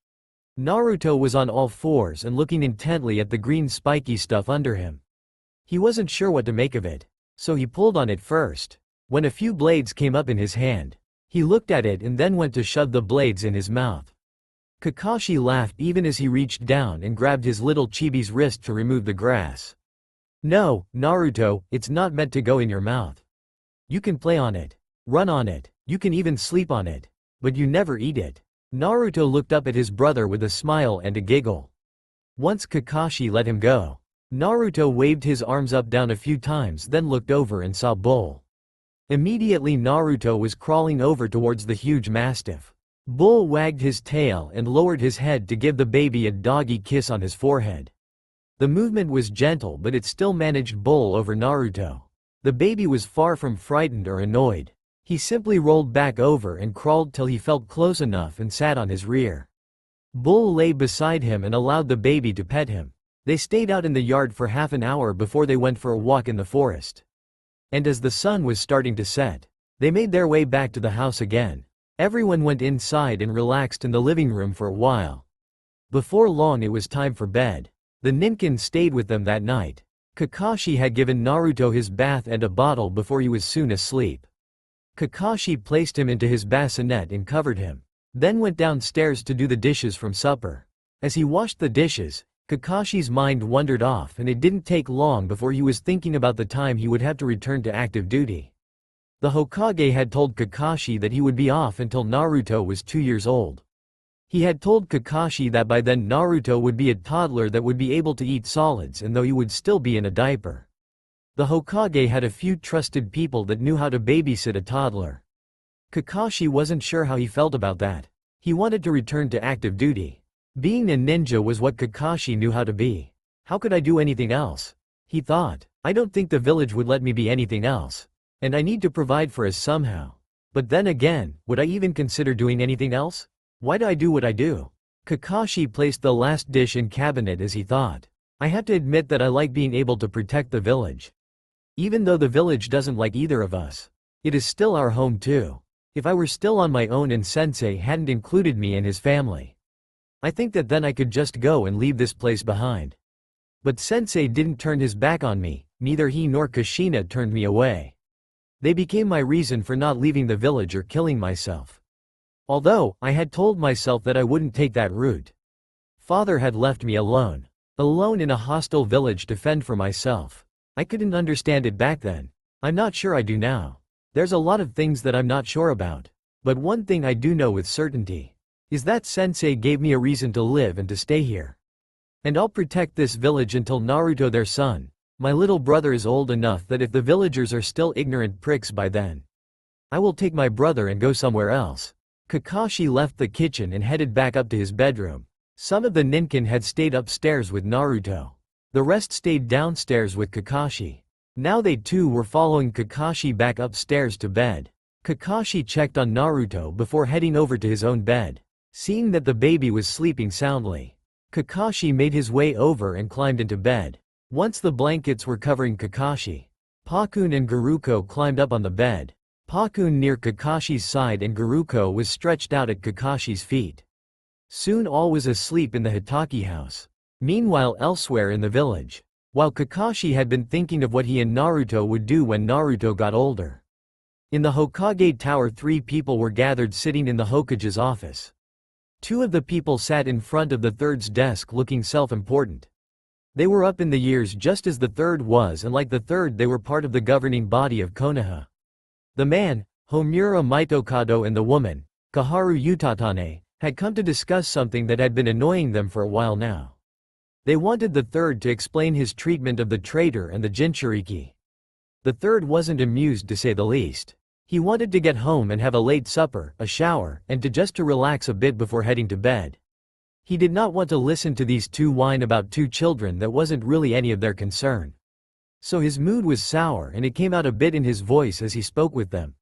Naruto was on all fours and looking intently at the green spiky stuff under him. He wasn't sure what to make of it, so he pulled on it first. When a few blades came up in his hand, he looked at it and then went to shove the blades in his mouth. Kakashi laughed even as he reached down and grabbed his little chibi's wrist to remove the grass. "No, Naruto, it's not meant to go in your mouth. You can play on it, run on it, you can even sleep on it, but you never eat it." Naruto looked up at his brother with a smile and a giggle. Once Kakashi let him go, Naruto waved his arms up down a few times, then looked over and saw Bull. Immediately Naruto was crawling over towards the huge mastiff. Bull wagged his tail and lowered his head to give the baby a doggy kiss on his forehead. The movement was gentle, but it still managed Bull over Naruto. The baby was far from frightened or annoyed. He simply rolled back over and crawled till he felt close enough and sat on his rear. Bull lay beside him and allowed the baby to pet him. They stayed out in the yard for half an hour before they went for a walk in the forest. And as the sun was starting to set, they made their way back to the house again. Everyone went inside and relaxed in the living room for a while. Before long it was time for bed. The Ninken stayed with them that night. Kakashi had given Naruto his bath and a bottle before he was soon asleep. Kakashi placed him into his bassinet and covered him, then went downstairs to do the dishes from supper. As he washed the dishes, Kakashi's mind wandered off, and it didn't take long before he was thinking about the time he would have to return to active duty. The Hokage had told Kakashi that he would be off until Naruto was 2 years old. He had told Kakashi that by then Naruto would be a toddler that would be able to eat solids, and though he would still be in a diaper. The Hokage had a few trusted people that knew how to babysit a toddler. Kakashi wasn't sure how he felt about that. He wanted to return to active duty. Being a ninja was what Kakashi knew how to be. How could I do anything else? He thought. I don't think the village would let me be anything else. And I need to provide for us somehow. But then again, would I even consider doing anything else? Why do I do what I do? Kakashi placed the last dish in cabinet as he thought. I have to admit that I like being able to protect the village. Even though the village doesn't like either of us, it is still our home too. If I were still on my own and Sensei hadn't included me and his family, I think that then I could just go and leave this place behind. But Sensei didn't turn his back on me, neither he nor Kushina turned me away. They became my reason for not leaving the village or killing myself. Although, I had told myself that I wouldn't take that route. Father had left me alone. Alone in a hostile village to fend for myself. I couldn't understand it back then. I'm not sure I do now. There's a lot of things that I'm not sure about. But one thing I do know with certainty is that Sensei gave me a reason to live and to stay here. And I'll protect this village until Naruto, their son, my little brother, is old enough that if the villagers are still ignorant pricks by then, I will take my brother and go somewhere else. Kakashi left the kitchen and headed back up to his bedroom. Some of the ninkin had stayed upstairs with Naruto. The rest stayed downstairs with Kakashi. Now they too were following Kakashi back upstairs to bed. Kakashi checked on Naruto before heading over to his own bed. Seeing that the baby was sleeping soundly, Kakashi made his way over and climbed into bed. Once the blankets were covering Kakashi, Pakun and Garuko climbed up on the bed. Pakun near Kakashi's side and Garuko was stretched out at Kakashi's feet. Soon all was asleep in the Hitaki house. Meanwhile, elsewhere in the village, while Kakashi had been thinking of what he and Naruto would do when Naruto got older. In the Hokage Tower, 3 people were gathered sitting in the Hokage's office. 2 of the people sat in front of the third's desk looking self-important. They were up in the years just as the third was, and like the third they were part of the governing body of Konoha. The man, Homura Mitokado, and the woman, Kaharu Utatane, had come to discuss something that had been annoying them for a while now. They wanted the third to explain his treatment of the traitor and the Jinchuriki. The third wasn't amused, to say the least. He wanted to get home and have a late supper, a shower, and to relax a bit before heading to bed. He did not want to listen to these 2 whine about 2 children that wasn't really any of their concern. So his mood was sour, and it came out a bit in his voice as he spoke with them.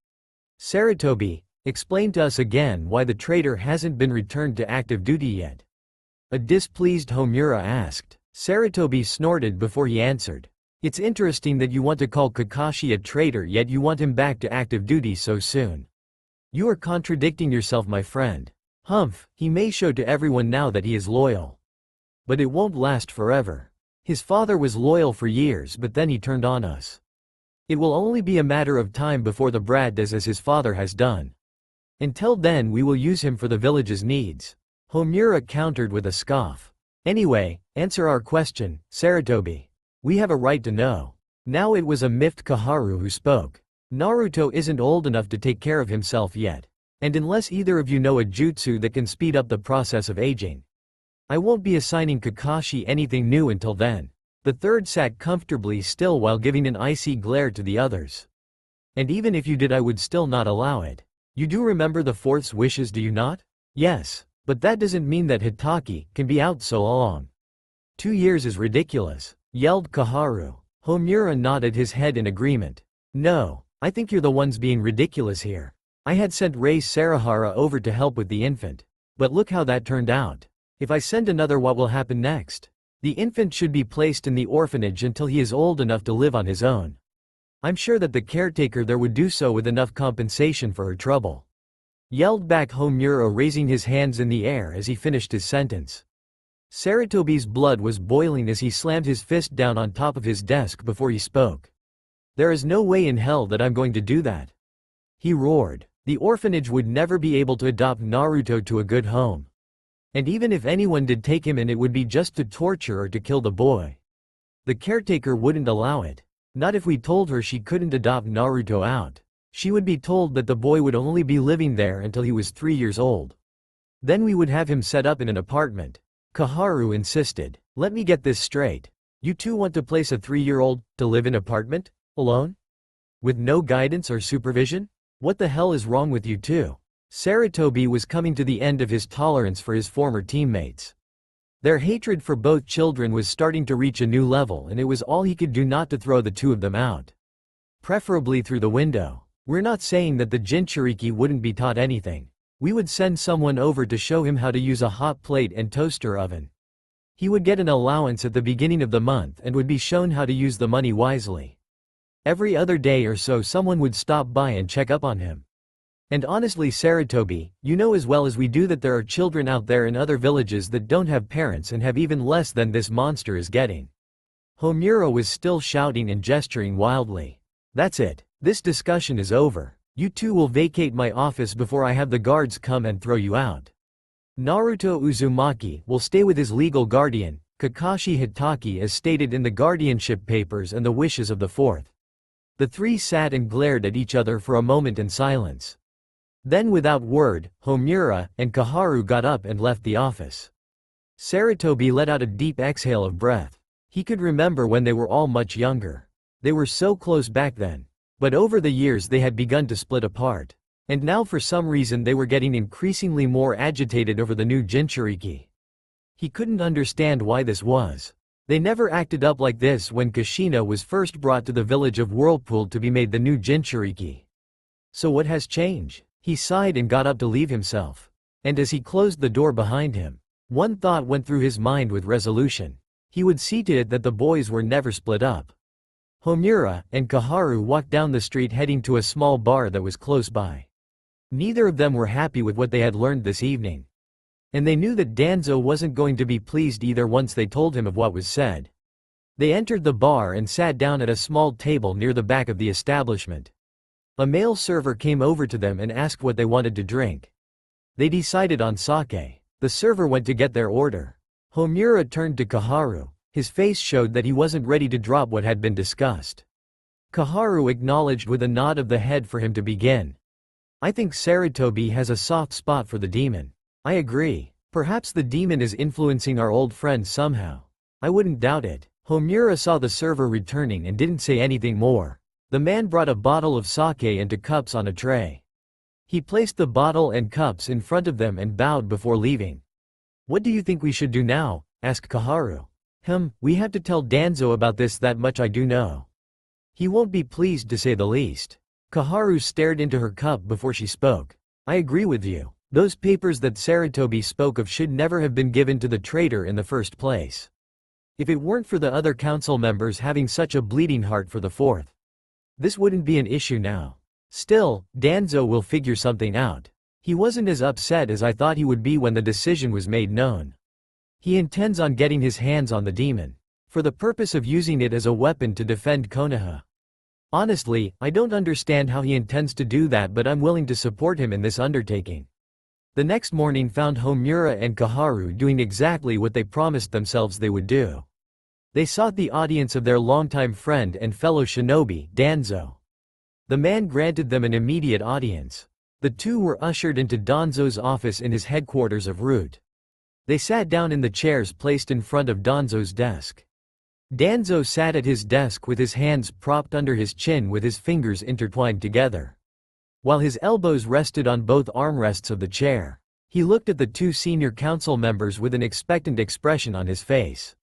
Saratobi, explain to us again why the traitor hasn't been returned to active duty yet. A displeased Homura asked. Saratobi snorted before he answered. It's interesting that you want to call Kakashi a traitor, yet you want him back to active duty so soon. You are contradicting yourself, my friend. Humph, he may show to everyone now that he is loyal. But it won't last forever. His father was loyal for years, but then he turned on us. It will only be a matter of time before the brat does as his father has done. Until then we will use him for the village's needs. Homura countered with a scoff. Anyway, answer our question, Saratobi. We have a right to know. Now it was a miffed Kaharu who spoke. Naruto isn't old enough to take care of himself yet. And unless either of you know a jutsu that can speed up the process of aging, I won't be assigning Kakashi anything new until then. The third sat comfortably still while giving an icy glare to the others. And even if you did, I would still not allow it. You do remember the fourth's wishes, do you not? Yes, but that doesn't mean that Hitaki can be out so long. 2 years is ridiculous, yelled Kaharu. Homura nodded his head in agreement. No, I think you're the ones being ridiculous here. I had sent Rei Sarahara over to help with the infant. But look how that turned out. If I send another, what will happen next? The infant should be placed in the orphanage until he is old enough to live on his own. I'm sure that the caretaker there would do so with enough compensation for her trouble. Yelled back Homura, raising his hands in the air as he finished his sentence. Saratobi's blood was boiling as he slammed his fist down on top of his desk before he spoke. There is no way in hell that I'm going to do that. He roared. The orphanage would never be able to adopt Naruto to a good home. And even if anyone did take him in, it would be just to torture or to kill the boy. The caretaker wouldn't allow it. Not if we told her she couldn't adopt Naruto out. She would be told that the boy would only be living there until he was 3 years old. Then we would have him set up in an apartment. Kaharu insisted. Let me get this straight. You two want to place a 3-year-old to live in an apartment? Alone? With no guidance or supervision? What the hell is wrong with you two? Saratobi was coming to the end of his tolerance for his former teammates. Their hatred for both children was starting to reach a new level, and it was all he could do not to throw the 2 of them out. Preferably through the window. We're not saying that the Jinchuriki wouldn't be taught anything. We would send someone over to show him how to use a hot plate and toaster oven. He would get an allowance at the beginning of the month and would be shown how to use the money wisely. Every other day or so someone would stop by and check up on him. And honestly, Saratobi, you know as well as we do that there are children out there in other villages that don't have parents and have even less than this monster is getting. Homura was still shouting and gesturing wildly. That's it. This discussion is over. You two will vacate my office before I have the guards come and throw you out. Naruto Uzumaki will stay with his legal guardian, Kakashi Hitaki, as stated in the guardianship papers and the wishes of the fourth. The three sat and glared at each other for a moment in silence. Then without word, Homura and Kaharu got up and left the office. Sarutobi let out a deep exhale of breath. He could remember when they were all much younger. They were so close back then. But over the years they had begun to split apart. And now for some reason they were getting increasingly more agitated over the new Jinchuriki. He couldn't understand why this was. They never acted up like this when Kushina was first brought to the village of Whirlpool to be made the new Jinchuriki. So what has changed? He sighed and got up to leave himself. And as he closed the door behind him, one thought went through his mind with resolution. He would see to it that the boys were never split up. Homura and Kaharu walked down the street heading to a small bar that was close by. Neither of them were happy with what they had learned this evening. And they knew that Danzo wasn't going to be pleased either once they told him of what was said. They entered the bar and sat down at a small table near the back of the establishment. A male server came over to them and asked what they wanted to drink. They decided on sake. The server went to get their order. Homura turned to Kaharu. His face showed that he wasn't ready to drop what had been discussed. Kaharu acknowledged with a nod of the head for him to begin. I think Sarutobi has a soft spot for the demon. I agree. Perhaps the demon is influencing our old friend somehow. I wouldn't doubt it. Homura saw the server returning and didn't say anything more. The man brought a bottle of sake and cups on a tray. He placed the bottle and cups in front of them and bowed before leaving. What do you think we should do now? Asked Kaharu. We have to tell Danzo about this, that much I do know. He won't be pleased to say the least. Kaharu stared into her cup before she spoke. I agree with you. Those papers that Sarutobi spoke of should never have been given to the traitor in the first place. If it weren't for the other council members having such a bleeding heart for the fourth, this wouldn't be an issue now. Still, Danzo will figure something out. He wasn't as upset as I thought he would be when the decision was made known. He intends on getting his hands on the demon, for the purpose of using it as a weapon to defend Konoha. Honestly, I don't understand how he intends to do that, but I'm willing to support him in this undertaking. The next morning found Homura and Kaharu doing exactly what they promised themselves they would do. They sought the audience of their longtime friend and fellow shinobi, Danzo. The man granted them an immediate audience. The two were ushered into Danzo's office in his headquarters of Root. They sat down in the chairs placed in front of Danzo's desk. Danzo sat at his desk with his hands propped under his chin with his fingers intertwined together. While his elbows rested on both armrests of the chair, he looked at the two senior council members with an expectant expression on his face.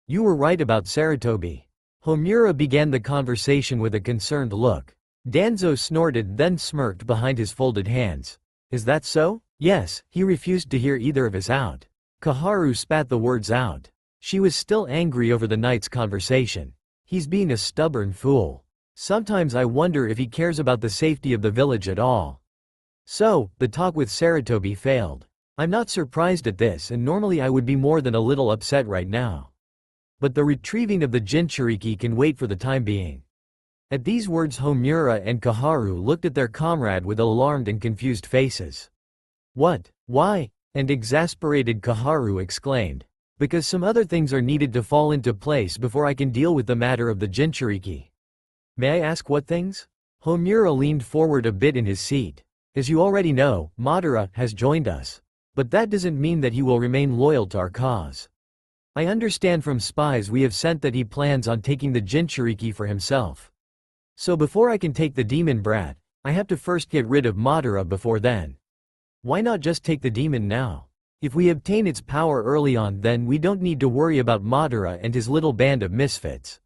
You were right about Sarutobi. Homura began the conversation with a concerned look. Danzo snorted, then smirked behind his folded hands. Is that so? Yes, he refused to hear either of us out. Kaharu spat the words out. She was still angry over the night's conversation. He's being a stubborn fool. Sometimes I wonder if he cares about the safety of the village at all. So, the talk with Sarutobi failed. I'm not surprised at this, and normally I would be more than a little upset right now. But the retrieving of the Jinchuriki can wait for the time being. At these words Homura and Kaharu looked at their comrade with alarmed and confused faces. What? Why? And exasperated Kaharu exclaimed. Because some other things are needed to fall into place before I can deal with the matter of the Jinchuriki. May I ask what things? Homura leaned forward a bit in his seat. As you already know, Madara has joined us. But that doesn't mean that he will remain loyal to our cause. I understand from spies we have sent that he plans on taking the Jinchuriki for himself. So before I can take the demon brat, I have to first get rid of Madara before then. Why not just take the demon now? If we obtain its power early on, then we don't need to worry about Madara and his little band of misfits.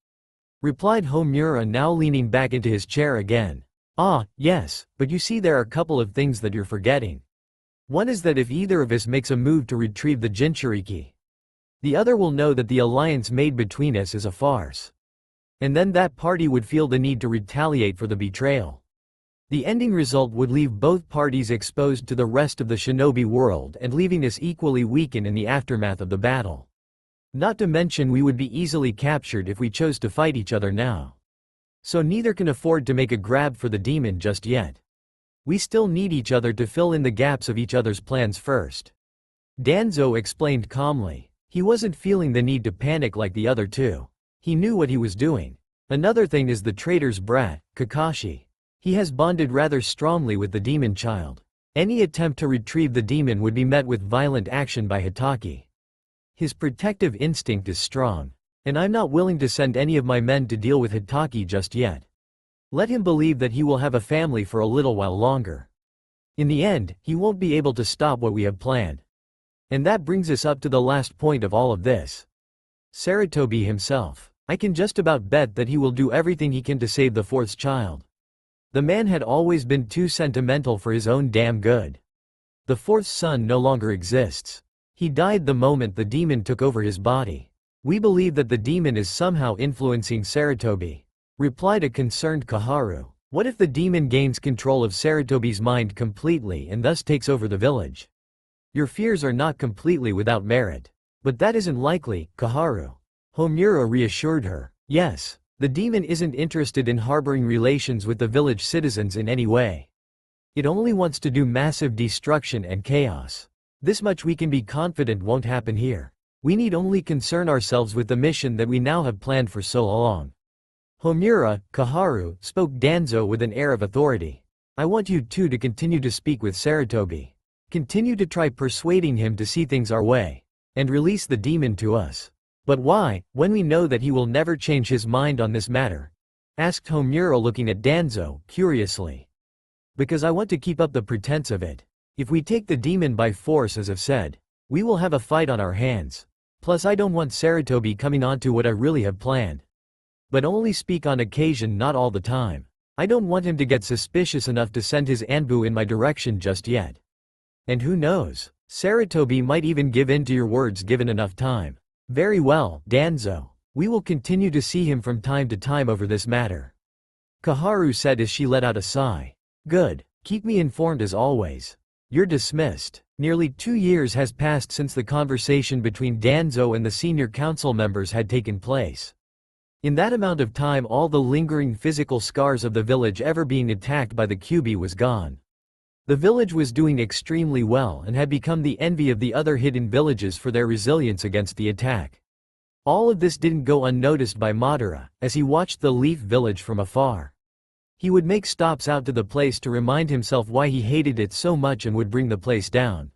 Replied Homura, now leaning back into his chair again. Ah, yes, but you see, there are a couple of things that you're forgetting. One is that if either of us makes a move to retrieve the Jinchuriki, the other will know that the alliance made between us is a farce. And then that party would feel the need to retaliate for the betrayal. The ending result would leave both parties exposed to the rest of the shinobi world and leaving us equally weakened in the aftermath of the battle. Not to mention we would be easily captured if we chose to fight each other now. So neither can afford to make a grab for the demon just yet. We still need each other to fill in the gaps of each other's plans first. Danzo explained calmly. He wasn't feeling the need to panic like the other two. He knew what he was doing. Another thing is the traitor's brat, Kakashi. He has bonded rather strongly with the demon child. Any attempt to retrieve the demon would be met with violent action by Hitaki. His protective instinct is strong. And I'm not willing to send any of my men to deal with Hitaki just yet. Let him believe that he will have a family for a little while longer. In the end, he won't be able to stop what we have planned. And that brings us up to the last point of all of this. Sarutobi himself. I can just about bet that he will do everything he can to save the fourth child. The man had always been too sentimental for his own damn good. The fourth son no longer exists. He died the moment the demon took over his body. We believe that the demon is somehow influencing Sarutobi, replied a concerned Kaharu. What if the demon gains control of Sarutobi's mind completely and thus takes over the village? Your fears are not completely without merit. But that isn't likely, Kaharu. Homura reassured her. Yes, the demon isn't interested in harboring relations with the village citizens in any way. It only wants to do massive destruction and chaos. This much we can be confident won't happen here. We need only concern ourselves with the mission that we now have planned for so long. Homura, Kaharu, spoke Danzo with an air of authority. I want you two to continue to speak with Sarutobi. Continue to try persuading him to see things our way. And release the demon to us. But why, when we know that he will never change his mind on this matter? Asked Homura looking at Danzo, curiously. Because I want to keep up the pretense of it. If we take the demon by force as I've said, we will have a fight on our hands. Plus I don't want Sarutobi coming onto what I really have planned. But only speak on occasion, not all the time. I don't want him to get suspicious enough to send his ANBU in my direction just yet. And who knows? Sarutobi might even give in to your words given enough time. Very well, Danzo. We will continue to see him from time to time over this matter. Kaharu said as she let out a sigh. Good. Keep me informed as always. You're dismissed. Nearly 2 years has passed since the conversation between Danzo and the senior council members had taken place. In that amount of time all the lingering physical scars of the village ever being attacked by the Kyuubi was gone. The village was doing extremely well and had become the envy of the other hidden villages for their resilience against the attack. All of this didn't go unnoticed by Madara, as he watched the Leaf Village from afar. He would make stops out to the place to remind himself why he hated it so much and would bring the place down.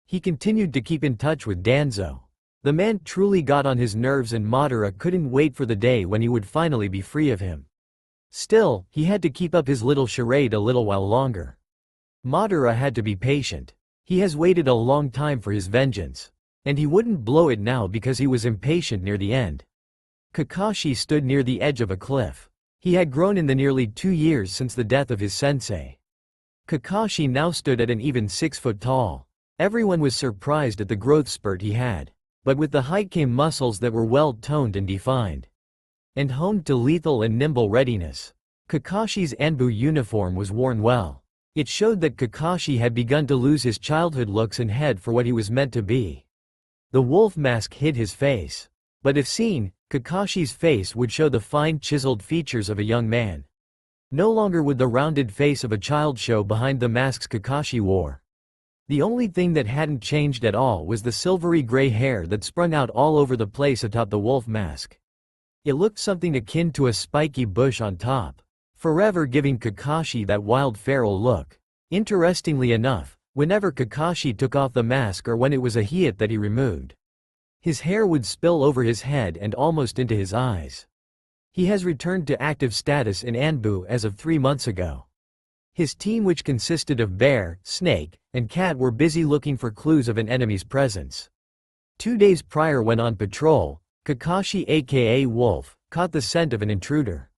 He continued to keep in touch with Danzo. The man truly got on his nerves and Madara couldn't wait for the day when he would finally be free of him. Still, he had to keep up his little charade a little while longer. Madara had to be patient. He has waited a long time for his vengeance. And he wouldn't blow it now because he was impatient near the end. Kakashi stood near the edge of a cliff. He had grown in the nearly 2 years since the death of his sensei. Kakashi now stood at an even 6 foot tall. Everyone was surprised at the growth spurt he had. But with the height came muscles that were well toned and defined. And honed to lethal and nimble readiness. Kakashi's ANBU uniform was worn well. It showed that Kakashi had begun to lose his childhood looks and head for what he was meant to be. The wolf mask hid his face. But if seen, Kakashi's face would show the fine chiseled features of a young man. No longer would the rounded face of a child show behind the masks Kakashi wore. The only thing that hadn't changed at all was the silvery gray hair that sprung out all over the place atop the wolf mask. It looked something akin to a spiky bush on top, forever giving Kakashi that wild feral look. Interestingly enough, whenever Kakashi took off the mask or when it was a hiat that he removed, his hair would spill over his head and almost into his eyes. He has returned to active status in ANBU as of 3 months ago. His team, which consisted of Bear, Snake, and Cat, were busy looking for clues of an enemy's presence. 2 days prior, when on patrol, Kakashi aka Wolf caught the scent of an intruder.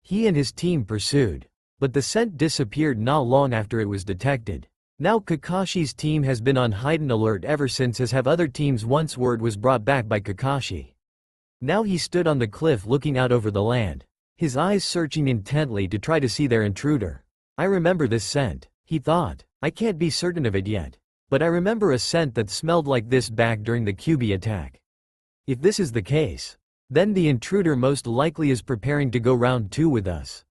He and his team pursued. But the scent disappeared not long after it was detected. Now Kakashi's team has been on heightened alert ever since, as have other teams once word was brought back by Kakashi. Now he stood on the cliff looking out over the land, his eyes searching intently to try to see their intruder. I remember this scent, he thought. I can't be certain of it yet. But I remember a scent that smelled like this back during the Kyuubi attack. If this is the case, then the intruder most likely is preparing to go round 2 with us.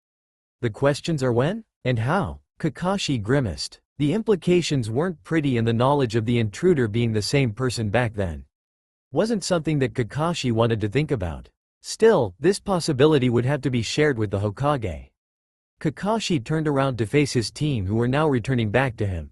The questions are when? And how? Kakashi grimaced. The implications weren't pretty, and the knowledge of the intruder being the same person back then wasn't something that Kakashi wanted to think about. Still, this possibility would have to be shared with the Hokage. Kakashi turned around to face his team, who were now returning back to him.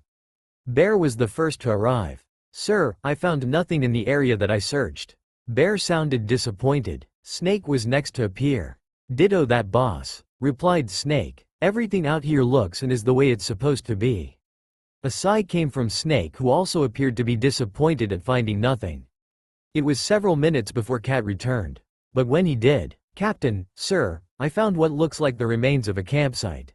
Bear was the first to arrive. Sir, I found nothing in the area that I searched. Bear sounded disappointed. Snake was next to appear. Ditto that, boss, replied Snake. Everything out here looks and is the way it's supposed to be. A sigh came from Snake, who also appeared to be disappointed at finding nothing. It was several minutes before Cat returned. But when he did, Captain, sir, I found what looks like the remains of a campsite.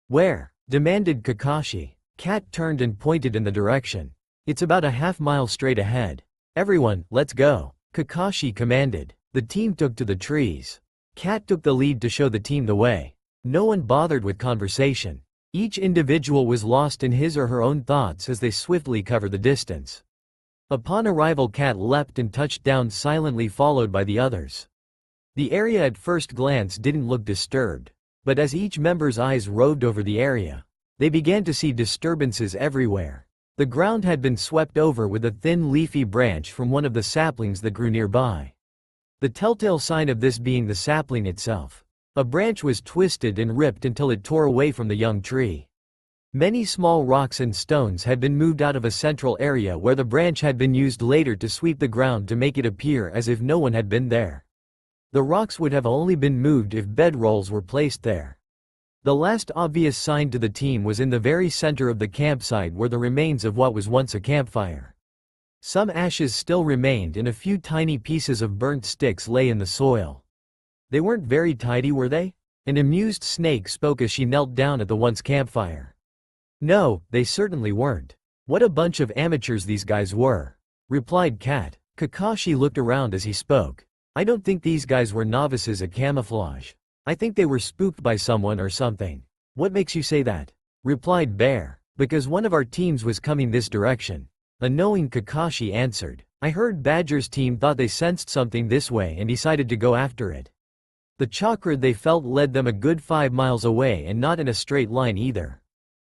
Where? Demanded Kakashi. Cat turned and pointed in the direction. It's about a half-mile straight ahead. Everyone, let's go, Kakashi commanded. The team took to the trees. Cat took the lead to show the team the way. No one bothered with conversation. Each individual was lost in his or her own thoughts as they swiftly covered the distance. Upon arrival, Cat leapt and touched down silently, followed by the others. The area at first glance didn't look disturbed, but as each member's eyes roved over the area, they began to see disturbances everywhere. The ground had been swept over with a thin leafy branch from one of the saplings that grew nearby. The telltale sign of this being the sapling itself. A branch was twisted and ripped until it tore away from the young tree. Many small rocks and stones had been moved out of a central area where the branch had been used later to sweep the ground to make it appear as if no one had been there. The rocks would have only been moved if bedrolls were placed there. The last obvious sign to the team was in the very center of the campsite, where the remains of what was once a campfire. Some ashes still remained and a few tiny pieces of burnt sticks lay in the soil. They weren't very tidy, were they? An amused Snake spoke as she knelt down at the once campfire. No, they certainly weren't. What a bunch of amateurs these guys were, replied Cat. Kakashi looked around as he spoke. I don't think these guys were novices at camouflage. I think they were spooked by someone or something. What makes you say that? Replied Bear. Because one of our teams was coming this direction. A knowing Kakashi answered. I heard Badger's team thought they sensed something this way and decided to go after it. The chakra they felt led them a good 5 miles away, and not in a straight line either.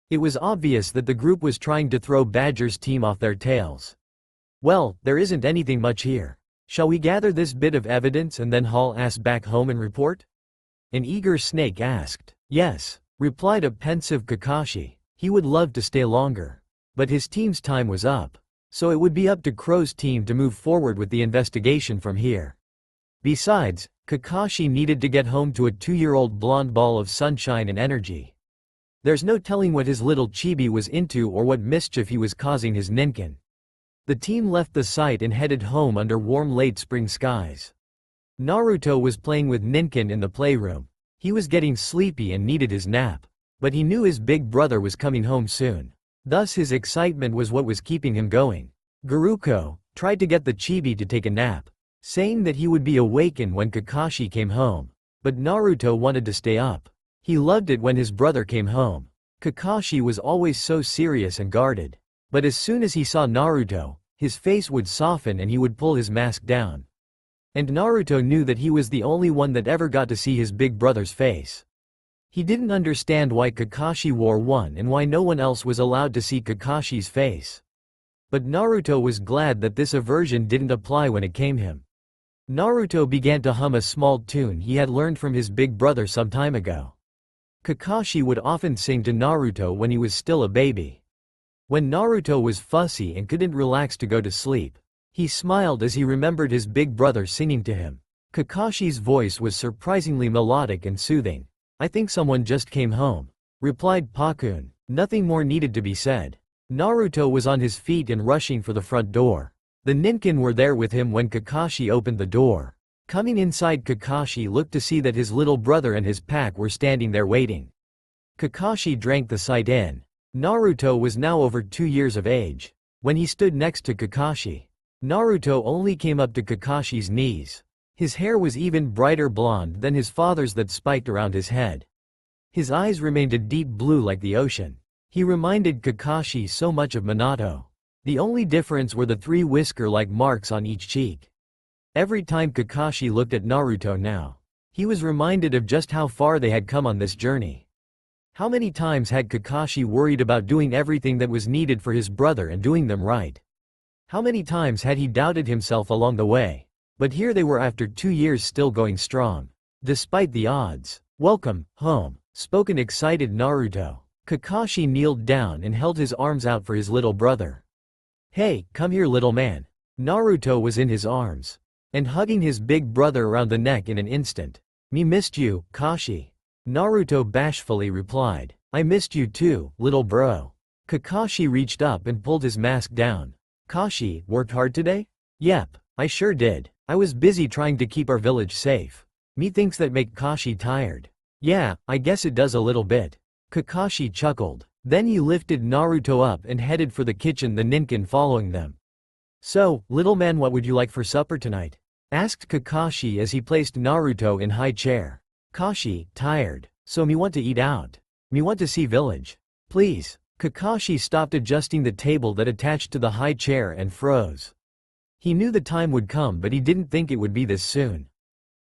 It was obvious that the group was trying to throw Badger's team off their tails. Well, there isn't anything much here. Shall we gather this bit of evidence and then haul ass back home and report? An eager Snake asked. Yes, replied a pensive Kakashi. He would love to stay longer. But his team's time was up. So it would be up to Crow's team to move forward with the investigation from here. Besides, Kakashi needed to get home to a 2-year-old blonde ball of sunshine and energy. There's no telling what his little chibi was into or what mischief he was causing his ninkin. The team left the site and headed home under warm late spring skies. Naruto was playing with Ninkin in the playroom. He was getting sleepy and needed his nap. But he knew his big brother was coming home soon. Thus his excitement was what was keeping him going. Garuko tried to get the chibi to take a nap, saying that he would be awakened when Kakashi came home. But Naruto wanted to stay up. He loved it when his brother came home. Kakashi was always so serious and guarded. But as soon as he saw Naruto, his face would soften and he would pull his mask down. And Naruto knew that he was the only one that ever got to see his big brother's face. He didn't understand why Kakashi wore one and why no one else was allowed to see Kakashi's face. But Naruto was glad that this aversion didn't apply when it came him. Naruto began to hum a small tune he had learned from his big brother some time ago. Kakashi would often sing to Naruto when he was still a baby. When Naruto was fussy and couldn't relax to go to sleep, he smiled as he remembered his big brother singing to him. Kakashi's voice was surprisingly melodic and soothing. I think someone just came home, replied Pakun. Nothing more needed to be said. Naruto was on his feet and rushing for the front door. The Ninkin were there with him when Kakashi opened the door. Coming inside, Kakashi looked to see that his little brother and his pack were standing there waiting. Kakashi drank the sight in. Naruto was now over 2 years of age. When he stood next to Kakashi, Naruto only came up to Kakashi's knees. His hair was even brighter blonde than his father's that spiked around his head. His eyes remained a deep blue like the ocean. He reminded Kakashi so much of Minato. The only difference were the 3 whisker-like marks on each cheek. Every time Kakashi looked at Naruto now, he was reminded of just how far they had come on this journey. How many times had Kakashi worried about doing everything that was needed for his brother and doing them right? How many times had he doubted himself along the way? But here they were after 2 years still going strong. Despite the odds. "Welcome, home," spoke an excited Naruto. Kakashi kneeled down and held his arms out for his little brother. "Hey, come here little man." Naruto was in his arms and hugging his big brother around the neck in an instant. "Me missed you, Kashi." Naruto bashfully replied. "I missed you too, little bro." Kakashi reached up and pulled his mask down. "Kashi, worked hard today?" "Yep, I sure did. I was busy trying to keep our village safe." "Me thinks that make Kashi tired." "Yeah, I guess it does a little bit." Kakashi chuckled. Then he lifted Naruto up and headed for the kitchen, the Ninken following them. "So, little man, what would you like for supper tonight?" asked Kakashi as he placed Naruto in high chair. "Kashi, tired. So me want to eat out. Me want to see village. Please." Kakashi stopped adjusting the table that attached to the high chair and froze. He knew the time would come, but he didn't think it would be this soon.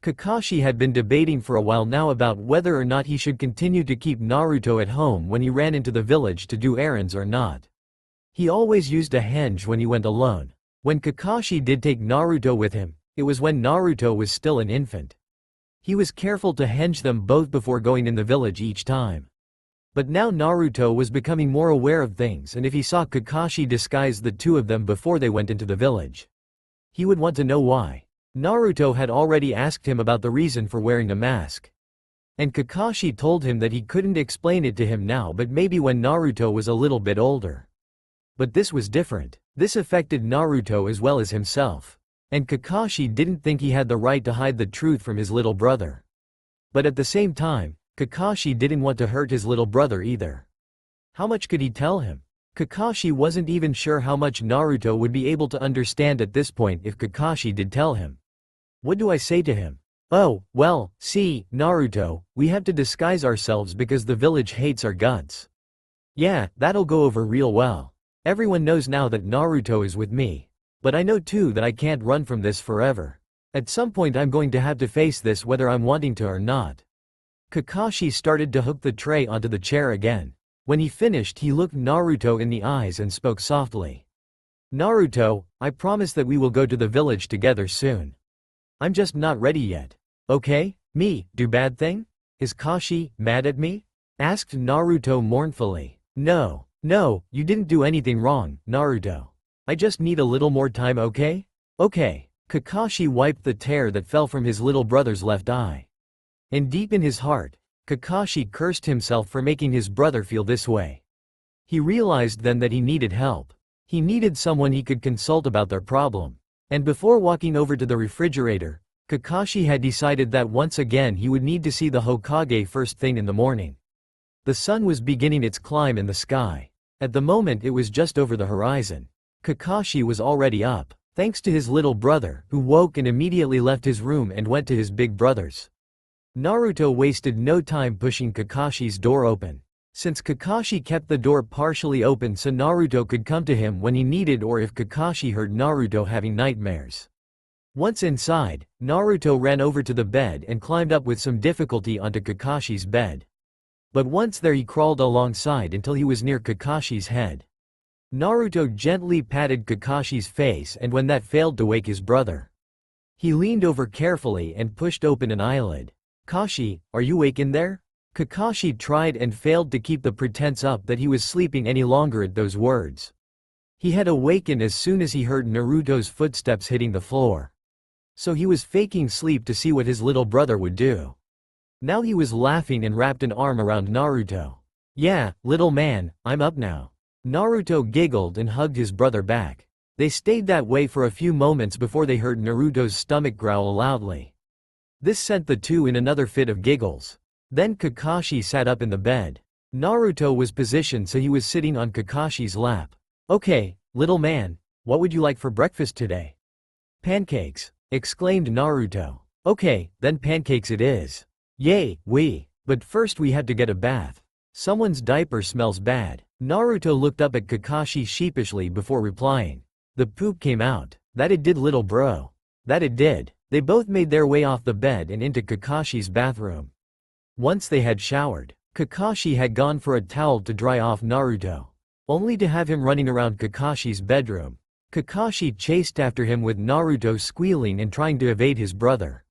Kakashi had been debating for a while now about whether or not he should continue to keep Naruto at home when he ran into the village to do errands or not. He always used a henge when he went alone. When Kakashi did take Naruto with him, it was when Naruto was still an infant. He was careful to henge them both before going in the village each time. But now Naruto was becoming more aware of things, and if he saw Kakashi disguise the two of them before they went into the village, he would want to know why. Naruto had already asked him about the reason for wearing a mask. And Kakashi told him that he couldn't explain it to him now, but maybe when Naruto was a little bit older. But this was different. This affected Naruto as well as himself. And Kakashi didn't think he had the right to hide the truth from his little brother. But at the same time, Kakashi didn't want to hurt his little brother either. How much could he tell him? Kakashi wasn't even sure how much Naruto would be able to understand at this point if Kakashi did tell him. What do I say to him? "Oh, well, see, Naruto, we have to disguise ourselves because the village hates our guts." "Yeah, that'll go over real well. Everyone knows now that Naruto is with me. But I know too that I can't run from this forever. At some point I'm going to have to face this whether I'm wanting to or not." Kakashi started to hook the tray onto the chair again. When he finished, he looked Naruto in the eyes and spoke softly. "Naruto, I promise that we will go to the village together soon. I'm just not ready yet. Okay? Me, do bad thing? Is Kashi mad at me?" asked Naruto mournfully. No, you didn't do anything wrong, Naruto. I just need a little more time, okay?" "Okay." Kakashi wiped the tear that fell from his little brother's left eye. And deep in his heart, Kakashi cursed himself for making his brother feel this way. He realized then that he needed help. He needed someone he could consult about their problem. And before walking over to the refrigerator, Kakashi had decided that once again he would need to see the Hokage first thing in the morning. The sun was beginning its climb in the sky. At the moment it was just over the horizon. Kakashi was already up, thanks to his little brother, who woke and immediately left his room and went to his big brother's. Naruto wasted no time pushing Kakashi's door open. Since Kakashi kept the door partially open so Naruto could come to him when he needed or if Kakashi heard Naruto having nightmares. Once inside, Naruto ran over to the bed and climbed up with some difficulty onto Kakashi's bed. But once there he crawled alongside until he was near Kakashi's head. Naruto gently patted Kakashi's face, and when that failed to wake his brother, he leaned over carefully and pushed open an eyelid. "Kashi, are you awake in there?" Kakashi tried and failed to keep the pretense up that he was sleeping any longer at those words. He had awakened as soon as he heard Naruto's footsteps hitting the floor. So he was faking sleep to see what his little brother would do. Now he was laughing and wrapped an arm around Naruto. "Yeah, little man, I'm up now." Naruto giggled and hugged his brother back. They stayed that way for a few moments before they heard Naruto's stomach growl loudly. This sent the two in another fit of giggles. Then Kakashi sat up in the bed. Naruto was positioned so he was sitting on Kakashi's lap. "Okay, little man, what would you like for breakfast today?" "Pancakes," exclaimed Naruto. "Okay, then pancakes it is." "Yay, but first we had to get a bath. Someone's diaper smells bad." Naruto looked up at Kakashi sheepishly before replying. "The poop came out." "That it did, little bro." That it did. They both made their way off the bed and into Kakashi's bathroom. Once they had showered, Kakashi had gone for a towel to dry off Naruto, only to have him running around Kakashi's bedroom. Kakashi chased after him with Naruto squealing and trying to evade his brother.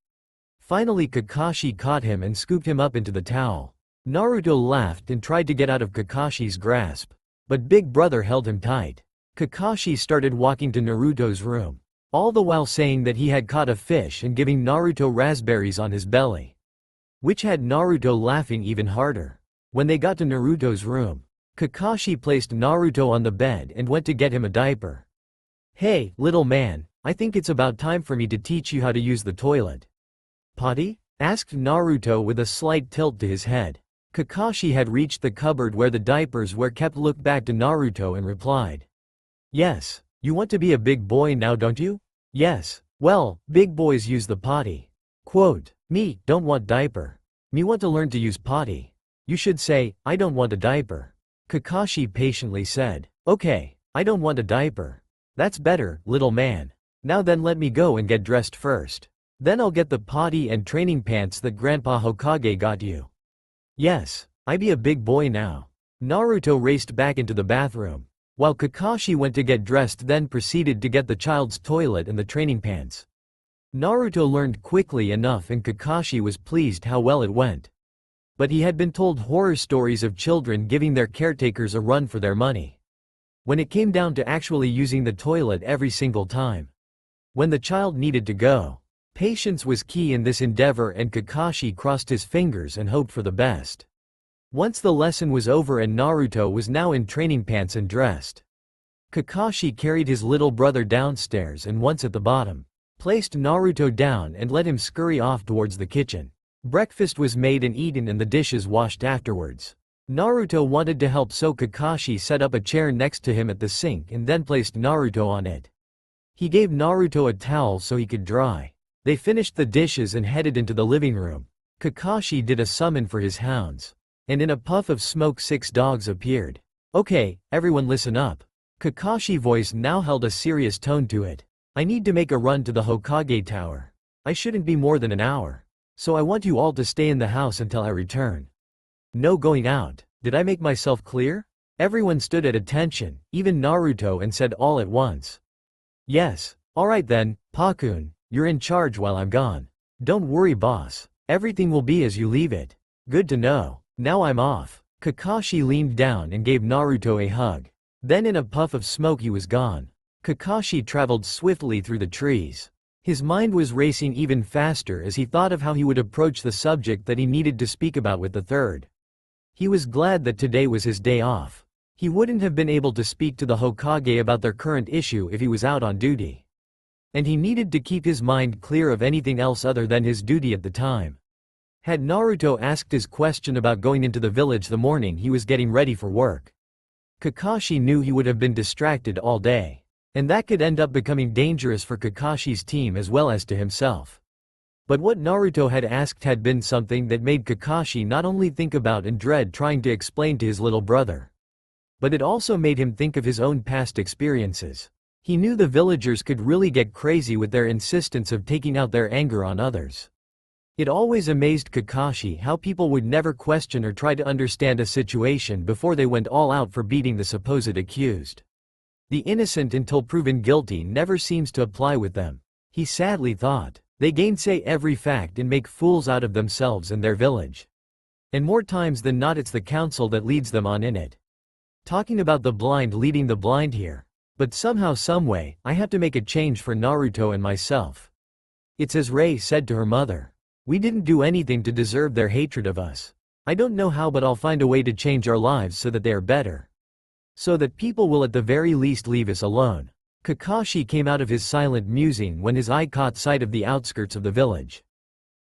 Finally Kakashi caught him and scooped him up into the towel. Naruto laughed and tried to get out of Kakashi's grasp, but Big Brother held him tight. Kakashi started walking to Naruto's room, all the while saying that he had caught a fish and giving Naruto raspberries on his belly, which had Naruto laughing even harder. When they got to Naruto's room, Kakashi placed Naruto on the bed and went to get him a diaper. "Hey, little man, I think it's about time for me to teach you how to use the toilet." "Potty?" asked Naruto with a slight tilt to his head. Kakashi had reached the cupboard where the diapers were kept, looked back to Naruto and replied, "Yes. You want to be a big boy now, don't you?" "Yes. Well, big boys use the potty." Quote, "Me, don't want diaper. Me want to learn to use potty." "You should say, I don't want a diaper." Kakashi patiently said, "Okay, I don't want a diaper. That's better, little man. Now then let me go and get dressed first. Then I'll get the potty and training pants that Grandpa Hokage got you." "Yes, I be a big boy now." Naruto raced back into the bathroom, while Kakashi went to get dressed, then proceeded to get the child's toilet and the training pants. Naruto learned quickly enough and Kakashi was pleased how well it went. But he had been told horror stories of children giving their caretakers a run for their money when it came down to actually using the toilet every single time when the child needed to go. Patience was key in this endeavor and Kakashi crossed his fingers and hoped for the best. Once the lesson was over and Naruto was now in training pants and dressed, Kakashi carried his little brother downstairs and once at the bottom, placed Naruto down and let him scurry off towards the kitchen. Breakfast was made and eaten and the dishes washed afterwards. Naruto wanted to help, so Kakashi set up a chair next to him at the sink and then placed Naruto on it. He gave Naruto a towel so he could dry. They finished the dishes and headed into the living room. Kakashi did a summon for his hounds, and in a puff of smoke 6 dogs appeared. "Okay, everyone listen up." Kakashi's voice now held a serious tone to it. "I need to make a run to the Hokage Tower. I shouldn't be more than an hour. So I want you all to stay in the house until I return. No going out. Did I make myself clear?" Everyone stood at attention, even Naruto, and said all at once, "Yes. Alright then, Pakun, you're in charge while I'm gone. Don't worry boss. Everything will be as you leave it." "Good to know. Now I'm off." Kakashi leaned down and gave Naruto a hug. Then in a puff of smoke he was gone. Kakashi traveled swiftly through the trees. His mind was racing even faster as he thought of how he would approach the subject that he needed to speak about with the third. He was glad that today was his day off. He wouldn't have been able to speak to the Hokage about their current issue if he was out on duty. And he needed to keep his mind clear of anything else other than his duty at the time. Had Naruto asked his question about going into the village the morning he was getting ready for work, Kakashi knew he would have been distracted all day, and that could end up becoming dangerous for Kakashi's team as well as to himself. But what Naruto had asked had been something that made Kakashi not only think about and dread trying to explain to his little brother, but it also made him think of his own past experiences. He knew the villagers could really get crazy with their insistence of taking out their anger on others. It always amazed Kakashi how people would never question or try to understand a situation before they went all out for beating the supposed accused. The innocent until proven guilty never seems to apply with them, he sadly thought. They gainsay every fact and make fools out of themselves and their village. And more times than not it's the council that leads them on in it. Talking about the blind leading the blind here. But somehow someway, I have to make a change for Naruto and myself. It's as Rei said to her mother. We didn't do anything to deserve their hatred of us. I don't know how, but I'll find a way to change our lives so that they are better. So that people will at the very least leave us alone. Kakashi came out of his silent musing when his eye caught sight of the outskirts of the village.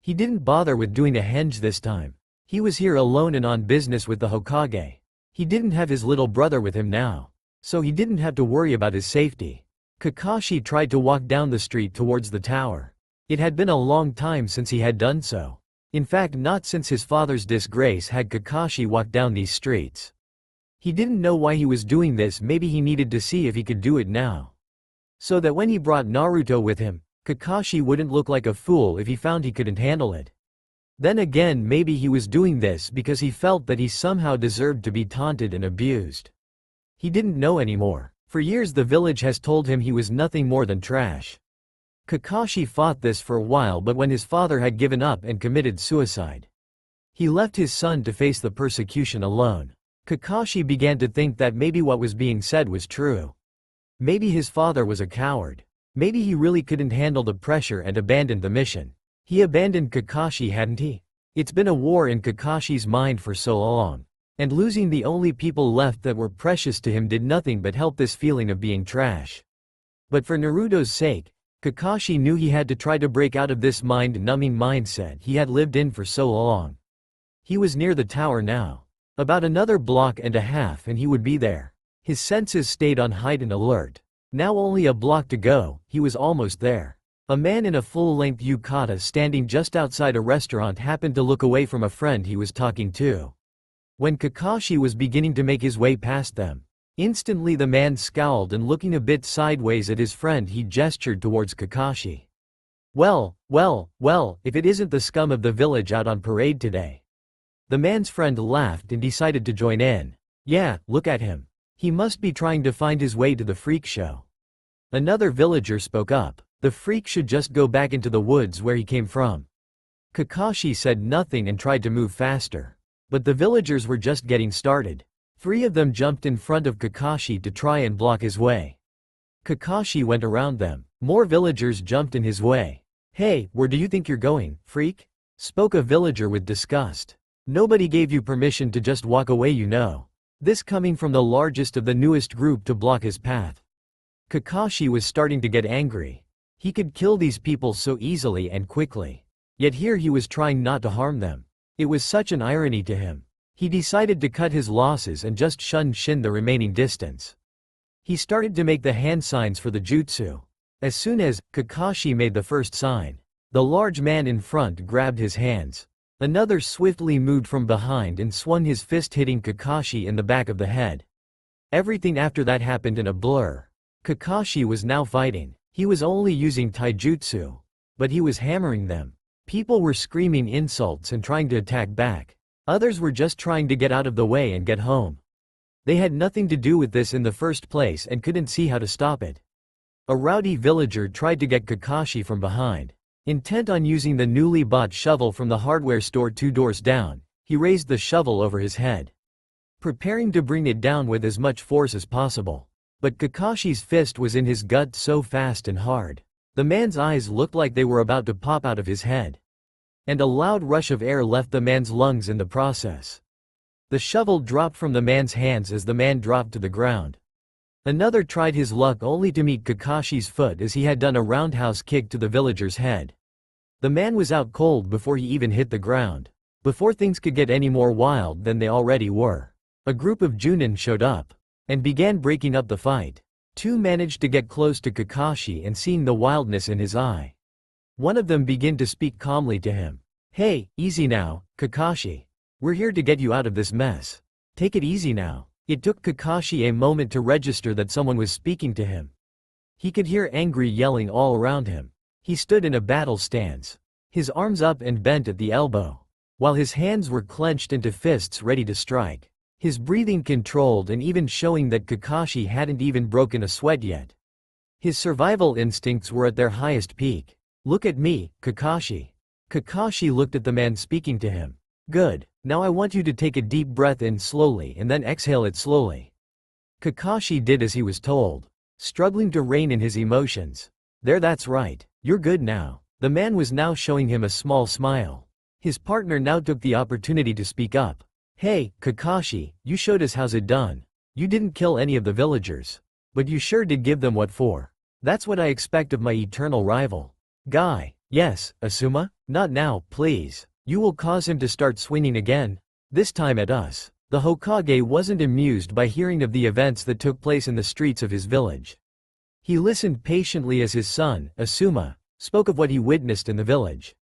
He didn't bother with doing a henge this time. He was here alone and on business with the Hokage. He didn't have his little brother with him now, so he didn't have to worry about his safety. Kakashi tried to walk down the street towards the tower. It had been a long time since he had done so. In fact, not since his father's disgrace had Kakashi walked down these streets. He didn't know why he was doing this. Maybe he needed to see if he could do it now, so that when he brought Naruto with him, Kakashi wouldn't look like a fool if he found he couldn't handle it. Then again, maybe he was doing this because he felt that he somehow deserved to be taunted and abused. He didn't know anymore. For years the village has told him he was nothing more than trash. Kakashi fought this for a while, but when his father had given up and committed suicide, he left his son to face the persecution alone. Kakashi began to think that maybe what was being said was true. Maybe his father was a coward. Maybe he really couldn't handle the pressure and abandoned the mission. He abandoned Kakashi, hadn't he? It's been a war in Kakashi's mind for so long. And losing the only people left that were precious to him did nothing but help this feeling of being trash. But for Naruto's sake, Kakashi knew he had to try to break out of this mind-numbing mindset he had lived in for so long. He was near the tower now. About another block and a half and he would be there. His senses stayed on heightened alert. Now only a block to go, he was almost there. A man in a full-length yukata standing just outside a restaurant happened to look away from a friend he was talking to. When Kakashi was beginning to make his way past them, instantly the man scowled and looking a bit sideways at his friend he gestured towards Kakashi. Well, if it isn't the scum of the village out on parade today. The man's friend laughed and decided to join in. Yeah, look at him. He must be trying to find his way to the freak show. Another villager spoke up. The freak should just go back into the woods where he came from. Kakashi said nothing and tried to move faster. But the villagers were just getting started. 3 of them jumped in front of Kakashi to try and block his way. Kakashi went around them. More villagers jumped in his way. Hey, where do you think you're going, freak? Spoke a villager with disgust. Nobody gave you permission to just walk away, you know. This coming from the largest of the newest group to block his path. Kakashi was starting to get angry. He could kill these people so easily and quickly. Yet here he was trying not to harm them. It was such an irony to him. He decided to cut his losses and just shun the remaining distance. He started to make the hand signs for the jutsu. As soon as Kakashi made the first sign, the large man in front grabbed his hands. Another swiftly moved from behind and swung his fist, hitting Kakashi in the back of the head. Everything after that happened in a blur. Kakashi was now fighting. He was only using taijutsu. But he was hammering them. People were screaming insults and trying to attack back. Others were just trying to get out of the way and get home. They had nothing to do with this in the first place and couldn't see how to stop it. A rowdy villager tried to get Kakashi from behind. Intent on using the newly bought shovel from the hardware store 2 doors down, he raised the shovel over his head, preparing to bring it down with as much force as possible. But Kakashi's fist was in his gut so fast and hard. The man's eyes looked like they were about to pop out of his head. And a loud rush of air left the man's lungs in the process. The shovel dropped from the man's hands as the man dropped to the ground. Another tried his luck only to meet Kakashi's foot as he had done a roundhouse kick to the villager's head. The man was out cold before he even hit the ground. Before things could get any more wild than they already were, a group of Junin showed up and began breaking up the fight. 2 managed to get close to Kakashi and seeing the wildness in his eye, one of them began to speak calmly to him. Hey, easy now, Kakashi. We're here to get you out of this mess. Take it easy now. It took Kakashi a moment to register that someone was speaking to him. He could hear angry yelling all around him. He stood in a battle stance, his arms up and bent at the elbow, while his hands were clenched into fists ready to strike. His breathing controlled and even showing that Kakashi hadn't even broken a sweat yet. His survival instincts were at their highest peak. Look at me, Kakashi. Kakashi looked at the man speaking to him. Good. Now I want you to take a deep breath in slowly and then exhale it slowly. Kakashi did as he was told, struggling to rein in his emotions. There, that's right. You're good now. The man was now showing him a small smile. His partner now took the opportunity to speak up. Hey, Kakashi, you showed us how's it done. You didn't kill any of the villagers. But you sure did give them what for. That's what I expect of my eternal rival. Guy. Yes, Asuma? Not now, please. You will cause him to start swinging again. This time at us. The Hokage wasn't amused by hearing of the events that took place in the streets of his village. He listened patiently as his son, Asuma, spoke of what he witnessed in the village.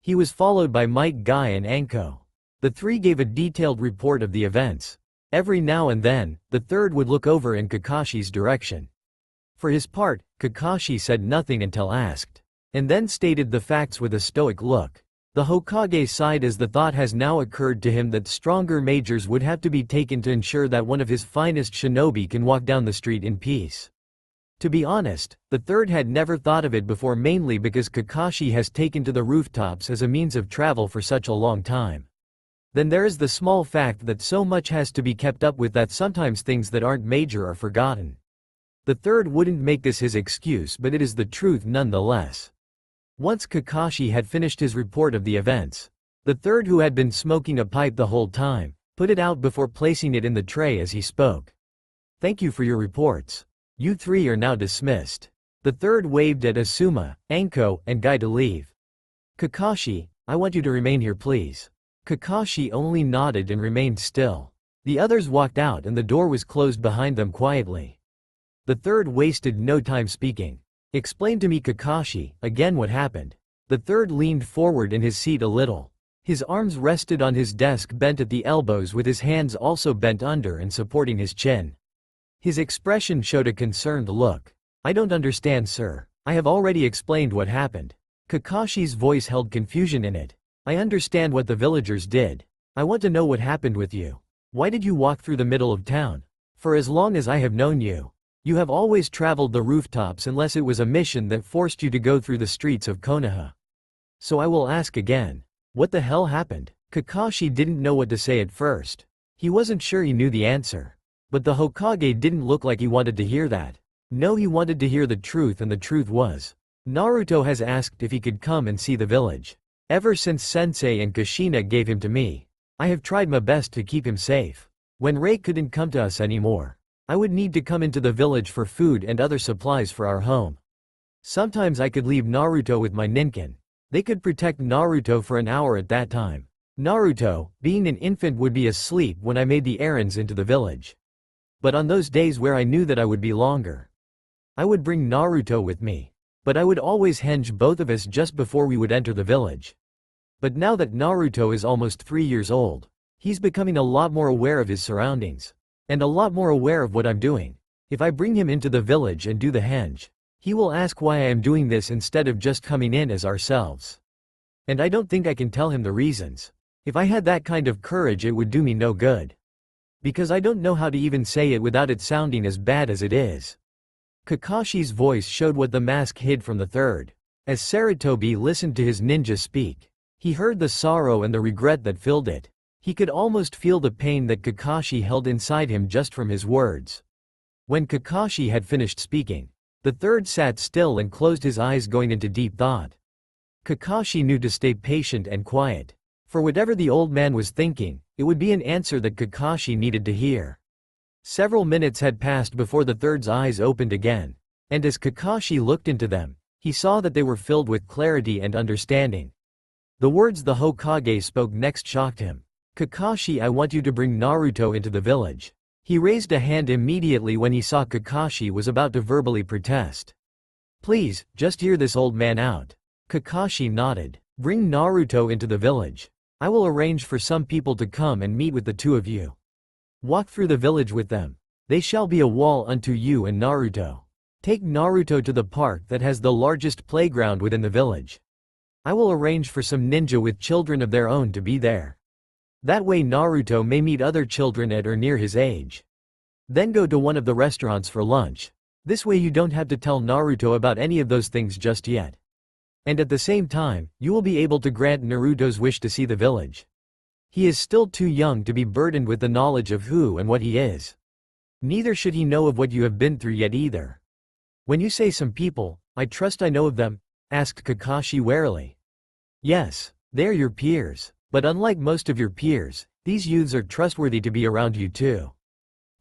He was followed by Mike, Guy and Anko. The 3 gave a detailed report of the events. Every now and then, the third would look over in Kakashi's direction. For his part, Kakashi said nothing until asked. and then stated the facts with a stoic look. The Hokage sighed as the thought has now occurred to him that stronger measures would have to be taken to ensure that one of his finest shinobi can walk down the street in peace. To be honest, the third had never thought of it before, mainly because Kakashi has taken to the rooftops as a means of travel for such a long time. Then there is the small fact that so much has to be kept up with that sometimes things that aren't major are forgotten. The third wouldn't make this his excuse, but it is the truth nonetheless. Once Kakashi had finished his report of the events, the third, who had been smoking a pipe the whole time, put it out before placing it in the tray as he spoke. "Thank you for your reports. You three are now dismissed." The third waved at Asuma, Anko, and Guy to leave. "Kakashi, I want you to remain here, please." Kakashi only nodded and remained still. The others walked out and the door was closed behind them quietly. The third wasted no time speaking. "Explain to me, Kakashi, again what happened." The third leaned forward in his seat a little. His arms rested on his desk, bent at the elbows, with his hands also bent under and supporting his chin. His expression showed a concerned look. "I don't understand, sir. I have already explained what happened." Kakashi's voice held confusion in it. "I understand what the villagers did. I want to know what happened with you. Why did you walk through the middle of town? For as long as I have known you, you have always traveled the rooftops unless it was a mission that forced you to go through the streets of Konoha. So I will ask again. What the hell happened?" Kakashi didn't know what to say at first. He wasn't sure he knew the answer. But the Hokage didn't look like he wanted to hear that. No, he wanted to hear the truth, and the truth was, Naruto has asked if he could come and see the village. Ever since Sensei and Kushina gave him to me, I have tried my best to keep him safe. When Rei couldn't come to us anymore, I would need to come into the village for food and other supplies for our home. Sometimes I could leave Naruto with my ninkin. They could protect Naruto for an hour at that time. Naruto, being an infant, would be asleep when I made the errands into the village. But on those days where I knew that I would be longer, I would bring Naruto with me. But I would always henge both of us just before we would enter the village. But now that Naruto is almost 3 years old, he's becoming a lot more aware of his surroundings. And a lot more aware of what I'm doing. If I bring him into the village and do the henge, he will ask why I am doing this instead of just coming in as ourselves. And I don't think I can tell him the reasons. If I had that kind of courage, it would do me no good. Because I don't know how to even say it without it sounding as bad as it is. Kakashi's voice showed what the mask hid from the third. As Sarutobi listened to his ninja speak, he heard the sorrow and the regret that filled it. He could almost feel the pain that Kakashi held inside him just from his words. When Kakashi had finished speaking, the third sat still and closed his eyes, going into deep thought. Kakashi knew to stay patient and quiet. For whatever the old man was thinking, it would be an answer that Kakashi needed to hear. Several minutes had passed before the third's eyes opened again, and as Kakashi looked into them, he saw that they were filled with clarity and understanding. The words the Hokage spoke next shocked him. "Kakashi, I want you to bring Naruto into the village." He raised a hand immediately when he saw Kakashi was about to verbally protest. "Please, just hear this old man out." Kakashi nodded. "Bring Naruto into the village. I will arrange for some people to come and meet with the two of you. Walk through the village with them. They shall be a wall unto you and Naruto. Take Naruto to the park that has the largest playground within the village. I will arrange for some ninja with children of their own to be there. That way Naruto may meet other children at or near his age. Then go to one of the restaurants for lunch. This way you don't have to tell Naruto about any of those things just yet. And at the same time, you will be able to grant Naruto's wish to see the village. He is still too young to be burdened with the knowledge of who and what he is. Neither should he know of what you have been through yet either." "When you say some people, I trust I know of them?" asked Kakashi warily. "Yes, they are your peers, but unlike most of your peers, these youths are trustworthy to be around you too.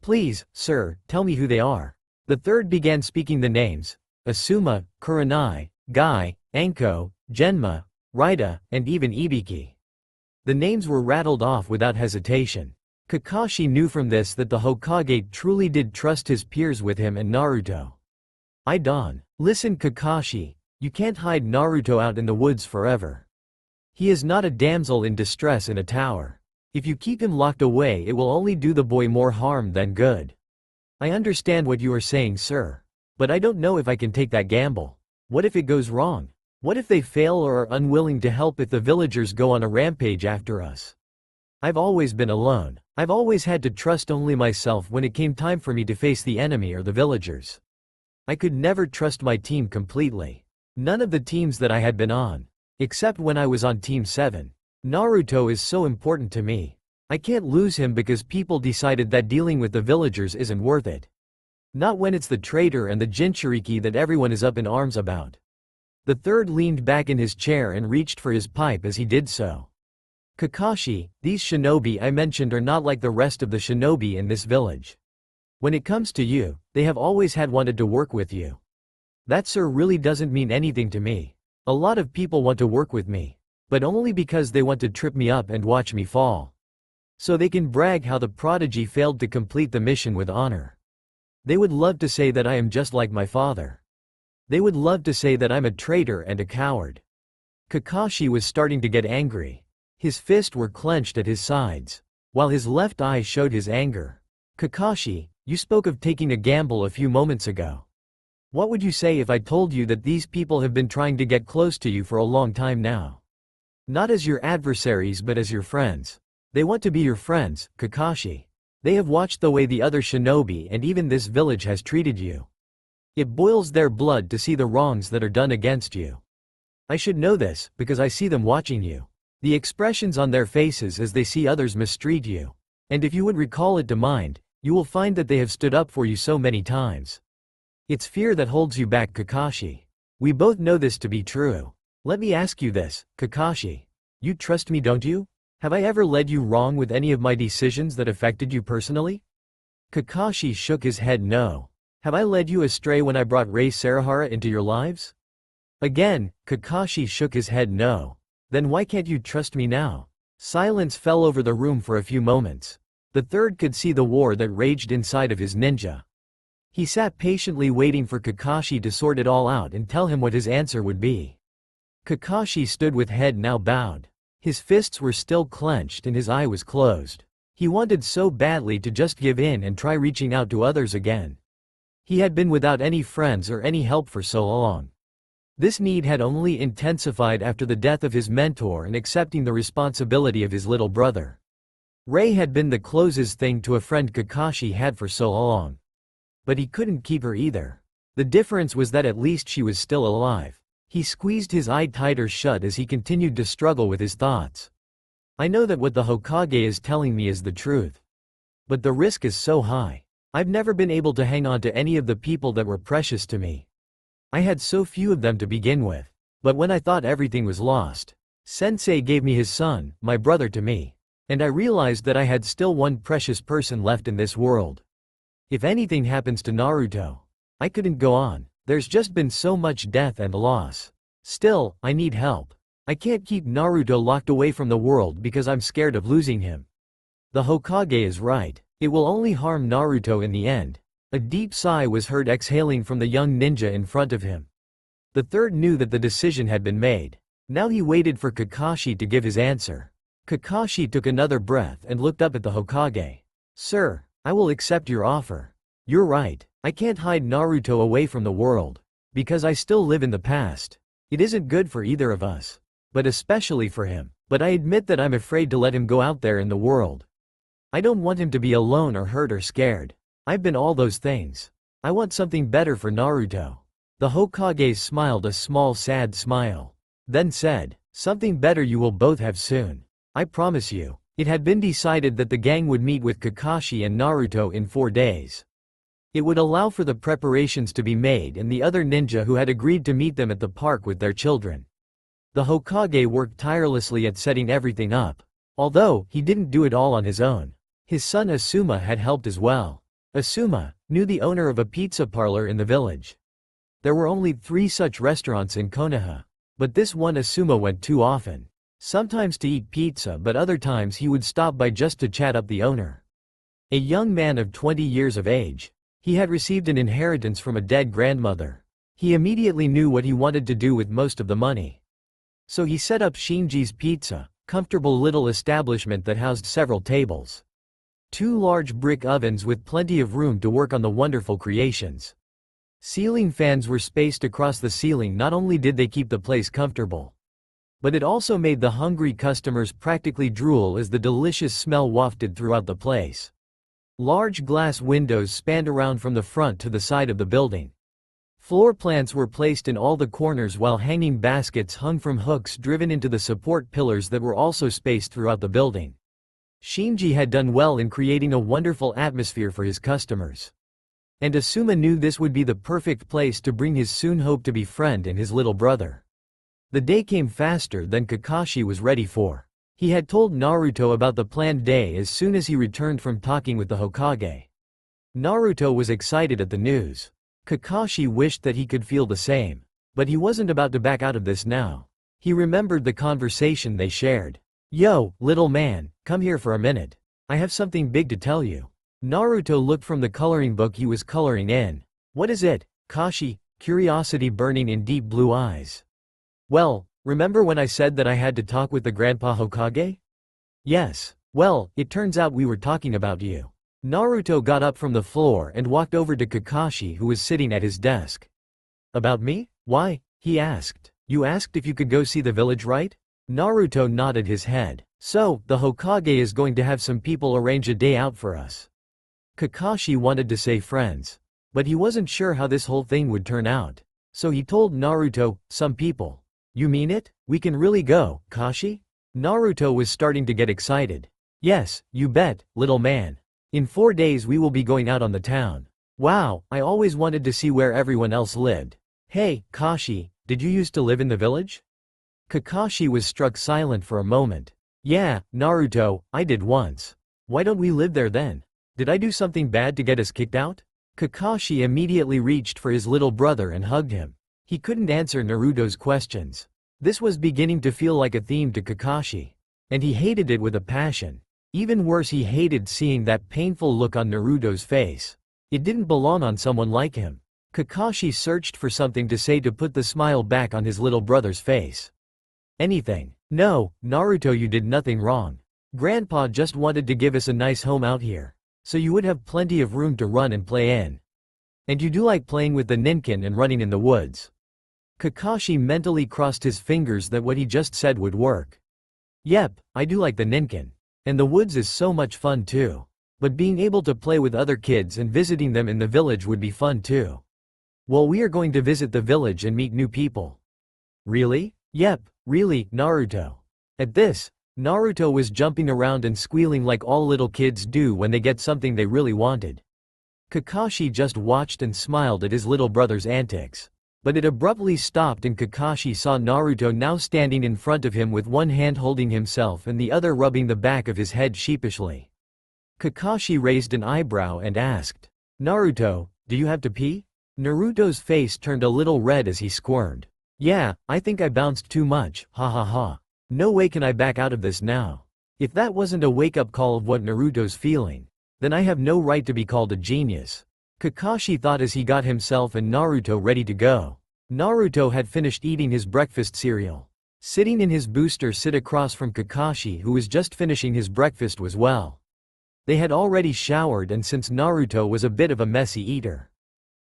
Please, sir, tell me who they are." The third began speaking the names: Asuma, Kurenai, Guy, Anko, Genma, Raida, and even Ibiki. The names were rattled off without hesitation. Kakashi knew from this that the Hokage truly did trust his peers with him and Naruto. "I don't. Listen, Kakashi, you can't hide Naruto out in the woods forever. He is not a damsel in distress in a tower. If you keep him locked away, it will only do the boy more harm than good. I understand what you are saying, sir. But I don't know if I can take that gamble. What if it goes wrong? What if they fail or are unwilling to help if the villagers go on a rampage after us? I've always been alone. I've always had to trust only myself when it came time for me to face the enemy or the villagers. I could never trust my team completely. None of the teams that I had been on. Except when I was on Team 7. Naruto is so important to me. I can't lose him because people decided that dealing with the villagers isn't worth it. Not when it's the traitor and the Jinchuriki that everyone is up in arms about. The third leaned back in his chair and reached for his pipe as he did so. Kakashi, these shinobi I mentioned are not like the rest of the shinobi in this village. When it comes to you, they have always had wanted to work with you. That sir really doesn't mean anything to me. A lot of people want to work with me. But only because they want to trip me up and watch me fall. So they can brag how the prodigy failed to complete the mission with honor. They would love to say that I am just like my father. They would love to say that I'm a traitor and a coward. Kakashi was starting to get angry. His fists were clenched at his sides, while his left eye showed his anger. Kakashi, you spoke of taking a gamble a few moments ago. What would you say if I told you that these people have been trying to get close to you for a long time now? Not as your adversaries but as your friends. They want to be your friends, Kakashi. They have watched the way the other shinobi and even this village has treated you. It boils their blood to see the wrongs that are done against you. I should know this, because I see them watching you. The expressions on their faces as they see others mistreat you. And if you would recall it to mind, you will find that they have stood up for you so many times. It's fear that holds you back, Kakashi. We both know this to be true. Let me ask you this, Kakashi. You trust me, don't you? Have I ever led you wrong with any of my decisions that affected you personally? Kakashi shook his head no. Have I led you astray when I brought Rei Sarahara into your lives? Again, Kakashi shook his head no. Then why can't you trust me now? Silence fell over the room for a few moments. The third could see the war that raged inside of his ninja. He sat patiently waiting for Kakashi to sort it all out and tell him what his answer would be. Kakashi stood with head now bowed. His fists were still clenched and his eye was closed. He wanted so badly to just give in and try reaching out to others again. He had been without any friends or any help for so long. This need had only intensified after the death of his mentor and accepting the responsibility of his little brother. Rei had been the closest thing to a friend Kakashi had for so long. But he couldn't keep her either. The difference was that at least she was still alive. He squeezed his eye tighter shut as he continued to struggle with his thoughts. I know that what the Hokage is telling me is the truth. But the risk is so high. I've never been able to hang on to any of the people that were precious to me. I had so few of them to begin with. But when I thought everything was lost, Sensei gave me his son, my brother, to me. And I realized that I had still one precious person left in this world. If anything happens to Naruto, I couldn't go on. There's just been so much death and loss. Still, I need help. I can't keep Naruto locked away from the world because I'm scared of losing him. The Hokage is right. It will only harm Naruto in the end. A deep sigh was heard exhaling from the young ninja in front of him. The third knew that the decision had been made. Now he waited for Kakashi to give his answer. Kakashi took another breath and looked up at the Hokage. Sir, I will accept your offer. You're right. I can't hide Naruto away from the world. Because I still live in the past. It isn't good for either of us. But especially for him. But I admit that I'm afraid to let him go out there in the world. I don't want him to be alone or hurt or scared. I've been all those things. I want something better for Naruto. The Hokage smiled a small sad smile. Then said, something better you will both have soon. I promise you. It had been decided that the gang would meet with Kakashi and Naruto in 4 days. It would allow for the preparations to be made and the other ninja who had agreed to meet them at the park with their children. The Hokage worked tirelessly at setting everything up. Although, he didn't do it all on his own. His son Asuma had helped as well. Asuma knew the owner of a pizza parlor in the village. There were only 3 such restaurants in Konoha. But this one Asuma went too often. Sometimes to eat pizza but other times he would stop by just to chat up the owner. A young man of 20 years of age. He had received an inheritance from a dead grandmother. He immediately knew what he wanted to do with most of the money. So he set up Shinji's Pizza, comfortable little establishment that housed several tables. 2 large brick ovens with plenty of room to work on the wonderful creations. Ceiling fans were spaced across the ceiling. Not only did they keep the place comfortable, but it also made the hungry customers practically drool as the delicious smell wafted throughout the place. Large glass windows spanned around from the front to the side of the building. Floor plants were placed in all the corners while hanging baskets hung from hooks driven into the support pillars that were also spaced throughout the building. Shinji had done well in creating a wonderful atmosphere for his customers. And Asuma knew this would be the perfect place to bring his soon-hoped-to-be friend and his little brother. The day came faster than Kakashi was ready for. He had told Naruto about the planned day as soon as he returned from talking with the Hokage. Naruto was excited at the news. Kakashi wished that he could feel the same. But he wasn't about to back out of this now. He remembered the conversation they shared. "Yo, little man, come here for a minute. I have something big to tell you." Naruto looked from the coloring book he was coloring in. "What is it, Kashi?" Curiosity burning in deep blue eyes. "Well, remember when I said that I had to talk with the Grandpa Hokage?" "Yes. Well, it turns out we were talking about you." Naruto got up from the floor and walked over to Kakashi, who was sitting at his desk. "About me? Why?" he asked. "You asked if you could go see the village, right?" Naruto nodded his head. "So, the Hokage is going to have some people arrange a day out for us." Kakashi wanted to say friends, but he wasn't sure how this whole thing would turn out. So he told Naruto, "Some people. You mean it? We can really go, Kashi?" Naruto was starting to get excited. "Yes, you bet, little man. In 4 days we will be going out on the town. Wow, I always wanted to see where everyone else lived. Hey, Kashi, did you used to live in the village?" Kakashi was struck silent for a moment. "Yeah, Naruto, I did once. Why don't we live there then? Did I do something bad to get us kicked out?" Kakashi immediately reached for his little brother and hugged him. He couldn't answer Naruto's questions. This was beginning to feel like a theme to Kakashi. And he hated it with a passion. Even worse, he hated seeing that painful look on Naruto's face. It didn't belong on someone like him. Kakashi searched for something to say to put the smile back on his little brother's face. "Anything. No, Naruto, you did nothing wrong. Grandpa just wanted to give us a nice home out here, so you would have plenty of room to run and play in. And you do like playing with the ninkin and running in the woods." Kakashi mentally crossed his fingers that what he just said would work. "Yep, I do like the ninkin. And the woods is so much fun too. But being able to play with other kids and visiting them in the village would be fun too. Well, we are going to visit the village and meet new people." "Really?" "Yep, really, Naruto." At this, Naruto was jumping around and squealing like all little kids do when they get something they really wanted. Kakashi just watched and smiled at his little brother's antics. But it abruptly stopped and Kakashi saw Naruto now standing in front of him with one hand holding himself and the other rubbing the back of his head sheepishly. Kakashi raised an eyebrow and asked, "Naruto, do you have to pee?" Naruto's face turned a little red as he squirmed. "Yeah, I think I bounced too much, ha ha ha. No way can I back out of this now." If that wasn't a wake-up call of what Naruto's feeling, then I have no right to be called a genius. Kakashi thought as he got himself and Naruto ready to go. Naruto had finished eating his breakfast cereal. Sitting in his booster seat across from Kakashi, who was just finishing his breakfast as well. They had already showered, and since Naruto was a bit of a messy eater,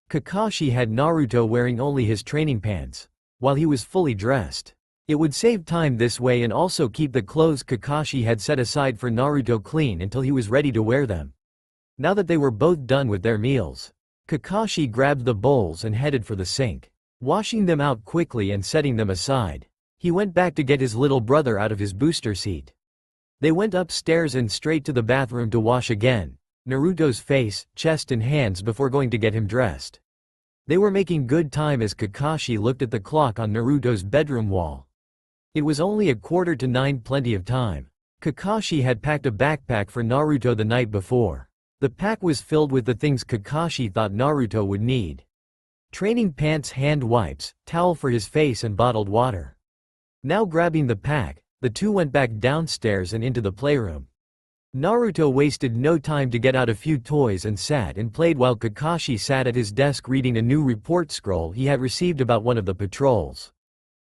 Kakashi had Naruto wearing only his training pants, while he was fully dressed. It would save time this way and also keep the clothes Kakashi had set aside for Naruto clean until he was ready to wear them. Now that they were both done with their meals, Kakashi grabbed the bowls and headed for the sink. Washing them out quickly and setting them aside, he went back to get his little brother out of his booster seat. They went upstairs and straight to the bathroom to wash again, Naruto's face, chest and hands before going to get him dressed. They were making good time as Kakashi looked at the clock on Naruto's bedroom wall. It was only 8:45, plenty of time. Kakashi had packed a backpack for Naruto the night before. The pack was filled with the things Kakashi thought Naruto would need. Training pants, hand wipes, towel for his face and bottled water. Now grabbing the pack, the two went back downstairs and into the playroom. Naruto wasted no time to get out a few toys and sat and played while Kakashi sat at his desk reading a new report scroll he had received about one of the patrols.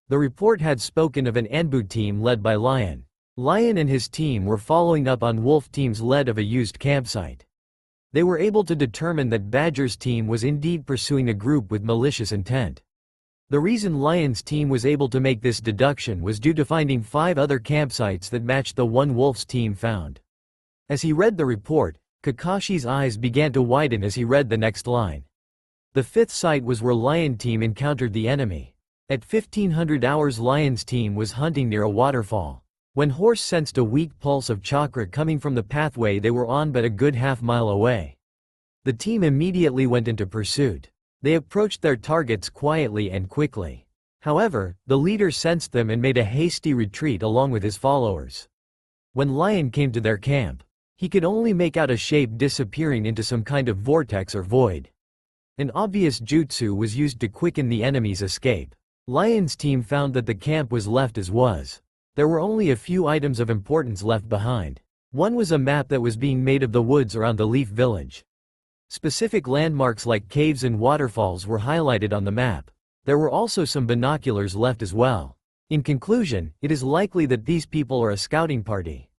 The report had spoken of an ANBU team led by Lion. Lion and his team were following up on Wolf team's lead of a used campsite. They were able to determine that Badger's team was indeed pursuing a group with malicious intent. The reason Lion's team was able to make this deduction was due to finding 5 other campsites that matched the one Wolf's team found. As he read the report, Kakashi's eyes began to widen as he read the next line. The 5th site was where Lion team encountered the enemy. At 1500 hours, Lion's team was hunting near a waterfall. When Horse sensed a weak pulse of chakra coming from the pathway they were on but a good half-mile away. The team immediately went into pursuit. They approached their targets quietly and quickly. However, the leader sensed them and made a hasty retreat along with his followers. When Lion came to their camp, he could only make out a shape disappearing into some kind of vortex or void. An obvious jutsu was used to quicken the enemy's escape. Lion's team found that the camp was left as was. There were only a few items of importance left behind. One was a map that was being made of the woods around the Leaf Village. Specific landmarks like caves and waterfalls were highlighted on the map. There were also some binoculars left as well. In conclusion, it is likely that these people are a scouting party.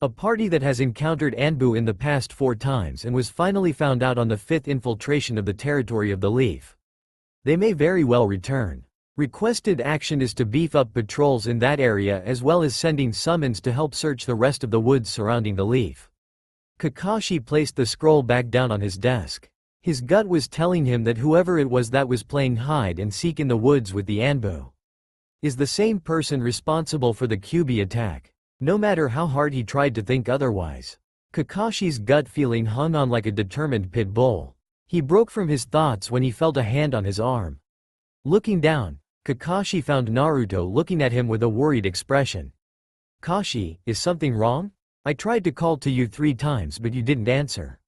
A party that has encountered ANBU in the past 4 times and was finally found out on the 5th infiltration of the territory of the Leaf. They may very well return. Requested action is to beef up patrols in that area as well as sending summons to help search the rest of the woods surrounding the Leaf. Kakashi placed the scroll back down on his desk. His gut was telling him that whoever it was that was playing hide and seek in the woods with the ANBU is the same person responsible for the QB attack. No matter how hard he tried to think otherwise, Kakashi's gut feeling hung on like a determined pit bull. He broke from his thoughts when he felt a hand on his arm. Looking down, Kakashi found Naruto looking at him with a worried expression. "Kashi, is something wrong? I tried to call to you 3 times but you didn't answer."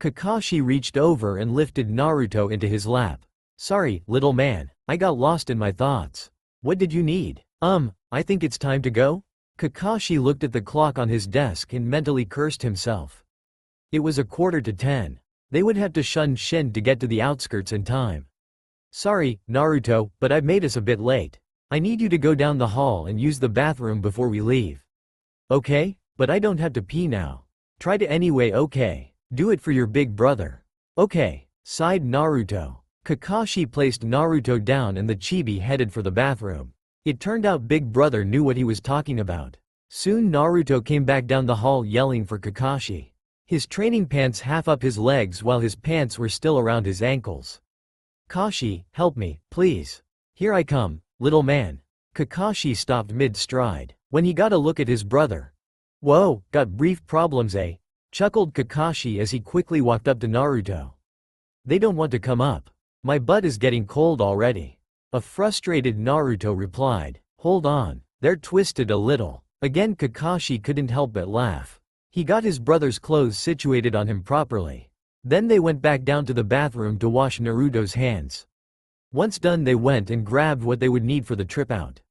Kakashi reached over and lifted Naruto into his lap. "Sorry, little man, I got lost in my thoughts. What did you need?" I think it's time to go?" Kakashi looked at the clock on his desk and mentally cursed himself. It was 9:45. They would have to shun Shin to get to the outskirts in time. "Sorry, Naruto, but I've made us a bit late. I need you to go down the hall and use the bathroom before we leave." "Okay, but I don't have to pee now." "Try to anyway, okay? Do it for your big brother." "Okay," sighed Naruto. Kakashi placed Naruto down and the chibi headed for the bathroom. It turned out Big Brother knew what he was talking about. Soon Naruto came back down the hall yelling for Kakashi. His training pants half up his legs while his pants were still around his ankles. "Kashi, help me, please." "Here I come, little man." Kakashi stopped mid-stride. When he got a look at his brother. "Whoa, got brief problems, eh?" chuckled Kakashi as he quickly walked up to Naruto. "They don't want to come up. My butt is getting cold already." A frustrated Naruto replied. "Hold on, they're twisted a little." Again Kakashi couldn't help but laugh. He got his brother's clothes situated on him properly. Then they went back down to the bathroom to wash Naruto's hands. Once done they went and grabbed what they would need for the trip out.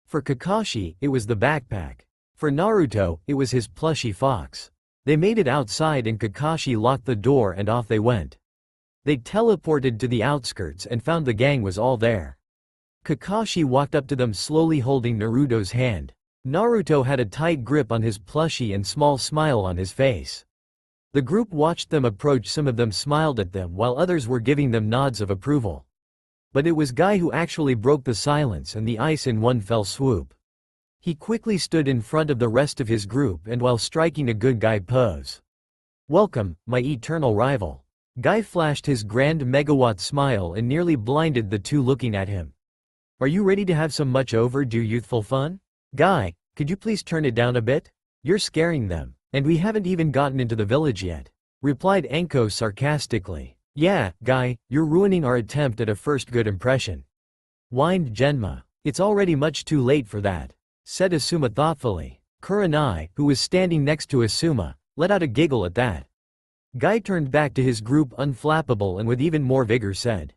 For Kakashi, it was the backpack. For Naruto, it was his plushy fox. They made it outside and Kakashi locked the door and off they went. They teleported to the outskirts and found the gang was all there. Kakashi walked up to them slowly holding Naruto's hand. Naruto had a tight grip on his plushie and small smile on his face. The group watched them approach. Some of them smiled at them while others were giving them nods of approval. But it was Guy who actually broke the silence and the ice in one fell swoop. He quickly stood in front of the rest of his group and while striking a good guy pose. "Welcome, my eternal rival." Guy flashed his grand megawatt smile and nearly blinded the two looking at him. "Are you ready to have some much overdue youthful fun?" "Guy, could you please turn it down a bit? You're scaring them, and we haven't even gotten into the village yet," replied Enko sarcastically. "Yeah, Guy, you're ruining our attempt at a first good impression," whined Genma. "It's already much too late for that," said Asuma thoughtfully. Kurenai, who was standing next to Asuma, let out a giggle at that. Guy turned back to his group unflappable and with even more vigor said,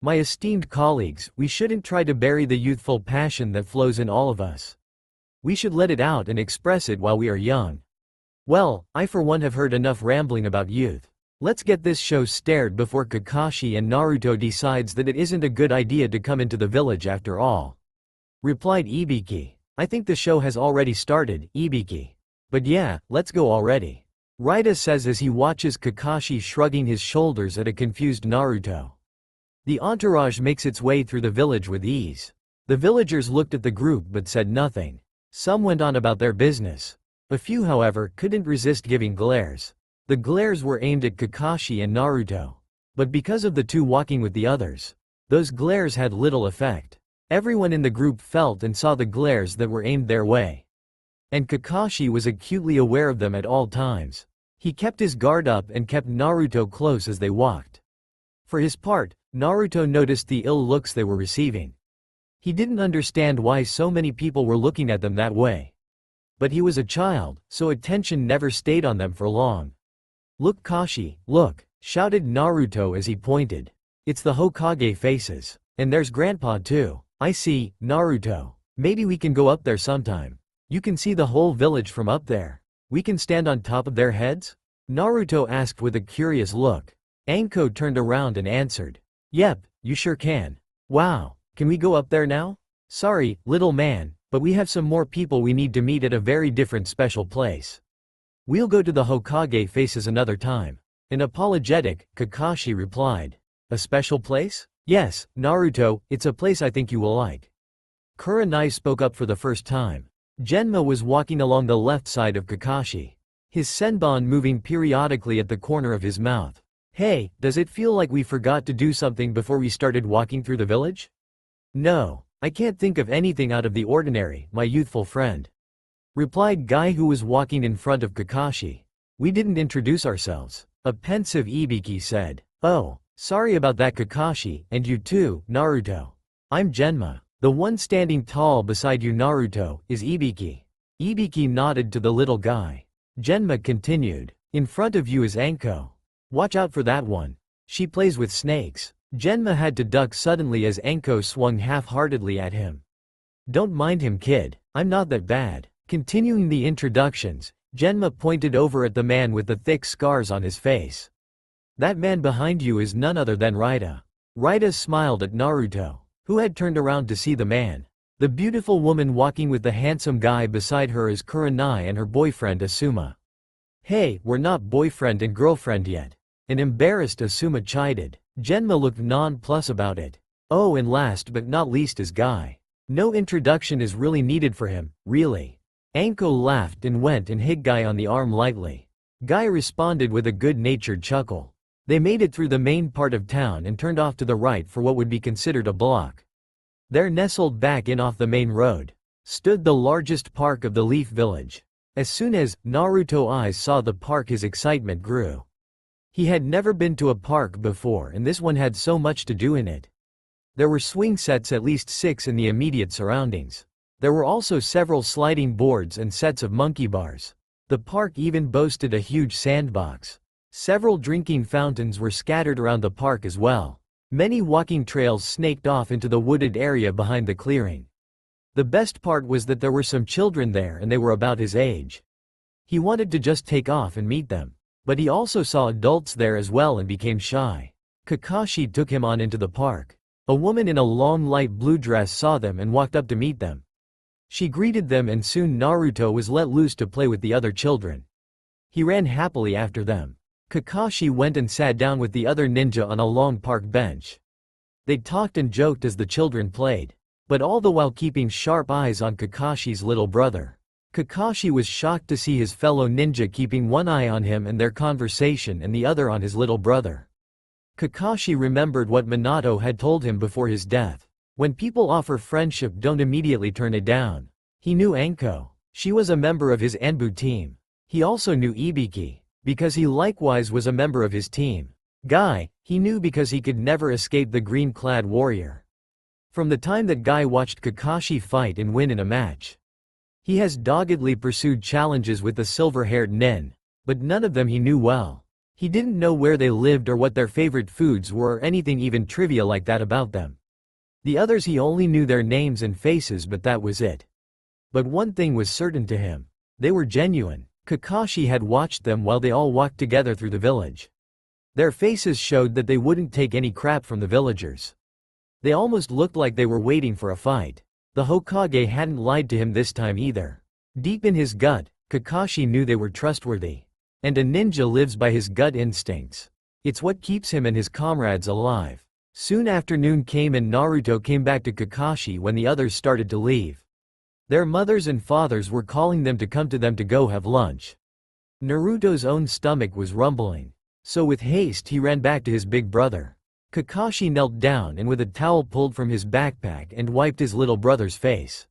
"My esteemed colleagues, we shouldn't try to bury the youthful passion that flows in all of us. We should let it out and express it while we are young. Well, I for one have heard enough rambling about youth. Let's get this show started before Kakashi and Naruto decides that it isn't a good idea to come into the village after all," replied Ibiki. "I think the show has already started, Ibiki. But yeah, let's go already." Raida says as he watches Kakashi shrugging his shoulders at a confused Naruto. The entourage makes its way through the village with ease. The villagers looked at the group but said nothing. Some went on about their business. A few, however, couldn't resist giving glares. The glares were aimed at Kakashi and Naruto. But because of the two walking with the others, those glares had little effect. Everyone in the group felt and saw the glares that were aimed their way. And Kakashi was acutely aware of them at all times. He kept his guard up and kept Naruto close as they walked. For his part, Naruto noticed the ill looks they were receiving. He didn't understand why so many people were looking at them that way. But he was a child, so attention never stayed on them for long. "Look, Kashi, look," shouted Naruto as he pointed. "It's the Hokage faces. And there's Grandpa too." "I see, Naruto. Maybe we can go up there sometime. You can see the whole village from up there. We can stand on top of their heads?" Naruto asked with a curious look. Anko turned around and answered. "Yep, you sure can." "Wow, can we go up there now?" "Sorry, little man, but we have some more people we need to meet at a very different special place. We'll go to the Hokage faces another time." An apologetic, Kakashi replied. "A special place?" "Yes, Naruto, it's a place I think you will like." Kurenai spoke up for the first time. Genma was walking along the left side of Kakashi. His senbon moving periodically at the corner of his mouth. "Hey, does it feel like we forgot to do something before we started walking through the village?" "No, I can't think of anything out of the ordinary, my youthful friend," replied Guy, who was walking in front of Kakashi. "We didn't introduce ourselves," a pensive Ibiki said. "Oh, sorry about that, Kakashi, and you too, Naruto. I'm Genma. The one standing tall beside you, Naruto, is Ibiki." Ibiki nodded to the little guy. Genma continued. "In front of you is Anko. Watch out for that one. She plays with snakes." Genma had to duck suddenly as Anko swung half-heartedly at him. "Don't mind him, kid. I'm not that bad." Continuing the introductions, Genma pointed over at the man with the thick scars on his face. "That man behind you is none other than Raida." Raida smiled at Naruto, who had turned around to see the man. The beautiful woman walking with the handsome guy beside her is Kurenai and her boyfriend Asuma. "Hey, we're not boyfriend and girlfriend yet." An embarrassed Asuma chided. Genma looked nonplussed about it. "Oh, and last but not least is Guy. No introduction is really needed for him, really." Anko laughed and went and hit Guy on the arm lightly. Guy responded with a good-natured chuckle. They made it through the main part of town and turned off to the right for what would be considered a block. There, nestled back in off the main road, stood the largest park of the Leaf Village. As soon as Naruto's eyes saw the park, his excitement grew. He had never been to a park before, and this one had so much to do in it. There were swing sets, at least 6 in the immediate surroundings. There were also several sliding boards and sets of monkey bars. The park even boasted a huge sandbox. Several drinking fountains were scattered around the park as well. Many walking trails snaked off into the wooded area behind the clearing. The best part was that there were some children there and they were about his age. He wanted to just take off and meet them. But he also saw adults there as well and became shy. Kakashi took him on into the park. A woman in a long light blue dress saw them and walked up to meet them. She greeted them and soon Naruto was let loose to play with the other children. He ran happily after them. Kakashi went and sat down with the other ninja on a long park bench. They talked and joked as the children played, but all the while keeping sharp eyes on Kakashi's little brother. Kakashi was shocked to see his fellow ninja keeping one eye on him and their conversation and the other on his little brother. Kakashi remembered what Minato had told him before his death. When people offer friendship, don't immediately turn it down. He knew Anko. She was a member of his ANBU team. He also knew Ibiki, because he likewise was a member of his team. Guy, he knew because he could never escape the green-clad warrior. From the time that Guy watched Kakashi fight and win in a match, he has doggedly pursued challenges with the silver-haired nin, but none of them he knew well. He didn't know where they lived or what their favorite foods were or anything even trivia like that about them. The others he only knew their names and faces, but that was it. But one thing was certain to him. They were genuine. Kakashi had watched them while they all walked together through the village. Their faces showed that they wouldn't take any crap from the villagers. They almost looked like they were waiting for a fight. The Hokage hadn't lied to him this time either. Deep in his gut, Kakashi knew they were trustworthy. And a ninja lives by his gut instincts. It's what keeps him and his comrades alive. Soon afternoon came and Naruto came back to Kakashi when the others started to leave. Their mothers and fathers were calling them to come to them to go have lunch. Naruto's own stomach was rumbling. So with haste he ran back to his big brother. Kakashi knelt down and with a towel pulled from his backpack and wiped his little brother's face.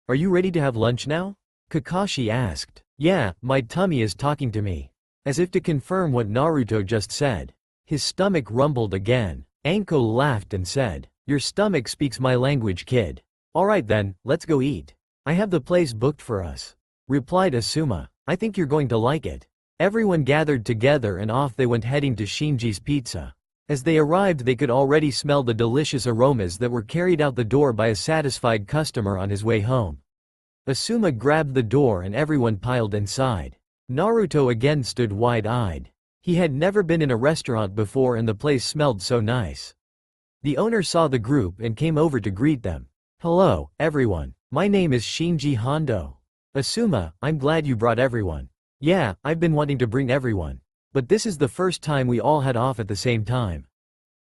"Are you ready to have lunch now?" Kakashi asked. "Yeah, my tummy is talking to me." As if to confirm what Naruto just said. His stomach rumbled again. Anko laughed and said, "Your stomach speaks my language, kid. Alright then, let's go eat. I have the place booked for us," replied Asuma. "I think you're going to like it." Everyone gathered together and off they went heading to Shinji's Pizza. As they arrived they could already smell the delicious aromas that were carried out the door by a satisfied customer on his way home. Asuma grabbed the door and everyone piled inside. Naruto again stood wide-eyed. He had never been in a restaurant before and the place smelled so nice. The owner saw the group and came over to greet them. "Hello, everyone. My name is Shinji Hondo. Asuma, I'm glad you brought everyone." "Yeah, I've been wanting to bring everyone. But this is the first time we all had off at the same time."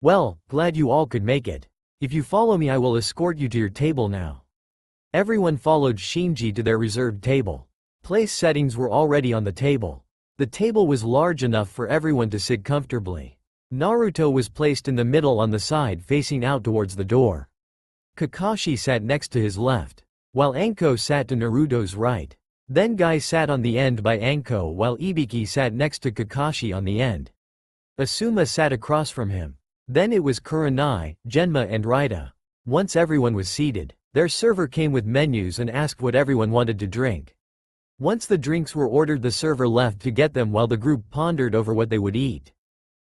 "Well, glad you all could make it. If you follow me I will escort you to your table now." Everyone followed Shinji to their reserved table. Place settings were already on the table. The table was large enough for everyone to sit comfortably. Naruto was placed in the middle on the side facing out towards the door. Kakashi sat next to his left, while Anko sat to Naruto's right. Then Guy sat on the end by Anko while Ibiki sat next to Kakashi on the end. Asuma sat across from him. Then it was Kurenai, Genma and Raida. Once everyone was seated, their server came with menus and asked what everyone wanted to drink. Once the drinks were ordered the server left to get them while the group pondered over what they would eat.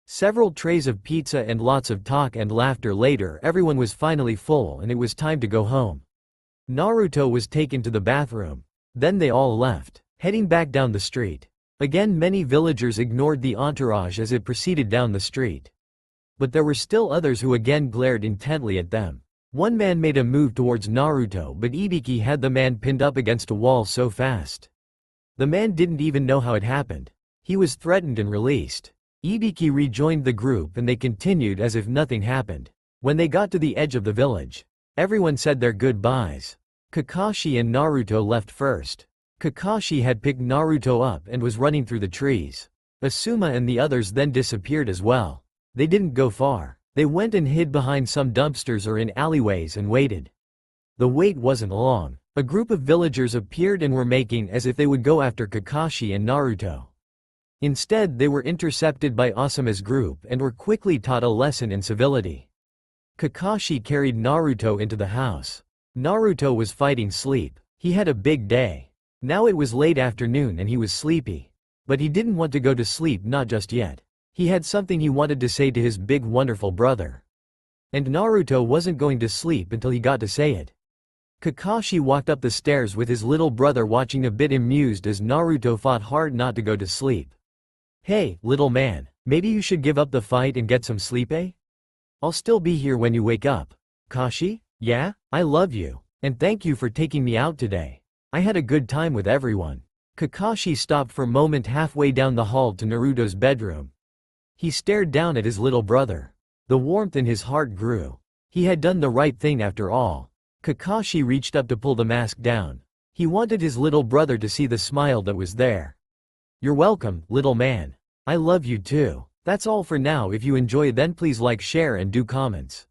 Several trays of pizza and lots of talk and laughter later everyone was finally full and it was time to go home. Naruto was taken to the bathroom. Then they all left, heading back down the street. Again many villagers ignored the entourage as it proceeded down the street. But there were still others who again glared intently at them. One man made a move towards Naruto but Ibiki had the man pinned up against a wall so fast. The man didn't even know how it happened. He was threatened and released. Ibiki rejoined the group and they continued as if nothing happened. When they got to the edge of the village, everyone said their goodbyes. Kakashi and Naruto left first. Kakashi had picked Naruto up and was running through the trees. Asuma and the others then disappeared as well. They didn't go far. They went and hid behind some dumpsters or in alleyways and waited. The wait wasn't long. A group of villagers appeared and were making as if they would go after Kakashi and Naruto. Instead they were intercepted by Asuma's group and were quickly taught a lesson in civility. Kakashi carried Naruto into the house. Naruto was fighting sleep. He had a big day. Now it was late afternoon and he was sleepy. But he didn't want to go to sleep, not just yet. He had something he wanted to say to his big wonderful brother. And Naruto wasn't going to sleep until he got to say it. Kakashi walked up the stairs with his little brother watching a bit amused as Naruto fought hard not to go to sleep. "Hey, little man, maybe you should give up the fight and get some sleep, eh? I'll still be here when you wake up." "Kashi? Yeah? I love you. And thank you for taking me out today. I had a good time with everyone." Kakashi stopped for a moment halfway down the hall to Naruto's bedroom. He stared down at his little brother. The warmth in his heart grew. He had done the right thing after all. Kakashi reached up to pull the mask down. He wanted his little brother to see the smile that was there. "You're welcome, little man. I love you too." That's all for now. If you enjoy then please like, share and do comments.